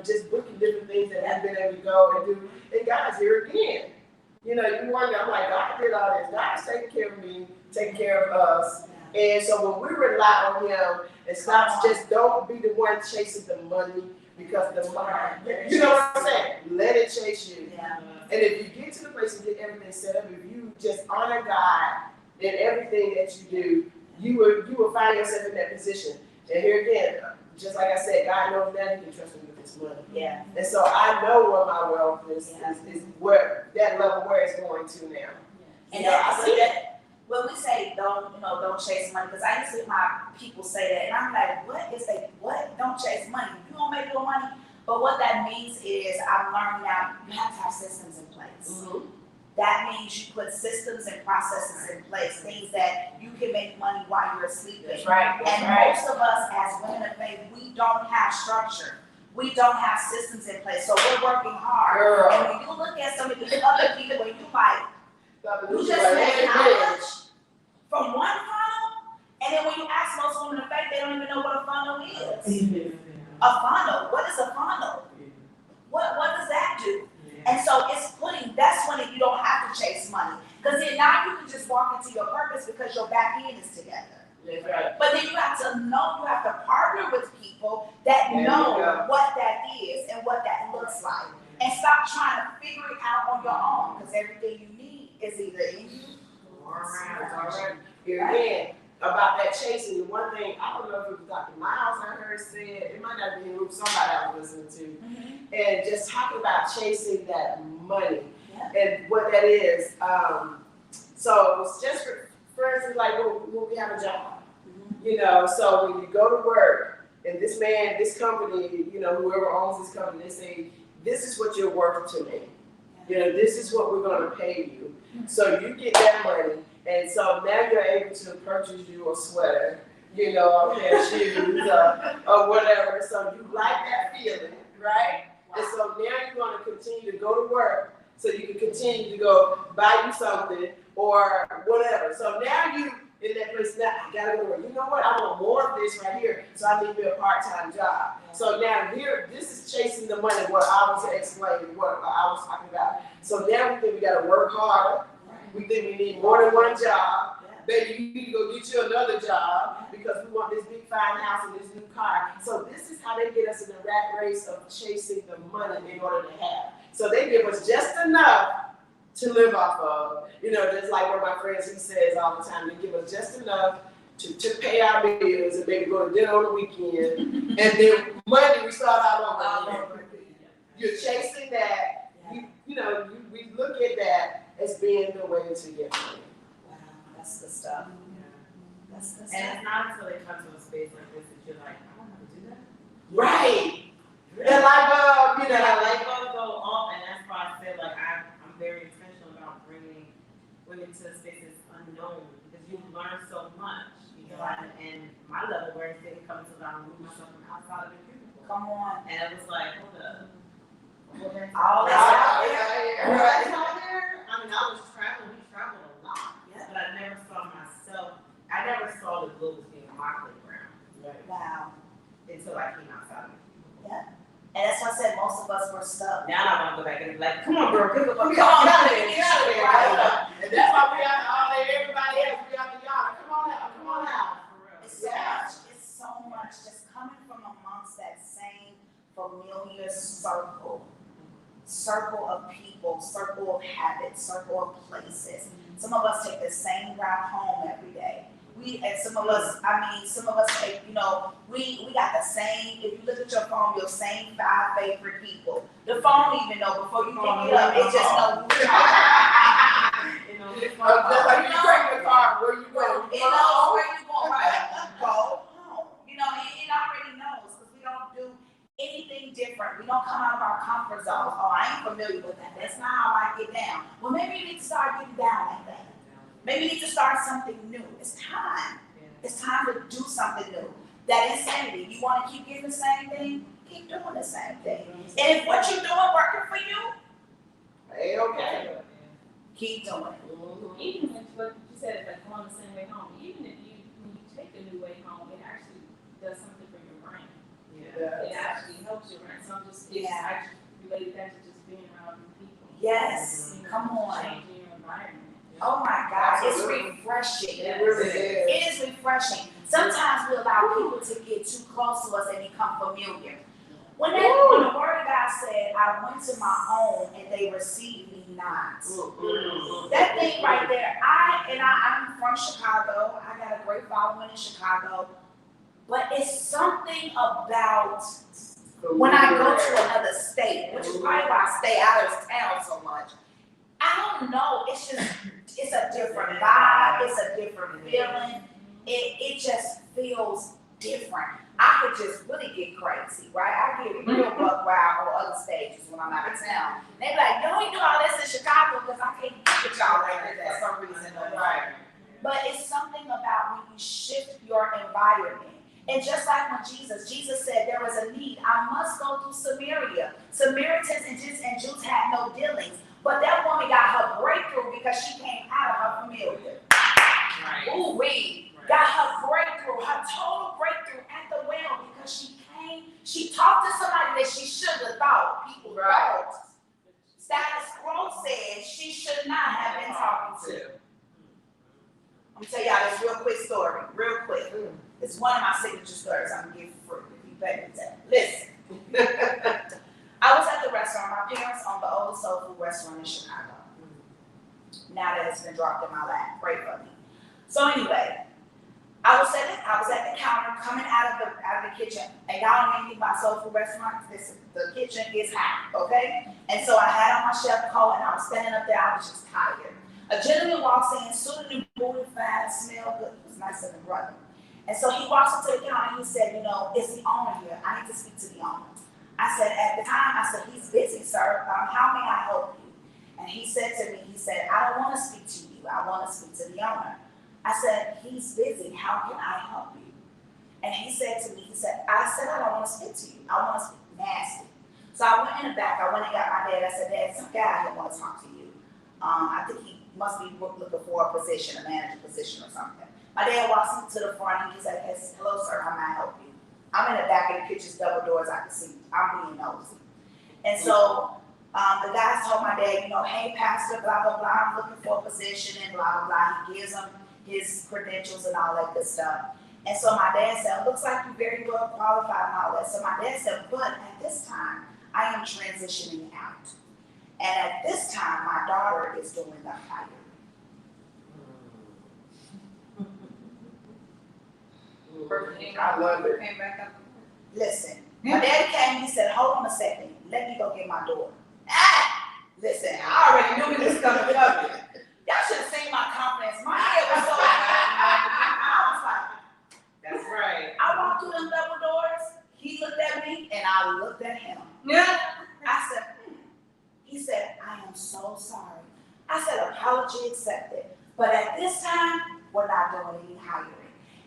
just booking different things that I've been able to go and do. And God's here again. You wonder, I'm like, God did all this. God's taking care of me, taking care of us. And so when we rely on Him, it's not just don't be the one chasing the money, because the money, you know what I'm saying? Let it chase you. Yeah. And if you get to the place and get everything set up, if you just honor God in everything that you do, you will find yourself in that position. And here again, just like I said, God knows that He can trust me with His money. Yeah. And so I know where my wealth is where that level where it's going to now. And I see that. When we say don't chase money, because I used to hear my people say that, and I'm like, what? Don't chase money. You don't make your money. But what that means is, I'm learning now, you have to have systems in place. Mm-hmm. That means you put systems and processes in place, things that you can make money while you're sleeping. That's right. Most of us as women of faith, we don't have structure. We don't have systems in place, so we're working hard. Girl. And when you look at some of these other people, and you like, you just Like, made how much from one funnel? And then when you ask most women of faith, they don't even know what a funnel is. A funnel, what is a funnel? What does that do? And so that's when you don't have to chase money. Because then now you can just walk into your purpose because your back end is together. That's right. But then you have to partner with people that know what that is and what that looks like. And stop trying to figure it out on your own, because everything you need is either in you or around. All right. Here again, about that chasing, the one thing, I don't know if it was Dr. Miles I heard said, it might not be in the somebody I was listening to, and just talking about chasing that money and what that is. So it's just for instance, like when we have a job, so when you go to work and this company, whoever owns this company, they say, this is what you're worth to me. This is what we're going to pay you. So you get that money. And so now you're able to purchase you a sweater, you know, a pair of shoes or whatever. So you like that feeling, right? And so now you're going to continue to go to work so you can continue to go buy you something or whatever. So now you in that place, now I gotta go to work. You know what? I want more of this right here, so I need me a part-time job. So now here, this is chasing the money, what I was explaining, what I was talking about. So now we think we gotta work harder. We think we need more than one job. Baby, you need to go get you another job because we want this big fine house and this new car. So this is how they get us in the rat race of chasing the money in order to have. So they give us just enough to live off of. You know, just like one of my friends, he says all the time, they give us just enough to pay our bills and maybe go to dinner on the weekend. And then Monday we start out over again. You're chasing that. We look at that as being the way to get money. Wow, that's the stuff. That's the stuff. And it's not until they come to a space like this that you're like, I don't have to do that. Right. And light bulb, That light bulb go off, and that's why I feel like I'm very intentional about bringing women to a space that's unknown because you learn so much. You know, and my level where it didn't come until I removed myself from outside of the cubicle. Come on. And it was like, hold up. All that's out there. Right out there. I mean, I was traveling. We traveled a lot, but I never saw myself. I never saw the global being my playground. Wow. Until I came outside of it. Yeah. And that's why I said most of us were stuck. Now I want to go back and be like, come on, girl, get the fuck Come on, out of there, get out of there. right. And that's why we have all that everybody else, we have the yard. Come on out, come on out. It's so much. It's so much just coming from amongst that same familiar circle of people, circle of habits, circle of places. Some of us take the same route home every day. Some of us take, we got the same, if you look at your phone, your same 5 favorite people. The phone even know before you pick it up, it just knows who you are. Just like you crank the car, where you going? It knows where you going, right? Go home. It already knows because we don't do anything different. We don't come out of our comfort zone. Oh, I ain't familiar with that. That's not how I get down. Well, maybe you need to start getting down like that. Maybe you need to start something new. It's time. It's time to do something new. That insanity. You want to keep getting the same thing? Keep doing the same thing. And if what you're doing working for you, Hey, okay. keep doing it. Even with what you said, like going the same way home, even if when you take a new way home, it actually does something for your brain. It actually helps your brain. So I actually related that to just being around new people. Yes. Come on. Changing your environment. Oh my God, it's refreshing. It really is. It is refreshing. Sometimes we allow people to get too close to us and become familiar. When the word of God said, I went to my own and they received me not. That thing right there, I'm from Chicago. I got a great following in Chicago. But it's something about when I go to another state, which is probably why I stay out of town so much. I don't know, it's a different vibe, it's a different feeling. It just feels different. I could just really get crazy, right? I get real buck wild on other stages when I'm out of town. They be like, you don't do all this in Chicago because I can't get with y'all like that for some reason. Right. But it's something about when you shift your environment. And just like when Jesus said there was a need, I must go through Samaria. Samaritans and Jews had no dealings. But that woman got her breakthrough because she came out of her familiar. Right. Ooh, got her breakthrough, her total breakthrough at the well because she talked to somebody that she shouldn't have thought people thought. Status quo said she should not have been talking to. I'm gonna tell y'all this real quick story, real quick. It's one of my signature stories I'm gonna give you for if you pay attention. Listen. I was at the restaurant. My parents owned the oldest soul food restaurant in Chicago. Now that it's been dropped in my lap, pray for me. So anyway, I was at the counter coming out of the kitchen, and y'all know anything about soul food restaurants? The kitchen is hot, okay? And so I had on my chef coat, and I was standing up there. I was just tired. A gentleman walks in, suited and booted, fine, smelled good. It was nicer than brother. And so he walks up to the counter, and he said, is the owner here? I need to speak to the owner. I said, at the time, he's busy, sir. How may I help you? And he said to me, I don't want to speak to you. I want to speak to the owner. I said, he's busy. How can I help you? And he said to me, I don't want to speak to you. I want to speak nasty. So I went in the back. I went and got my dad. I said, Dad, some guy here want to talk to you. I think he must be looking for a position, a manager position or something. My dad walks into the front and he said, yes, hello, sir, how may I help you? I'm in the back of the kitchen, double doors, I can see. I'm being nosy. And so the guys told my dad, hey, pastor, blah, blah, blah, I'm looking for a position and blah, blah, blah. He gives him his credentials and all that good stuff. And so my dad said, looks like you're very well qualified and all that. So my dad said, but at this time, I am transitioning out. And at this time, my daughter is doing the hiring. I love it. Came back up. Listen, my daddy came, he said, hold on a second, let me go get my daughter. Listen, I already knew he was coming up. Y'all should have seen my confidence. My head was so I was like, That's right. I walked through them double doors, he looked at me, and I looked at him. Yeah. I said, He said, I am so sorry. I said, apology accepted. But at this time, we're not doing any hiring.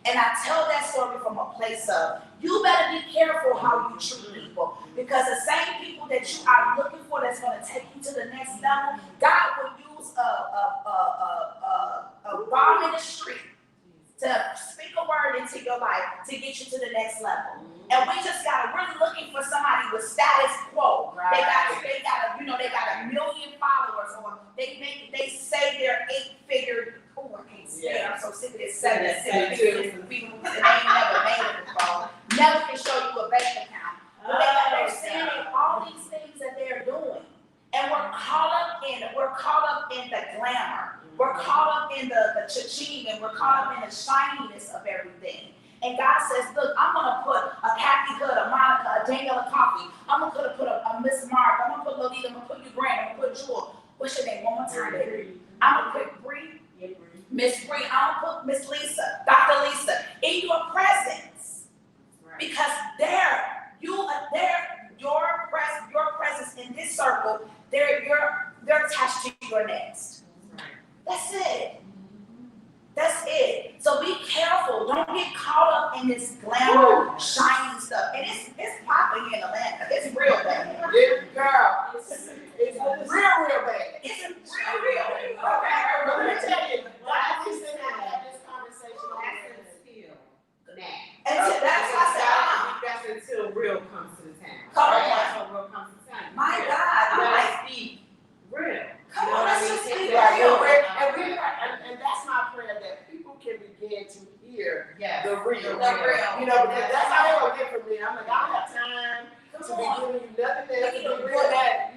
And I tell that story from a place of, you better be careful how you treat people. Because the same people that you are looking for that's going to take you to the next level, God will use a bomb in the street to speak a word into your life to get you to the next level. And we just we're looking for somebody with status quo. Right. They got a million followers, or they say they're 8-figure. Oh, I can't say it. I'm so sick of this 7 people that ain't never made it before. Never can show you a bank account. But they're saying all these things that they're doing. And we're caught up in the glamour. We're caught up in the cha-ching, and we're caught up in the shininess of everything. And God says, look, I'm going to put a Kathy Hood, a Monica, a Daniela Coffee. I'm going to put a Miss Mark. I'm going to put Lolita. I'm going to put you Grant. I'm going to put Jewel. What's your name? One more time, baby. I'm going to put Bree. Miss Bree. I'm going to put Miss Lisa. Dr. Lisa. In your presence. Right. Because your presence in this circle, they're attached to your next. Right. That's it. That's it. So be careful. Don't get caught up in this glamour, shiny stuff. And it's popping in Atlanta. It's real bad. Girl, it's real bad. It's real. Okay, but let me tell you, why we sit and have this conversation And that's why I said, That's until real comes to the town. Come on. That's when real comes to town. my God, Let's be real. come on, let's just be Right, real. and that's my prayer, that people can begin to hear Yes. the real. The real. Because that's how they're gonna get from me. I'm like, I don't have time to be giving you nothing else, to be doing that,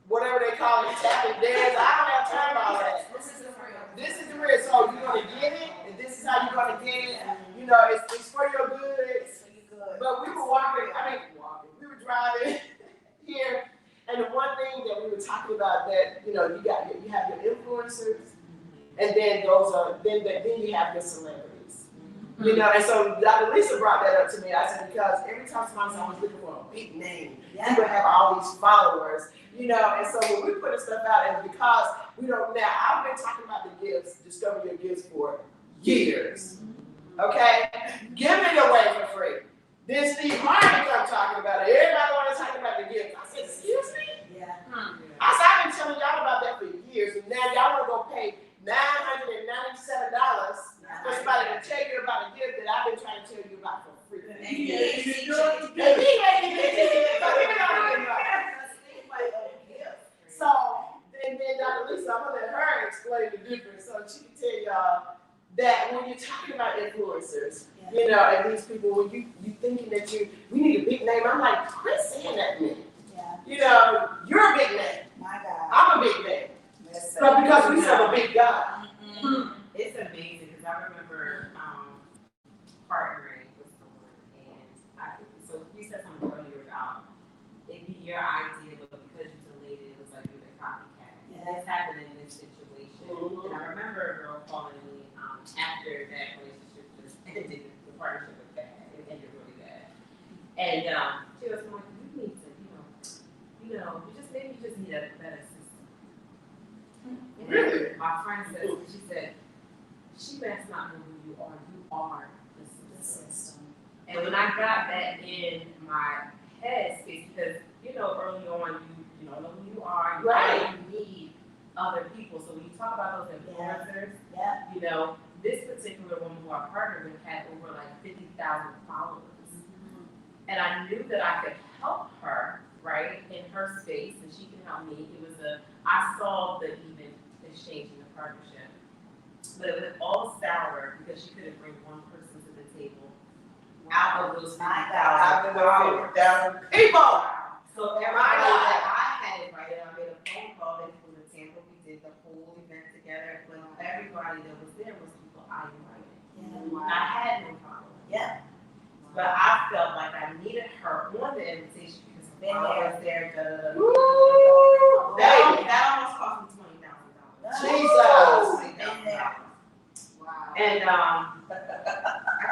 whatever they call it, tapping dance. I don't have time for all that. This is the real. This is the real. So you're gonna get it, and this is how you're gonna get it. It's for your good. It's for you good. But we were we were driving here, and the one thing that we were talking about that, you have your influencers, and then then you have your celebrities. And so Dr. Lisa brought that up to me. I said, because every time someone's looking for a big name, people have all these followers, and so when we put stuff out, and because we don't now, I've been talking about the gifts, discover your gifts for years. Okay? Giving it away for free. Then Steve Harvey come talking about it. Everybody want to talk about the gifts. I said, excuse me? Yeah. I said, I've been telling y'all about that for years, and now y'all want to go pay $997 for somebody to tell you about a gift that I've been trying to tell you about for free. And he ain't And he ain't even because he don't even know. So, and then Dr. Lisa, I'm going to let her explain the difference so she can tell y'all that when you're talking about influencers, and these people, when you thinking that we need a big name, I'm like, quit saying that to me. Yeah. You're a big name. My God. I'm a big name. Yes, sir. But because we serve a big God. It's amazing because I remember partnering with someone, and so you said something earlier about it be your idea, but because you delayed it, it was like you're the copycat. And this happened in this situation. And I remember a girl calling me after that relationship just ended, the partnership was bad. It ended really bad. And she was like, you need to, maybe you just need a better system. And Really? my friend said, she said, she must not know who you are the system. And when I got that in my head space, because, you know, early on, you don't know who you are, you need other people. So when you talk about those influencers, you know, this particular woman who I partnered with had over like 50,000 followers. And I knew that I could help her, right, in her space, and she can help me. I saw the even exchange in the partnership. But it was all sour because she couldn't bring one person to the table out of those 50,000 followers. People! So everybody that I had invited, I made a phone call, they flew to Tampa, we did the whole event together, but everybody that was there was people I invited. I had no problem. Yeah. But I felt like I needed her on the invitation because I was there. That almost cost me $20,000. Jesus! Wow. And I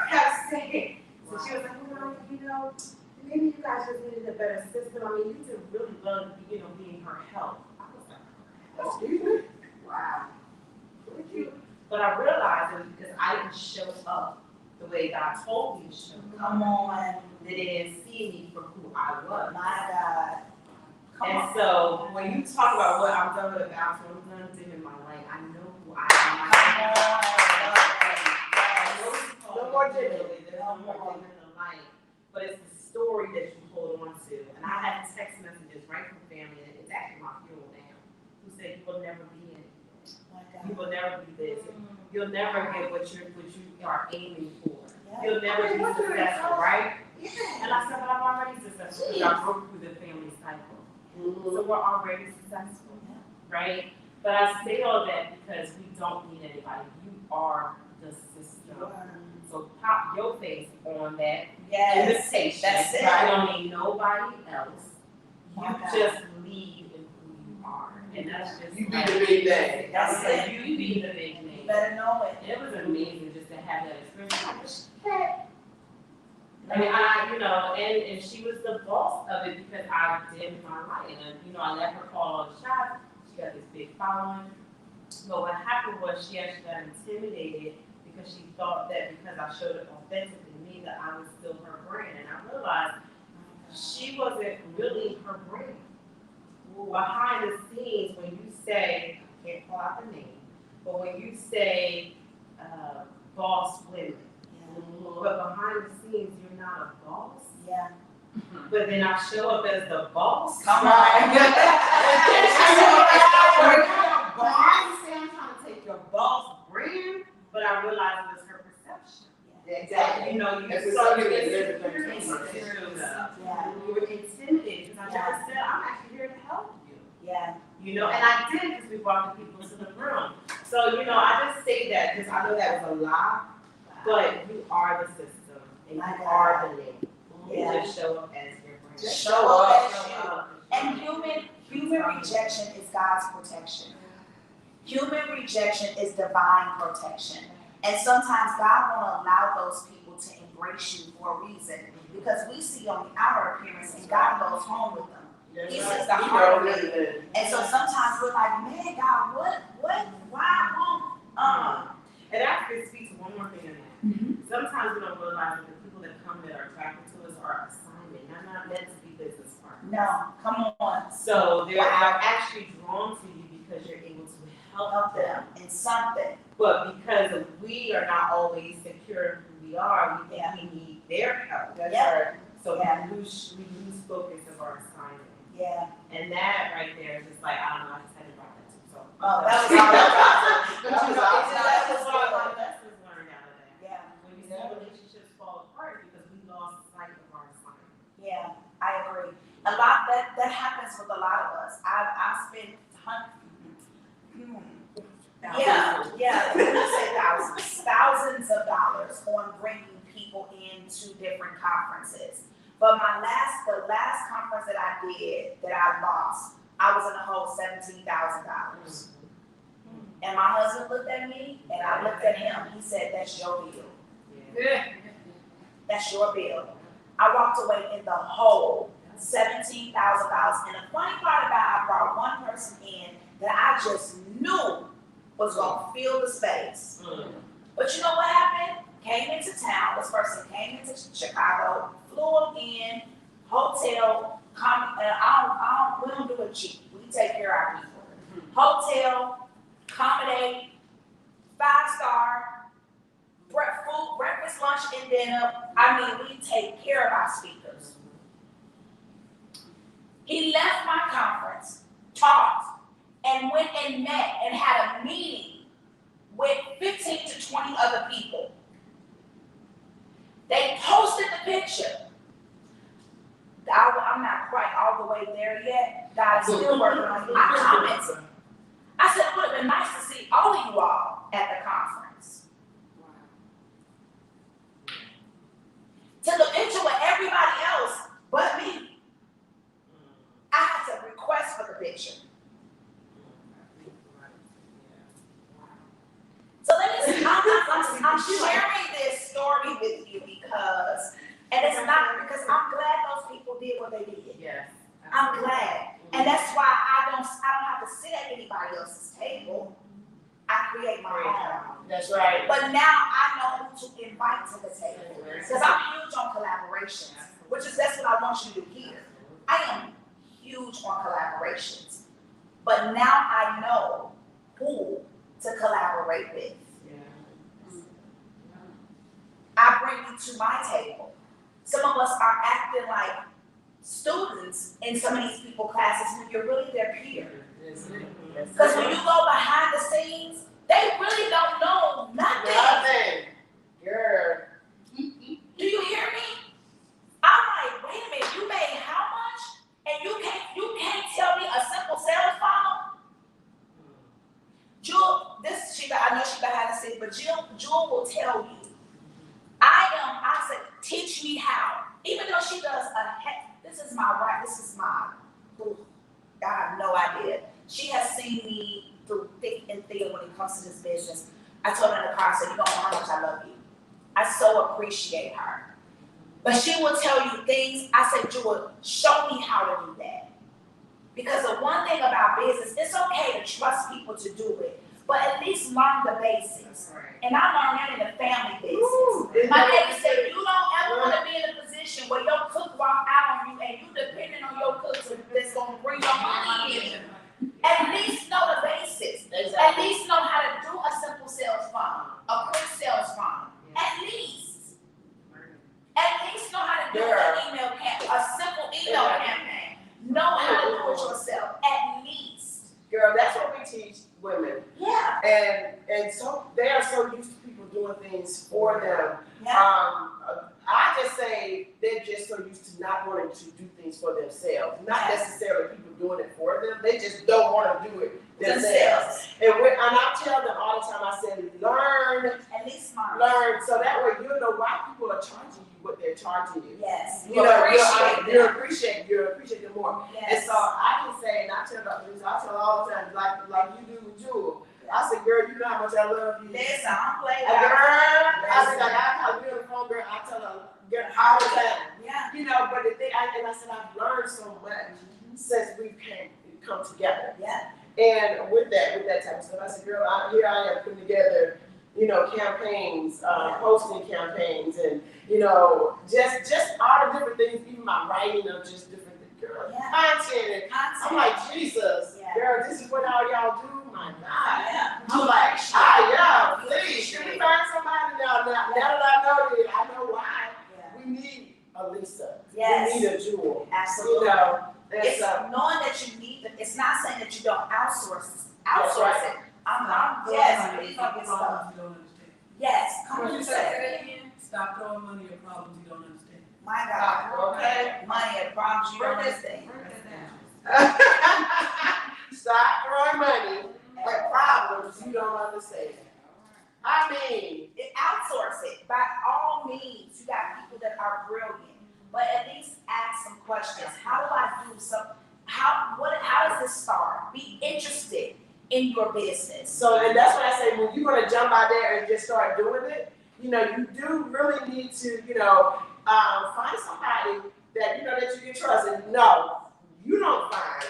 kept saying, so she was like, well, you know, maybe you guys just needed a better system. I mean, you could really love, you know, being her help. I was like, excuse me? Wow. But I realized it was because I didn't show up the way God told me to show up. Come on. They didn't see me for who I was. My God. And so when you talk about what I'm done with a vow, I'm done in my life, I know who I am. No more Jimmy. There's no more Jimmy in the light. But it's the story that you hold on to. And I had text messages right from family, and it's actually my funeral now, who said, you will never be anything. You will never be this. You'll never get what you are aiming for. You'll never be successful, right? And I said, but I'm already successful because I broke through the family cycle. So we're already successful, right? But I say all that because we don't need anybody. You are the system. So pop your face on that invitation. That's it. You don't need nobody else. You just lead in who you are. And that's just You be the big name. That's it. You be the big name. You better know it. It was amazing just to have that experience. I mean, and she was the boss of it because I did my life. And, you know, I let her call all the shots. She got this big following. But what happened was she actually got intimidated because she thought that because I showed up authentically me that I was still her brand. And I realized she wasn't really her brand. Behind the scenes, when you say, I can't call out the name, but when you say boss women, but behind the scenes, you're not a boss. Yeah. But then I show up as the boss. Come on. I'm trying to take your boss brand, but I realized it was her perception. Exactly. You know, you That's started something to that you were intimidated because I never said, I'm actually here to help you. Yeah. You know, and I did because we brought the people into the room. So, you know, I just say that because I know that was a lot, but you are the system and you are the name. You just show up as your brand. Just show up as you. And human rejection is God's protection. Human rejection is divine protection. And sometimes God won't allow those people to embrace you for a reason because we see on the outer appearance and God goes home with them. He sees the heart of it. And so sometimes we're like, man, God, what, why won't, And actually speaks one more thing in that. Sometimes we don't realize that the people that come that are attracted to us are assignment. They're not meant to be business partners. No, come on. So they're actually drawn to you because you're able to help them in something. But because we are not always secure in who we are, we think we need their help. So we lose focus of our assignment. Yeah. And that right there is just like, I don't know, I just had to write that too. So that was one of my lessons learned out of that. Yeah. When you see relationships fall apart because we lost sight of our assignment. Yeah, I agree. A lot that happens with a lot of us. I've spent thousands of dollars on bringing people into different conferences. But the last conference that I did that I lost, I was in a hole $17,000. And my husband looked at me and I looked at him. He said, "That's your bill. That's your bill." I walked away in the hole $17,000. And the funny part about I brought one person in that I just knew was gonna fill the space. But you know what happened? came into town. This person came into Chicago, flew him in, hotel, we don't do it cheap. We take care of our people. Hotel, accommodate, 5-star, food, breakfast, lunch, and dinner. I mean, we take care of our speakers. He left my conference, talked, and went and met and had a meeting with 15 to 20 other people. They posted the picture. I'm not quite all the way there yet. God is still working on me. I commented. I said it would have been nice to see all of you all at the conference. Took a picture with everybody else but me. I had to request for the picture. So I'm sharing this story with you because, and it's not because I'm glad those people did what they did. Yes. I'm glad. And that's why I don't have to sit at anybody else's table. I create my own. That's right. But now I know who to invite to the table. Because I'm huge on collaborations, that's what I want you to hear. I am huge on collaborations. But now I know who to collaborate with. I bring you to my table. Some of us are acting like students in some of these people classes when you're really their peer. Because when you go behind the scenes, they really don't know nothing. Girl. Do you hear me? I'm like, wait a minute, you made how much? And you can't tell me a simple sales funnel? Jewel, I know she's behind the scenes, but Jewel will tell you. I said, teach me how. Even though she does this is my, I have no idea. She has seen me through thick and thin when it comes to this business. I told her in the car, I said, you don't know how much I love you. I so appreciate her. But she will tell you things. I said, Jewel, show me how to do that. Because the one thing about business, it's okay to trust people to do it, but at least learn the basics. And I learned that in the family business. My lady said, you don't ever want to be in a position where your cook walk out on you and you depending on your cook that's going to bring your money in. At least know the basics. Exactly. At least know how to do a simple sales funnel, a quick sales funnel. At least know how to do an email campaign, a simple email campaign. Know how to do it yourself. At least. Girl, that's what we teach women. Yeah. And so they are so used to people doing things for them. Yeah. I just say they're just so used to not wanting to do things for themselves. Not necessarily people doing it for them. They just don't want to do it themselves. And I tell them all the time, I said, learn. At least smart. Learn so that way you'll know why people are charging you what they're charging you. Yes. You appreciate them more. Yes. And so I can say, and I tell all the time, like you do with Jewel. I said, girl, you know how much I love you. Listen, I'm playing. Girl, I said, I be on the phone, girl. I tell her, girl, all the time. Yeah. You know, but the thing, I said, I've learned so much since we've come together. Yeah. And with that type of stuff, I said, girl, here I am putting together, campaigns, posting campaigns, and just all the different things, even my writing of just different things, girl, content. And I'm like, Jesus, girl, this is what all y'all do. My God. Yeah. I'm like, please, can we find somebody now? Now that I know that, I know why. Yeah. We need a Lisa. Yes. We need a Jewel. Absolutely. It's knowing that you need them. It's not saying that you don't outsource it. Yes, please don't get stuff. Yes, come on, say it again. Stop throwing money at problems you don't understand. My God. Okay. Money at problems you don't understand. Stop throwing money at problems you don't understand. I mean, outsource it. By all means, you got people that are brilliant, but at least ask some questions. How do I do something? How does this start? Be interested in your business. So, and that's what I say, when you're gonna jump out there and just start doing it, you do really need to, find somebody that that you can trust. And no, you don't find.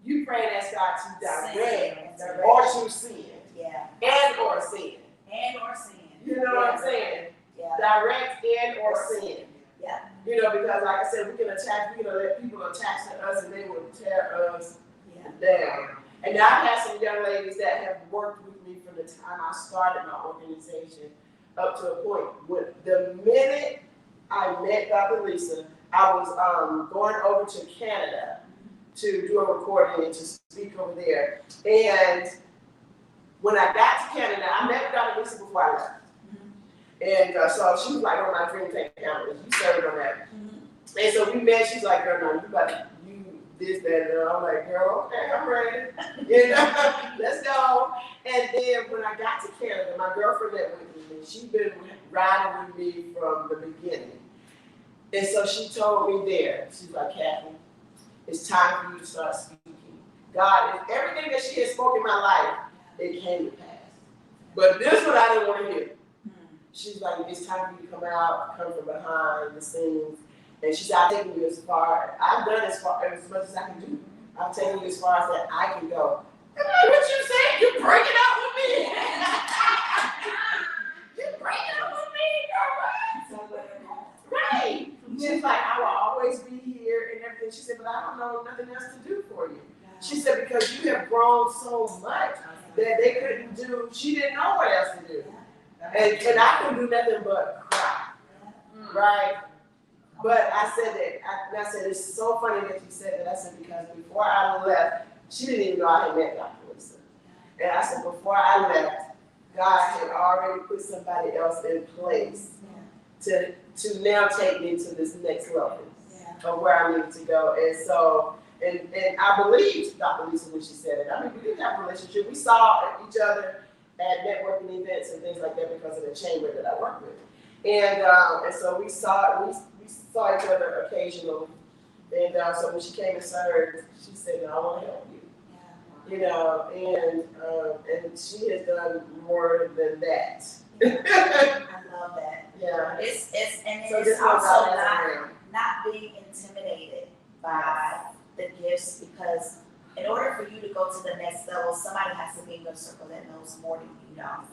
You pray and ask God to direct or to sin. Yeah. And or sin. And or sin. You know what I'm saying? Yeah. direct and or sin. Yeah. You know, because like I said, we can let people attach to us and they will tear us down. And now I've had some young ladies that have worked with me from the time I started my organization up to a point. When the minute I met Dr. Lisa, I was going over to Canada to do a recording and to speak over there. And when I got to Canada, I met Dr. Lisa before I left. And so she was like on my dream tank cameras. You served on that. And so we met. She's like, girl, no, you got to do this, that, and I'm like, girl, okay, I'm ready. You know, let's go. And then when I got to Canada, my girlfriend that went with me, she'd been riding with me from the beginning. And so she told me there, she's like, Kathy, it's time for you to start speaking. God, everything that she had spoken in my life, it came to pass. But this one I didn't want to hear. She's like, it's time for you to come out, come from behind the scenes. And she said, I've taken you as far, I've done as much as I can do. I've taken you as far as that I can go. And I'm like, what you saying? You're breaking up with me. You're breaking up with me, girl. Right. She's like, I will always be here and everything. She said, but I don't know nothing else to do for you. She said, because you have grown so much that they couldn't do, she didn't know what else to do. And I couldn't do nothing but cry. Right? But I said that, I said, it's so funny that you said that. I said, because before I left, she didn't even know I had met Dr. Lisa. And I said, before I left, God had already put somebody else in place to now take me to this next level of where I needed to go. And so, and I believed Dr. Lisa when she said it. I mean, we didn't have a relationship. We saw each other at networking events and things like that because of the chamber that I work with. And so we saw each other occasionally. And so when she came and served, she said, no, I want to help you. You know, and she has done more than that. I love that. Yeah. It's So it's also not being intimidated by the gifts, because in order for you to go to the next level, somebody has to be in your circle that knows more than you know.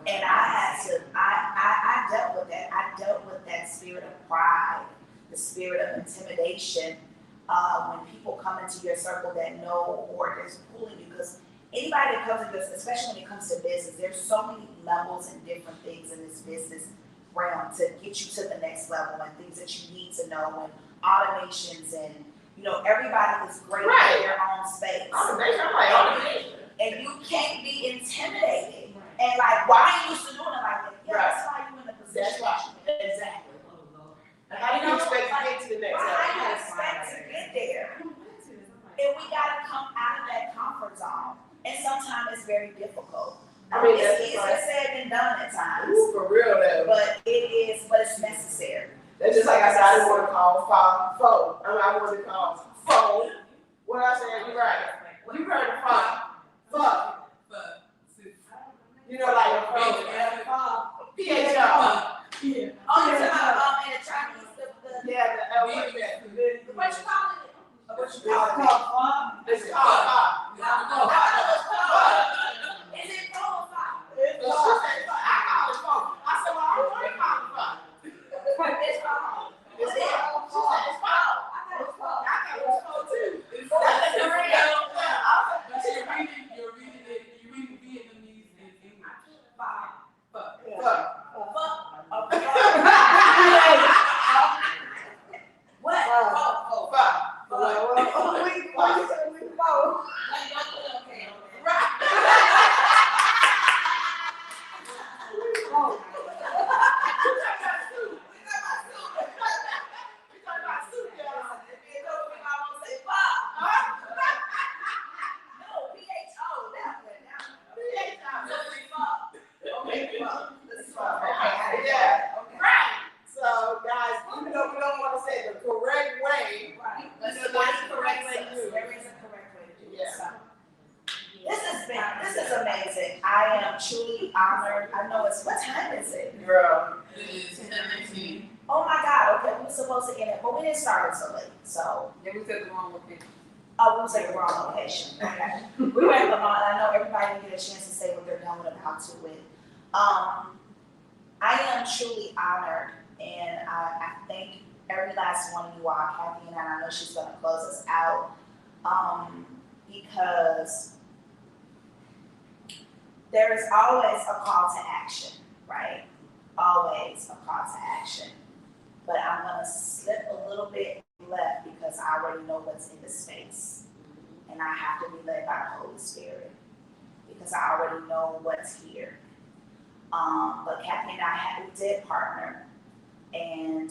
And I dealt with that. I dealt with that spirit of pride, the spirit of intimidation, when people come into your circle that know or is pulling you. Because anybody that comes into this, especially when it comes to business, there's so many levels and different things in this business realm to get you to the next level, and things that you need to know, and automations, and everybody is great in their own space. And you can't be intimidated. And like, why are you used to doing it like that? Yeah, that's why you're in the position. Exactly. How do you expect to get to the next level? How do you expect to get there? And we gotta come out of that comfort zone. And sometimes it's very difficult. I mean, it's easier said than done at times. Ooh, for real though. But it's necessary. That's just like I said, I didn't want to call phone. I wanted to call phone. What I said, you're right. You heard the phone. Fuck. You know, like a phone. PHO. Yeah. Oh, you're talking about in the Chinese, what you call it? What you call it? It's called phone. Is it phone or phone? It's phone. I call it phone. I said, well, I don't want to call it phone. It's phone. It's phone. She said it's phone. I thought it was phone too. That's the real. You're reading Vietnamese and English. Fuck. What? So, guys, even though we don't want to say the correct way, There's a correct way to do it. There is a correct way to do it. Yeah. So, this is amazing. I am truly honored. I know what time is it? Girl. It is 10:19. Oh my God, okay, we were supposed to end it, but we didn't start it so late, so. Then we took the wrong location. Oh, we was at the wrong location, okay. We were at Lamont, I know everybody didn't get a chance to say what they're knowing about to it. I am truly honored, and I thank every last one of you all, Kathy, and I know she's going to close us out, because there is always a call to action, right? Always a call to action. But I'm going to slip a little bit left because I already know what's in the space, and I have to be led by the Holy Spirit because I already know what's here. But Kathy and we did partner, and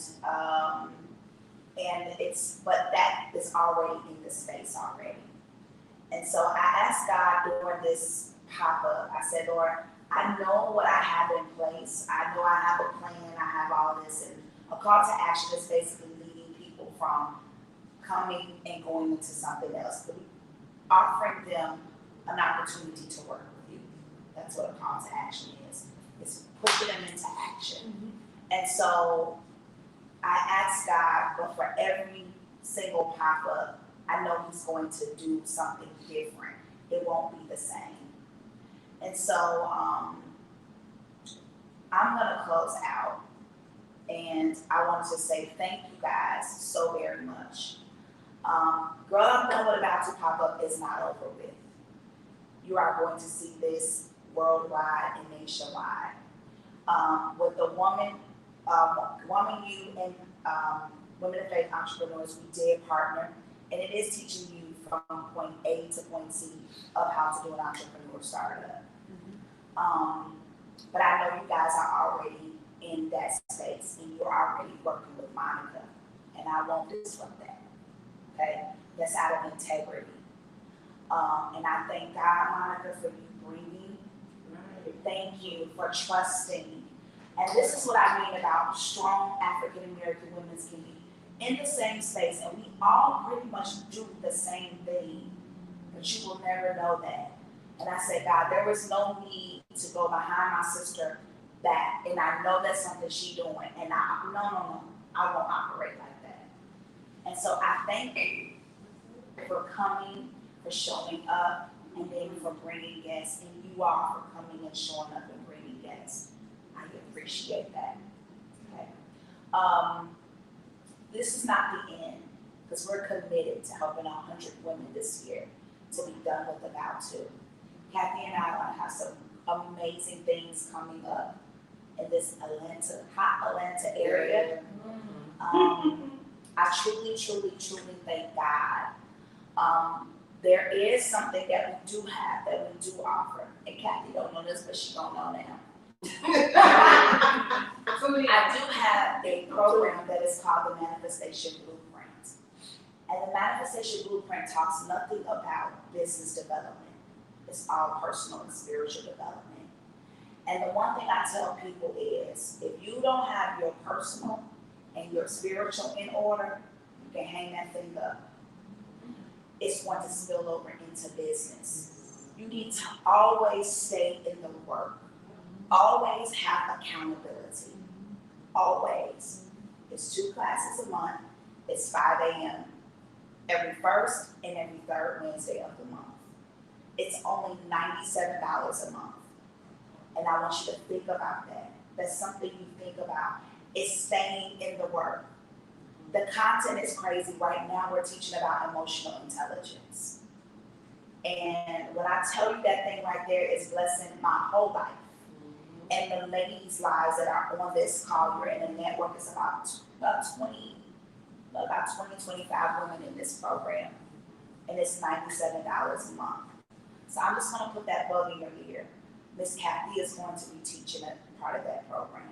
but that is already in the space already. And so I asked God during this pop-up, I said, Lord, I know what I have in place. I know I have a plan, I have all this, and a call to action is basically leading people from coming and going into something else, offering them an opportunity to work with you. That's what a call to action is. It's pushing them into action. And so I asked God, but for every single pop-up, I know He's going to do something different. It won't be the same. And so I'm going to close out. And I want to say thank you guys so very much. Girl Up Know What About to Pop Up is not over with. You are going to see this worldwide and nationwide. With the Woman You and Women of Faith Entrepreneurs, we did partner, and it is teaching you from point A to point C of how to do an entrepreneur startup. But I know you guys are already in that space, and you're already working with Monica, and I won't disrupt that. Okay, that's out of integrity. And I thank God, Monica, for you bringing. Thank you for trusting. And this is what I mean about strong African American women can be in the same space, and we all pretty much do the same thing, but you will never know that. And I say, God, there is no need to go behind my sister back, and I know that's something she's doing, and no, I won't operate like that. And so I thank you for coming, for showing up, and then for bringing guests, and you all for coming and showing up and bringing guests. I appreciate that. Okay. This is not the end, because we're committed to helping 100 women this year to be done with About To. Kathy and I are going to have some amazing things coming up in this hot Atlanta area. I truly, truly, truly thank God. There is something that we do have, that we do offer. And Kathy don't know this, but she don't know now. I do have a program that is called the Manifestation Blueprint. And the Manifestation Blueprint talks nothing about business development. It's all personal and spiritual development. And the one thing I tell people is, if you don't have your personal and your spiritual in order, you can hang that thing up. It's going to spill over into business. You need to always stay in the work. Always have accountability. Always. It's 2 classes a month. It's 5 a.m. every first and every third Wednesday of the month. It's only $97 a month. And I want you to think about that. That's something you think about. It's staying in the work. The content is crazy. Right now we're teaching about emotional intelligence. And when I tell you that thing right there is blessing my whole life. And the ladies' lives that are on this call, you're in a network, it's about 20, 25 women in this program. And it's $97 a month. So I'm just going to put that bug in your ear. Miss Kathy is going to be teaching a part of that program.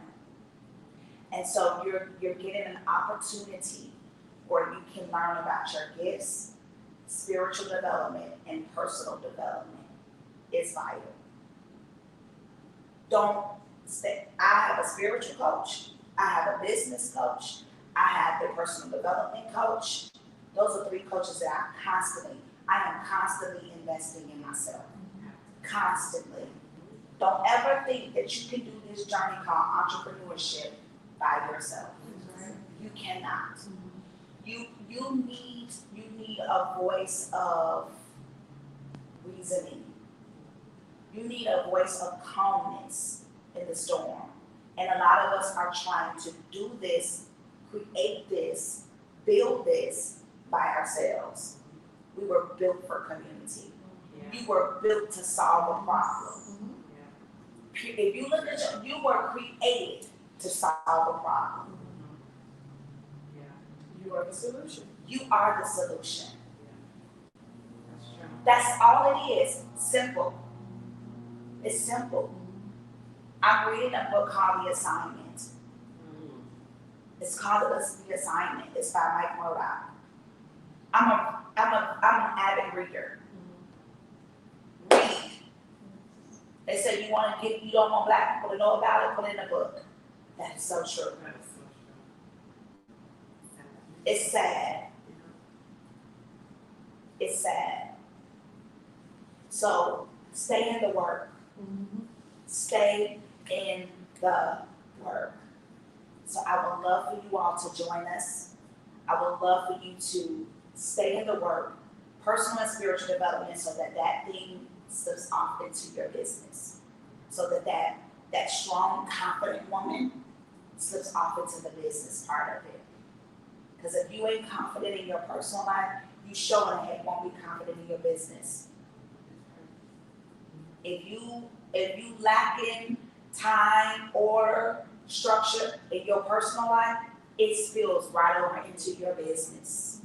And so you're getting an opportunity where you can learn about your gifts, spiritual development, and personal development. It's vital. Don't stay. I have a spiritual coach. I have a business coach. I have a personal development coach. Those are 3 coaches that I am constantly investing in myself. Constantly. Don't ever think that you can do this journey called entrepreneurship by yourself. You cannot. You need a voice of reasoning. You need a voice of calmness in the storm. And a lot of us are trying to do this, create this, build this by ourselves. We were built for community. You were built to solve a problem. If you look at you were created to solve a problem. You are the solution. You are the solution. That's all it is. Simple. It's simple. I'm reading a book called The Assignment. It's called The Assignment. It's by Mike Murdock. I'm an avid reader. Read. They say you don't want black people to know about it, put it in a book. That is so true. It's sad. It's sad. So stay in the work. Stay in the work. So I would love for you all to join us. I would love for you to stay in the work, personal and spiritual development, so that thing slips off into your business. So that strong, confident woman slips off into the business part of it. Because if you ain't confident in your personal life, you sure in the heck won't be confident in your business. If you lacking time, order, structure in your personal life, it spills right over into your business.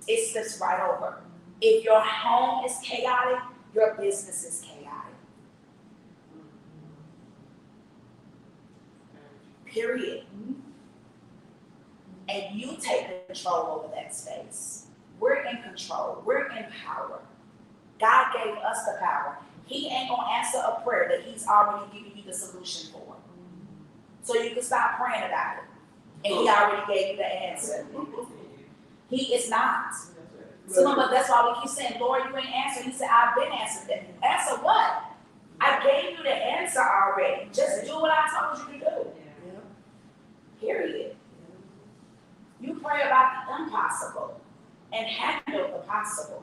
It slips right over. If your home is chaotic, your business is chaotic. Period. And you take control over that space. We're in control. We're in power. God gave us the power. He ain't gonna answer a prayer that he's already given you the solution for. So you can stop praying about it. And he already gave you the answer. He is not. Some of us, that's why we keep saying, Lord, you ain't answering. He said, I've been answered that. Answer what? I gave you the answer already. Just do what I told you to do. Period. You pray about the impossible and handle the possible.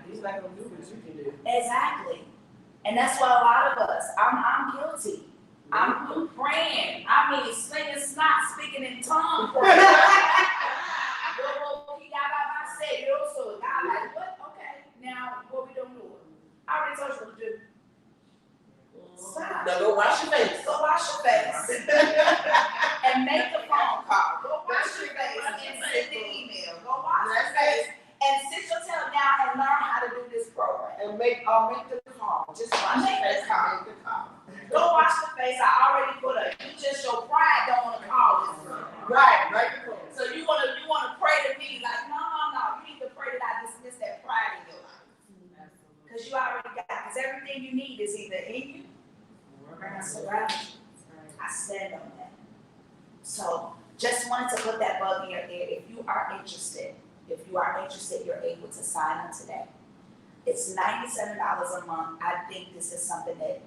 He's not gonna do what you can do. Exactly. And that's what a lot of us, I'm guilty. I'm praying. I mean, slinging snot, speaking in tongues. God, like, what? Okay, now what we don't do? I already told you what to do. Stop. Now go wash your face. Go wash your face. And make the phone call. Go wash your face and send the email. Go wash your face and sit your tail down and learn how to do this program. And make the call. Just wash your face and make the call. Go wash the face. I already put you just your pride don't want to call this. Right. So you wanna pray to me like, no. You need to pray that I dismiss that pride in your life. Because you already got, because everything you need is either in you or around you. I stand on that. So just wanted to put that bug in your ear. If you are interested, you're able to sign up today. It's $97 a month. I think this is something that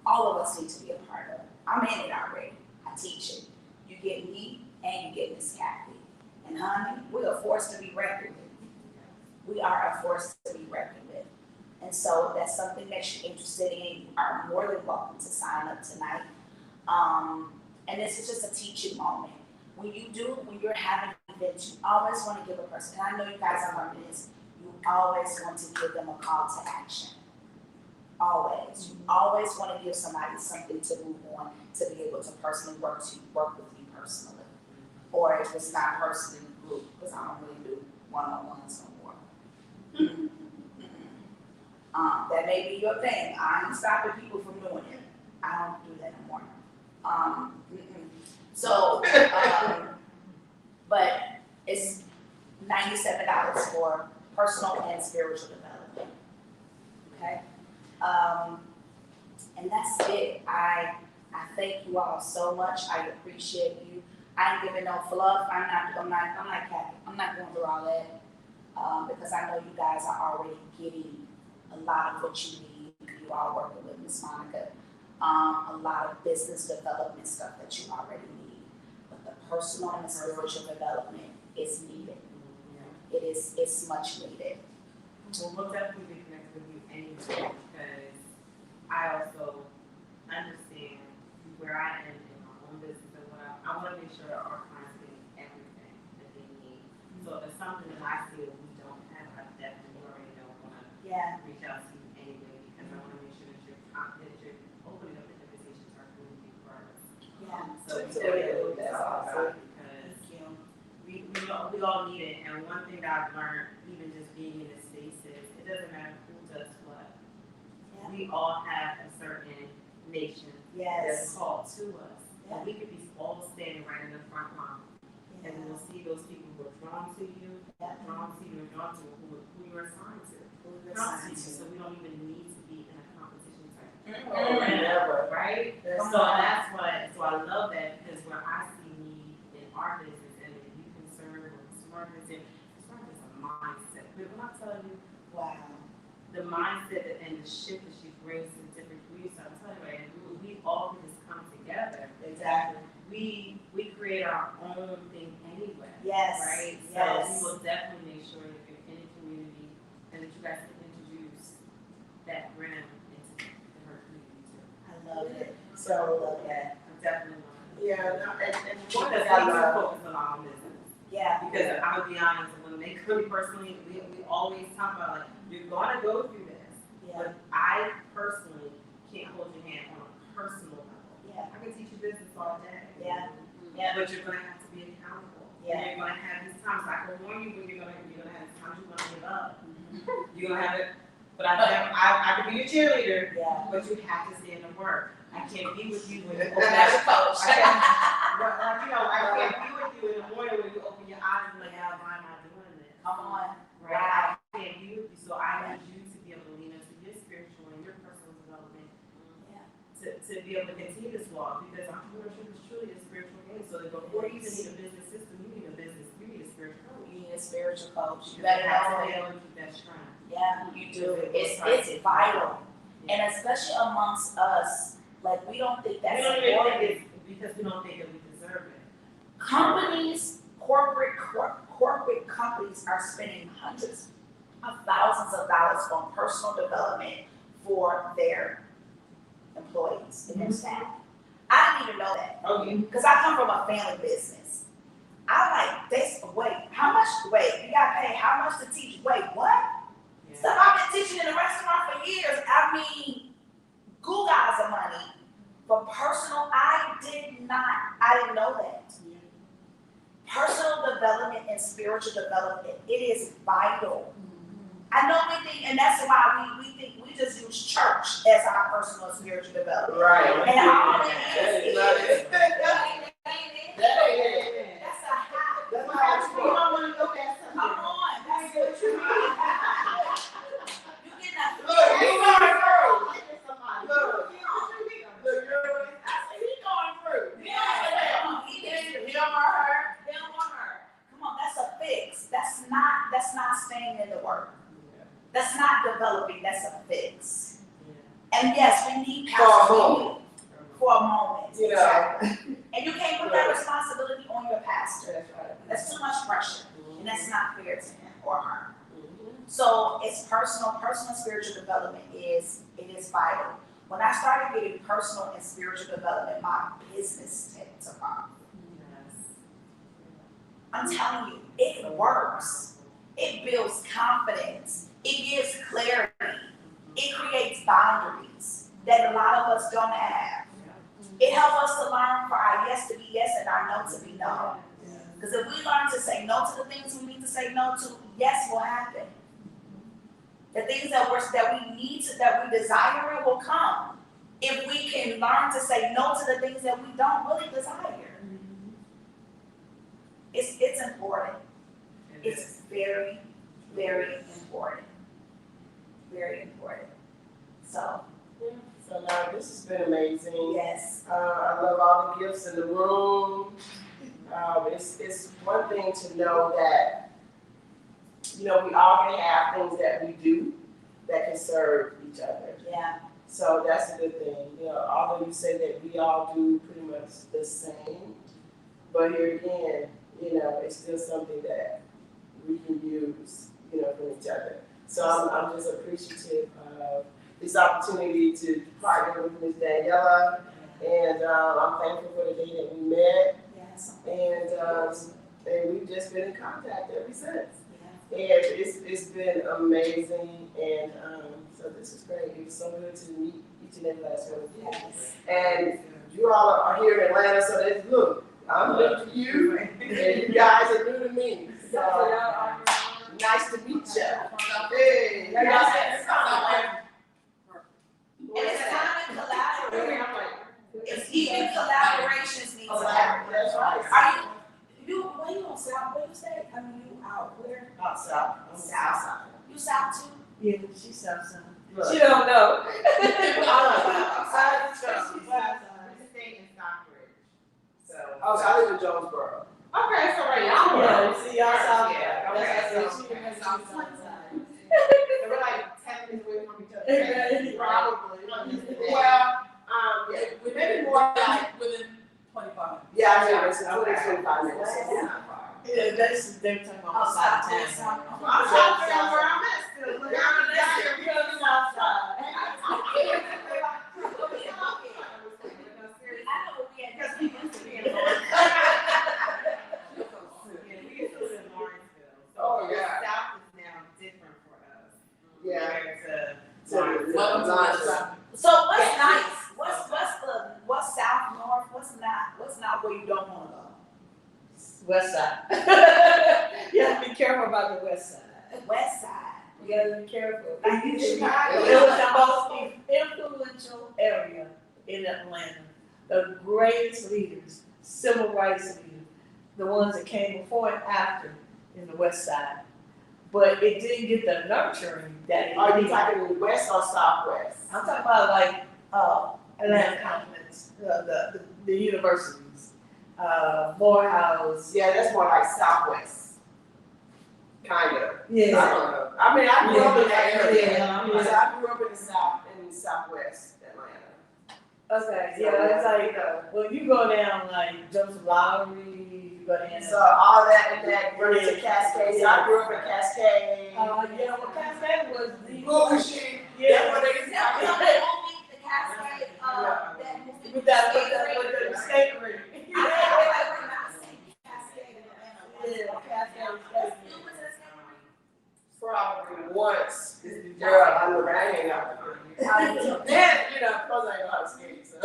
all of us need to be a part of. I'm in it already. I teach it. You get me and you get Miss Kathy. And honey, we are forced to be reckoned with. We are a force to be reckoned with. And so that's something that you're interested in. You are more than welcome to sign up tonight. And this is just a teaching moment. When you're having an event, you always want to give a person, and I know you guys are learning this, you always want to give them a call to action. Always. You always want to give somebody something to move on, to be able to personally work with you personally. Or if it's not personally group, because I don't really do one-on-ones no more. That may be your thing. I ain't stopping people from doing it. I don't do that no more. But it's $97 for personal and spiritual development. Okay? And that's it. I thank you all so much. I appreciate you. I ain't giving no fluff. I'm not Kathy. I'm not going through all that because I know you guys are already getting a lot of what you need. You are working with Miss Monica. A lot of business development stuff that you already need. But the personal and the spiritual development is needed. It's much needed. Well, we'll definitely be connected with you anyway because I also understand where I am in my own business and what I want to make sure our clients get everything that they need. So if it's something that I feel we don't have, I definitely already know I'm going to Yeah. reach out to you anyway because I want to make sure that you're confident, you're opening up the invitations are going to be first. Yeah. So we definitely that's awesome because we all need it. And one thing that I've learned, even just being in this space, is it doesn't matter who does what. Yeah. We all have a certain nation that's Yes. called to us. Yeah. And we could be all standing right in the front line. And we'll see those people who are drawn to you, drawn to you, and drawn to who you're assigned to. So we don't even need to be in a competition type. Never. Right? That's So that's what, so I love that because where I see need in our business and if you concern with smart business is a mindset. But when I tell you, Wow. the mindset and the shift that she brings to different communities, I'm telling you, and we all can just come together. Exactly. We create our own thing anyway. Yes. Right? Yes. So we will definitely make sure that if you're in a community and that you guys can introduce that brand into her community too. I love it. So love that. I definitely want to. Yeah, no, and one Because thing I I love. focus on our own business. Yeah. Because I'm gonna be honest, when they come personally, we always talk about like you're gonna go through this. Yeah. But I personally can't hold your hand on a personal level. Yeah. I can teach you business all day. Yeah. Yeah. But you're gonna have to be accountable. Yeah. And you're gonna have these times. I can warn you when you're gonna have these times you're gonna give up. You're gonna have it. But I can be your cheerleader. Yeah. But you have to stand and work. I can't be with you when you open That's your coach. I can't be with you in the morning when you open your eyes and like, why am I doing this? Come on. Right? Wow. I can't be with you. So I need you to be able to lean into your spiritual and your personal development Yeah. to be able to continue this walk because entrepreneurship is truly a spiritual game. So that before you even need a business system, you need a spiritual coach. You need a spiritual coach. You You better have to know be it. able to keep that strength. Yeah, you do. It's vital. And especially amongst us, like we don't think that's We don't even important. think it's because we don't think that we deserve it. Companies, corporate companies are spending hundreds of thousands of dollars on personal development for their employees and their staff. I didn't even know that. Okay. Because I come from a family business. I'm like, how much? You got paid how much to teach? What? Yeah. Stuff I've been teaching in the restaurant for years. I mean, goo guys of money. But personal, I didn't know that. Yeah. Personal development and spiritual development, it is vital. I know we think, and that's why we think we just use church as our personal and spiritual development. Right. And all it That is, is not it. that's a habit. That's how you don't want to go past something. Come on, that's what you mean. You get that. Look, he's going through. Look, he's going through. He don't want her. They don't want her. Come on, that's a fix. That's not staying in the work. That's not developing. That's a fix. And yes, we need pastor for a moment. You know. And you can't put that responsibility on your pastor. That's right. That's too much pressure, and that's not fair to him or her. So it's personal spiritual development is vital. When I started getting personal and spiritual development, my business took off. I'm telling you, it works. It builds confidence. It gives clarity. It creates boundaries that a lot of us don't have. It helps us to learn for our yes to be yes and our no to be no. Because if we learn to say no to the things we need to say no to, yes will happen. The things that we desire will come. If we can learn to say no to the things that we don't really desire. It's important. It's very, very important. Very important. So, So now this has been amazing. yes. I love all the gifts in the room. It's one thing to know that, we all can have things that we do that can serve each other. Yeah. So that's a good thing. Although you say that we all do pretty much the same, but here again, it's still something that we can use, from each other. So I'm just appreciative of this opportunity to partner with Ms. Daniela And I'm thankful for the day that we met. Yes. And we've just been in contact ever since. And it's been amazing. And so this is great. It's so good to meet each and every last one of you. Yes. And you all are here in Atlanta, so that's, look, I'm new to you, and you guys are new to me. So nice to meet you. Hey, And it's kind of collaborative. It's even collaborations need to happen. That's right. Are you where you on South? Where you stay? I mean, you out where? Out south. South. You South too? Yeah, she's South. Look. She don't know. Outside the church. We stay in Stockbridge. So. Oh, so I live in Jonesboro. Okay, so right now. Yeah, see, y'all South. Yeah, That's okay, what I so. said. She Okay, was so South side. we're like 10 minutes away from each other. Exactly. Probably. Well, yeah, maybe more like, Within 25. yeah, yeah, it's 25 minutes. It's not far. Yeah, that's, they're talking about what side of town. I'm trying to figure out where I'm at still. Look, I'm You're on the South side. Oh, yeah. South is now different for us. Yeah. Compared to Welcome to Lawrence. the South. So what's nice? What's south, north? What's not where you don't want to go? West side. You have to be careful about the west side. West side. You gotta be careful. Like in Chicago. It was the most influential area in Atlanta. The greatest leaders, civil rights leaders, the ones that came before and after in the west side. But it didn't get the nurturing that it Are you needed. talking west or southwest? I'm talking about like Atlanta Conference, the universities, Morehouse. Yeah, that's more like southwest. Kind of. Yeah. I don't know. I mean, I grew up in that area. Yeah. So I grew up in the south, in southwest Atlanta. Okay, yeah, it's like, when you go down like Joseph Lowry, you go down. So all that and that brings to Cascade. So I grew up in Cascade. Yeah, well, Cascade was the. Bullshit. Yeah. That's what they Now, say. the Cascade, that movie. With the state ring. I can't not say Cascade in Atlanta. Yeah, Cascade. You was in the same ring? Probably once. Girl, I look, I ain't out there. Then, you know, of course I ain't know how to skate, so.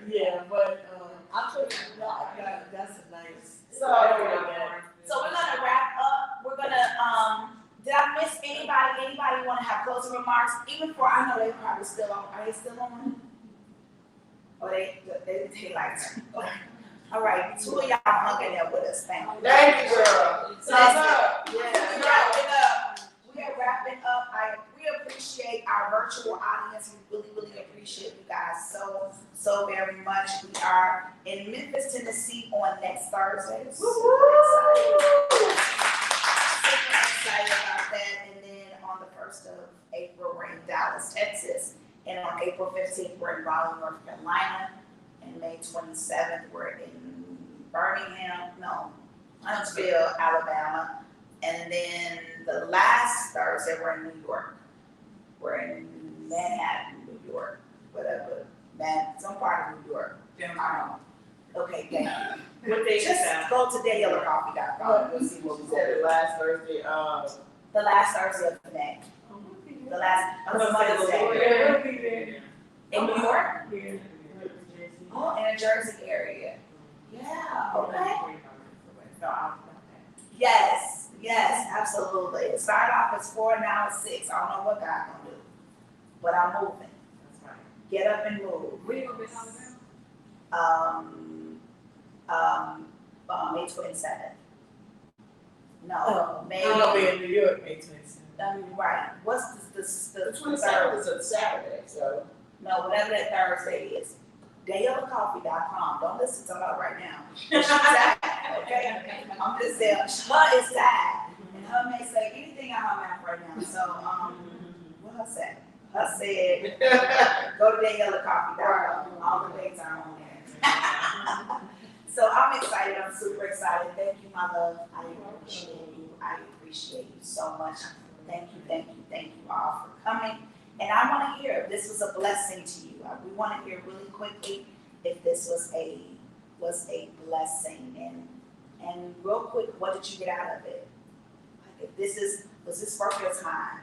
Yeah, but, I took that's a nice. So, So we're gonna wrap up. We're gonna, did I miss anybody? Anybody wanna have closing remarks? Even for, I know they probably still on, are they still on? Or they like, okay. All right, two of y'all hung in there with us, thank you. thank you, girl. So Thumbs up. we Yeah. wrapping up. We are wrapping up. We appreciate our virtual audience. We really appreciate you guys so very much. We are in Memphis, Tennessee on next Thursday. Super excited about that. And then on the 1st of April, we're in Dallas, Texas. And on April 15th, we're in Raleigh, North Carolina. And May 27th, we're in Huntsville, Alabama. And then the last Thursday, we're in New York. We're in Manhattan, New York, whatever, some part of New York. I don't know. Okay, thank you. What day is Just that? go to daylicoffee.com and see what we Said it said. last Thursday, The last Thursday of May. The last, Mother's Day. Yeah, we'll be there. In New York? Yeah. Oh, in the Jersey area. Yeah, okay. Yes, absolutely. It started off as 4, now it's 6. I don't know what God gonna do, but I'm moving. Get up and move. Where you gonna be in Alabama? May 27th. No, Oh, May. I'm gonna be in New York May 27th. Right. What's the the 27th is a Saturday, so. No, whatever that Thursday is. Daylicoffee.com. Don't listen to her right now. She's sad, okay? I'm just saying, her is sad. And her may say anything out her mouth right now. So, what her said? Her said, go to daylicoffee.com. All the dates are on there. So I'm excited. I'm super excited. Thank you, my love. I appreciate you. I appreciate you so much. Thank you all for coming. And I want to hear if this was a blessing to you. We want to hear really quickly if this was a blessing. And real quick, what did you get out of it? Like if was this worth your time?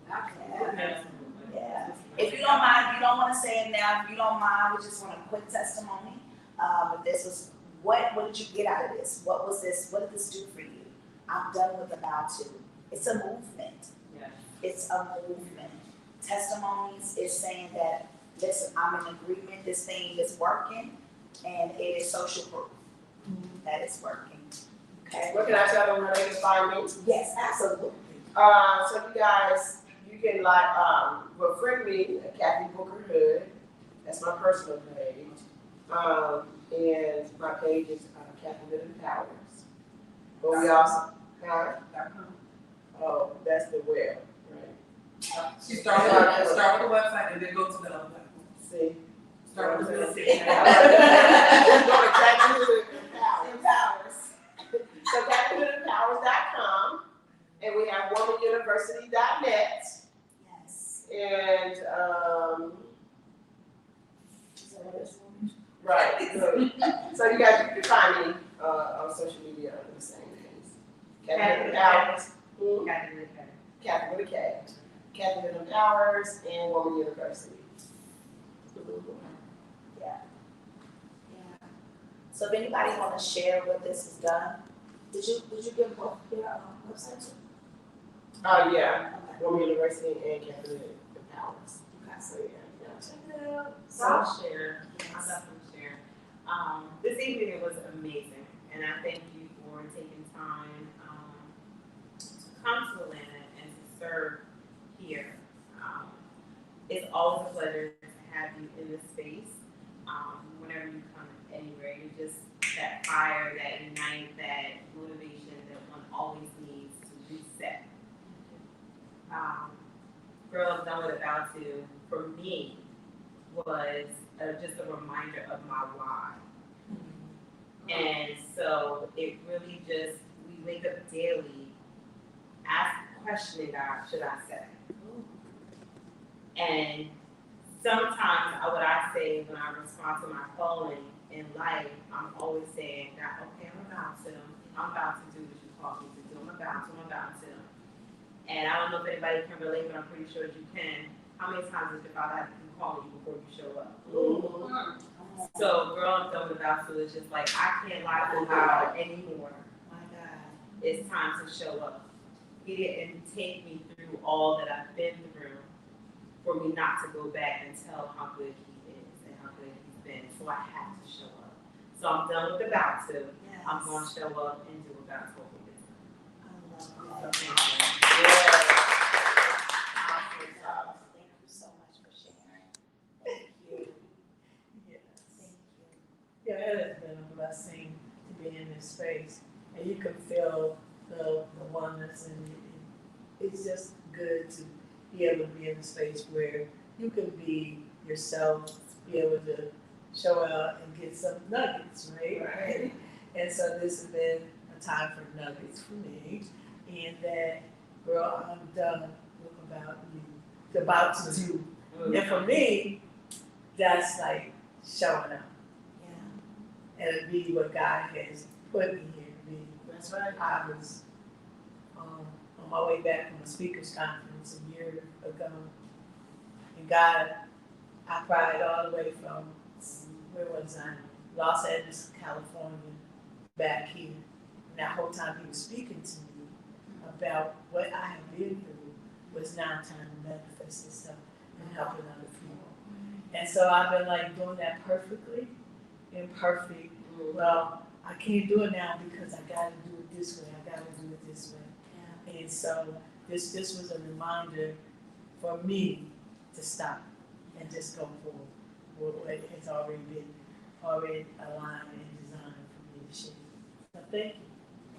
Yeah. Yeah. If you don't mind, you don't want to say it now. If you don't mind, we just want a quick testimony. If this was, what did you get out of this? What was this? What did this do for you? I'm done with about to. It's a movement. Yeah. It's a movement. Testimonies is saying that, listen, I'm in agreement. This thing is working, and it is social proof that it's working. Okay. What can I tell them where they can find me? Yes, absolutely. So you guys, you can friend me at Kathy Booker Hood. That's my personal page. And my page is Kathy Hood Empowers. But we also, oh, that's the web, right? She start with the website and then go to the other platform. See? Start with the Go website. to Kathy Hood Empowers. So KathyHoodEmpowers.com, and we have WomanUniversity.net. Yes. And right, good. So you guys, you can find me on social media under the same names. Kathy Empowers. Kathy with a K. Kathy Empowers and Woman University. Yeah. Yeah. So if anybody want to share what this has done, did you give both your website too? Oh yeah, Okay. Woman University and Kathy Empowers. Okay. So yeah. So I'll share. I'll definitely share. This evening it was amazing, and I thank you for taking time to come to Atlanta and to serve here. It's always a pleasure to have you in this space. Whenever you come anywhere, you're just that fire, that ignite, that motivation that one always needs to reset. Girl, Done What About To, for me, was just a reminder of my why. And so it really just, we wake up daily questioning God, should I say? And sometimes what I say when I respond to my calling in life, I'm always saying, God, okay, I'm about to do what you called me to do. I'm about to. And I don't know if anybody can relate, but I'm pretty sure you can. How many times does your father have to call you before you show up? Mm-hmm. So, Girl, I'm Done What About To is just like, I can't lie to God anymore. My God. It's time to show up. He didn't take me through all that I've been through for me not to go back and tell how good he is and how good he's been. So I have to show up. So I'm done with about to. Yes. I'm going to show up and do what God told me to do. I love So that. thank you. Thank you so much for sharing. Thank you. Yes. Thank you. Yeah, it has been a blessing to be in this space, and you can feel the oneness, and it's just good to be able to be in a space where you can be yourself, be able to show out and get some nuggets, right? Right. And so this has been a time for nuggets for me, and that, girl, I'm done with about you, about to do. And for me, that's like showing up Yeah. and be what God has put me here to be. That's right. I was on my way back from a speakers conference a year ago, and God, I cried all the way from, where was I? Los Angeles, California, back here. And that whole time he was speaking to me about what I have been through was now time to manifest itself and helping other people. And so I've been like doing that perfectly, imperfect. Well, I can't do it now because I gotta do it this way, I gotta do it this way. And so this was a reminder for me to stop and just go forward with what has already been aligned and designed for me to share. So thank you.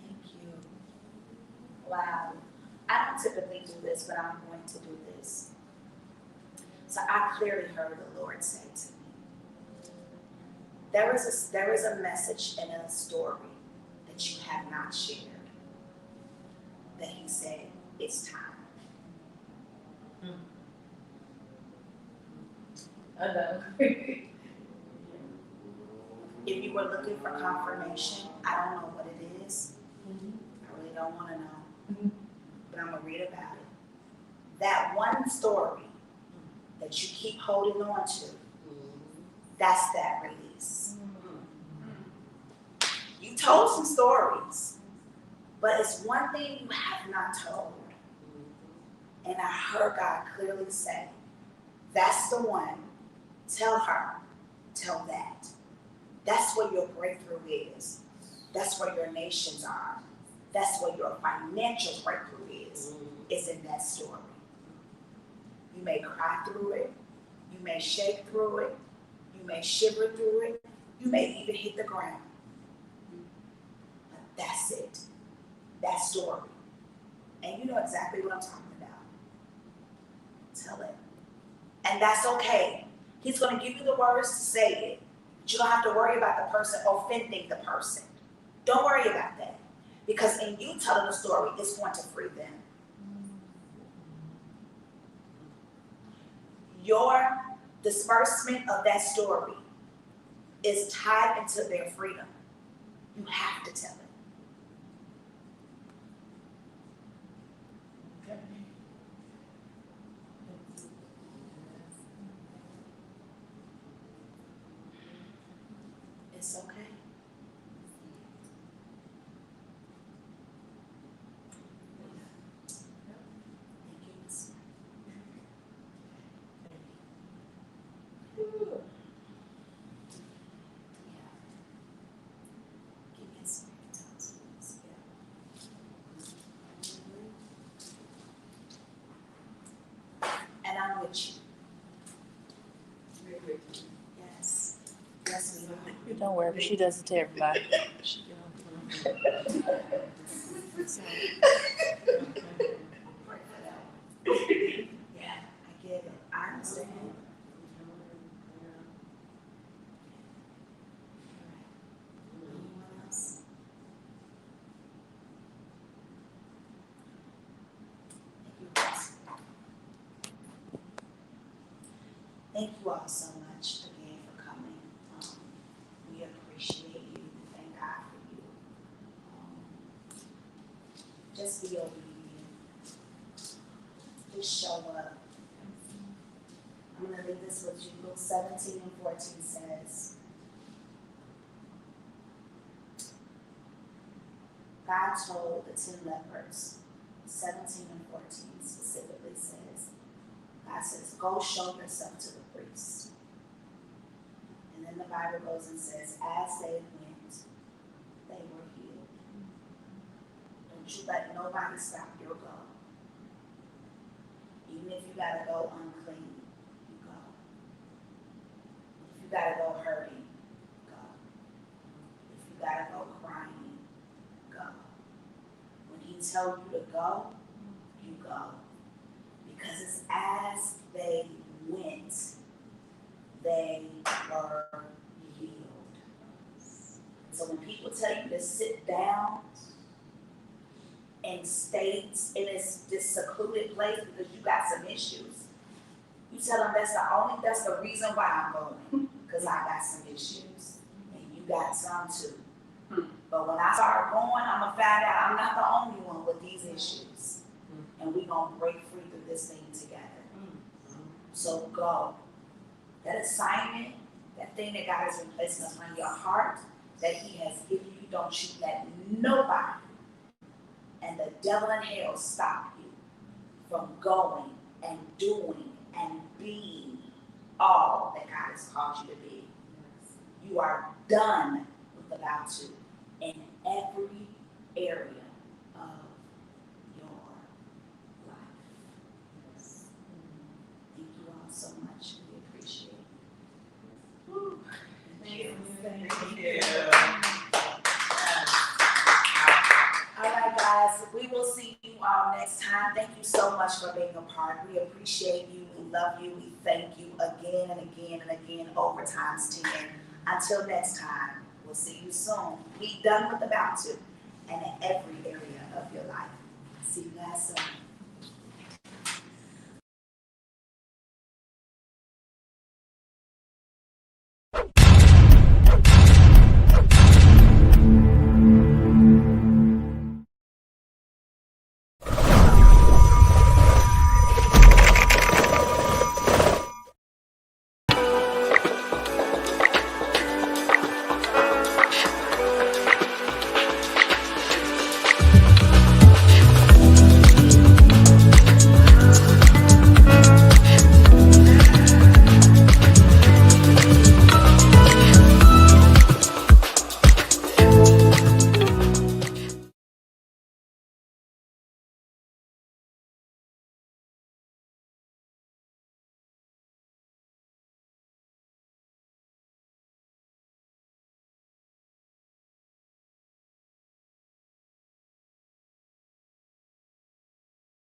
Thank you. Wow. I don't typically do this, but I'm going to do this. So I clearly heard the Lord say to me, there is a message and a story that you have not shared. That he said, it's time. I know. If you were looking for confirmation, I don't know what it is. I really don't want to know. But I'm going to read about it. That one story that you keep holding on to, that's that release. You told some stories, but it's one thing you have not told. And I heard God clearly say, that's the one. Tell her. Tell that. That's where your breakthrough is. That's where your nations are. That's where your financial breakthrough is in that story. You may cry through it. You may shake through it. You may shiver through it. You may even hit the ground. But that's it. That story. And you know exactly what I'm talking about. Tell it. And that's okay. He's going to give you the words to say it. But you don't have to worry about the person offending the person. Don't worry about that. Because in you telling the story, it's going to free them. Your disbursement of that story is tied into their freedom. You have to tell it. It's okay. Thank you, Miss. Give me a second, please. And I'm with you. Yes. Yes, we are. Don't worry, she does it to everybody. Yeah, I get it. I understand. Anyone else? Thank you all so much again for coming. We appreciate you. Thank God for you. Just be obedient. Just show up. I'm going to leave this with you. Luke 17 and 14 says, God told the 10 lepers, 17 and 14 specifically says, God says, go show yourself to the priest. And then the Bible goes and says, as they went, they were healed. Don't you let nobody stop your go. Even if you gotta go unclean, you go. If you gotta go hurting, go. If you gotta go crying, go. When he tells you to go, you go. Because it's as they went, they were healed. So when people tell you to sit down and stay in this secluded place because you got some issues, you tell them that's the reason why I'm going, because I got some issues and you got some too. But when I start going, I'm gonna find out I'm not the only one with these issues, and we gonna break free through this thing together. So go. That assignment, that thing that God has been placing upon your heart, that He has given you, don't you let nobody and the devil in hell stop you from going and doing and being all that God has called you to be. You are done with about to in every area of your life. Thank you all so much. We appreciate it. Woo. Thank you. Thank you. All right, guys, we will see you all next time. Thank you so much for being a part. We appreciate you. We love you. We thank you again and again and again over times 10. Until next time, we'll see you soon. Be done with about to and in every area of your life. See you guys soon.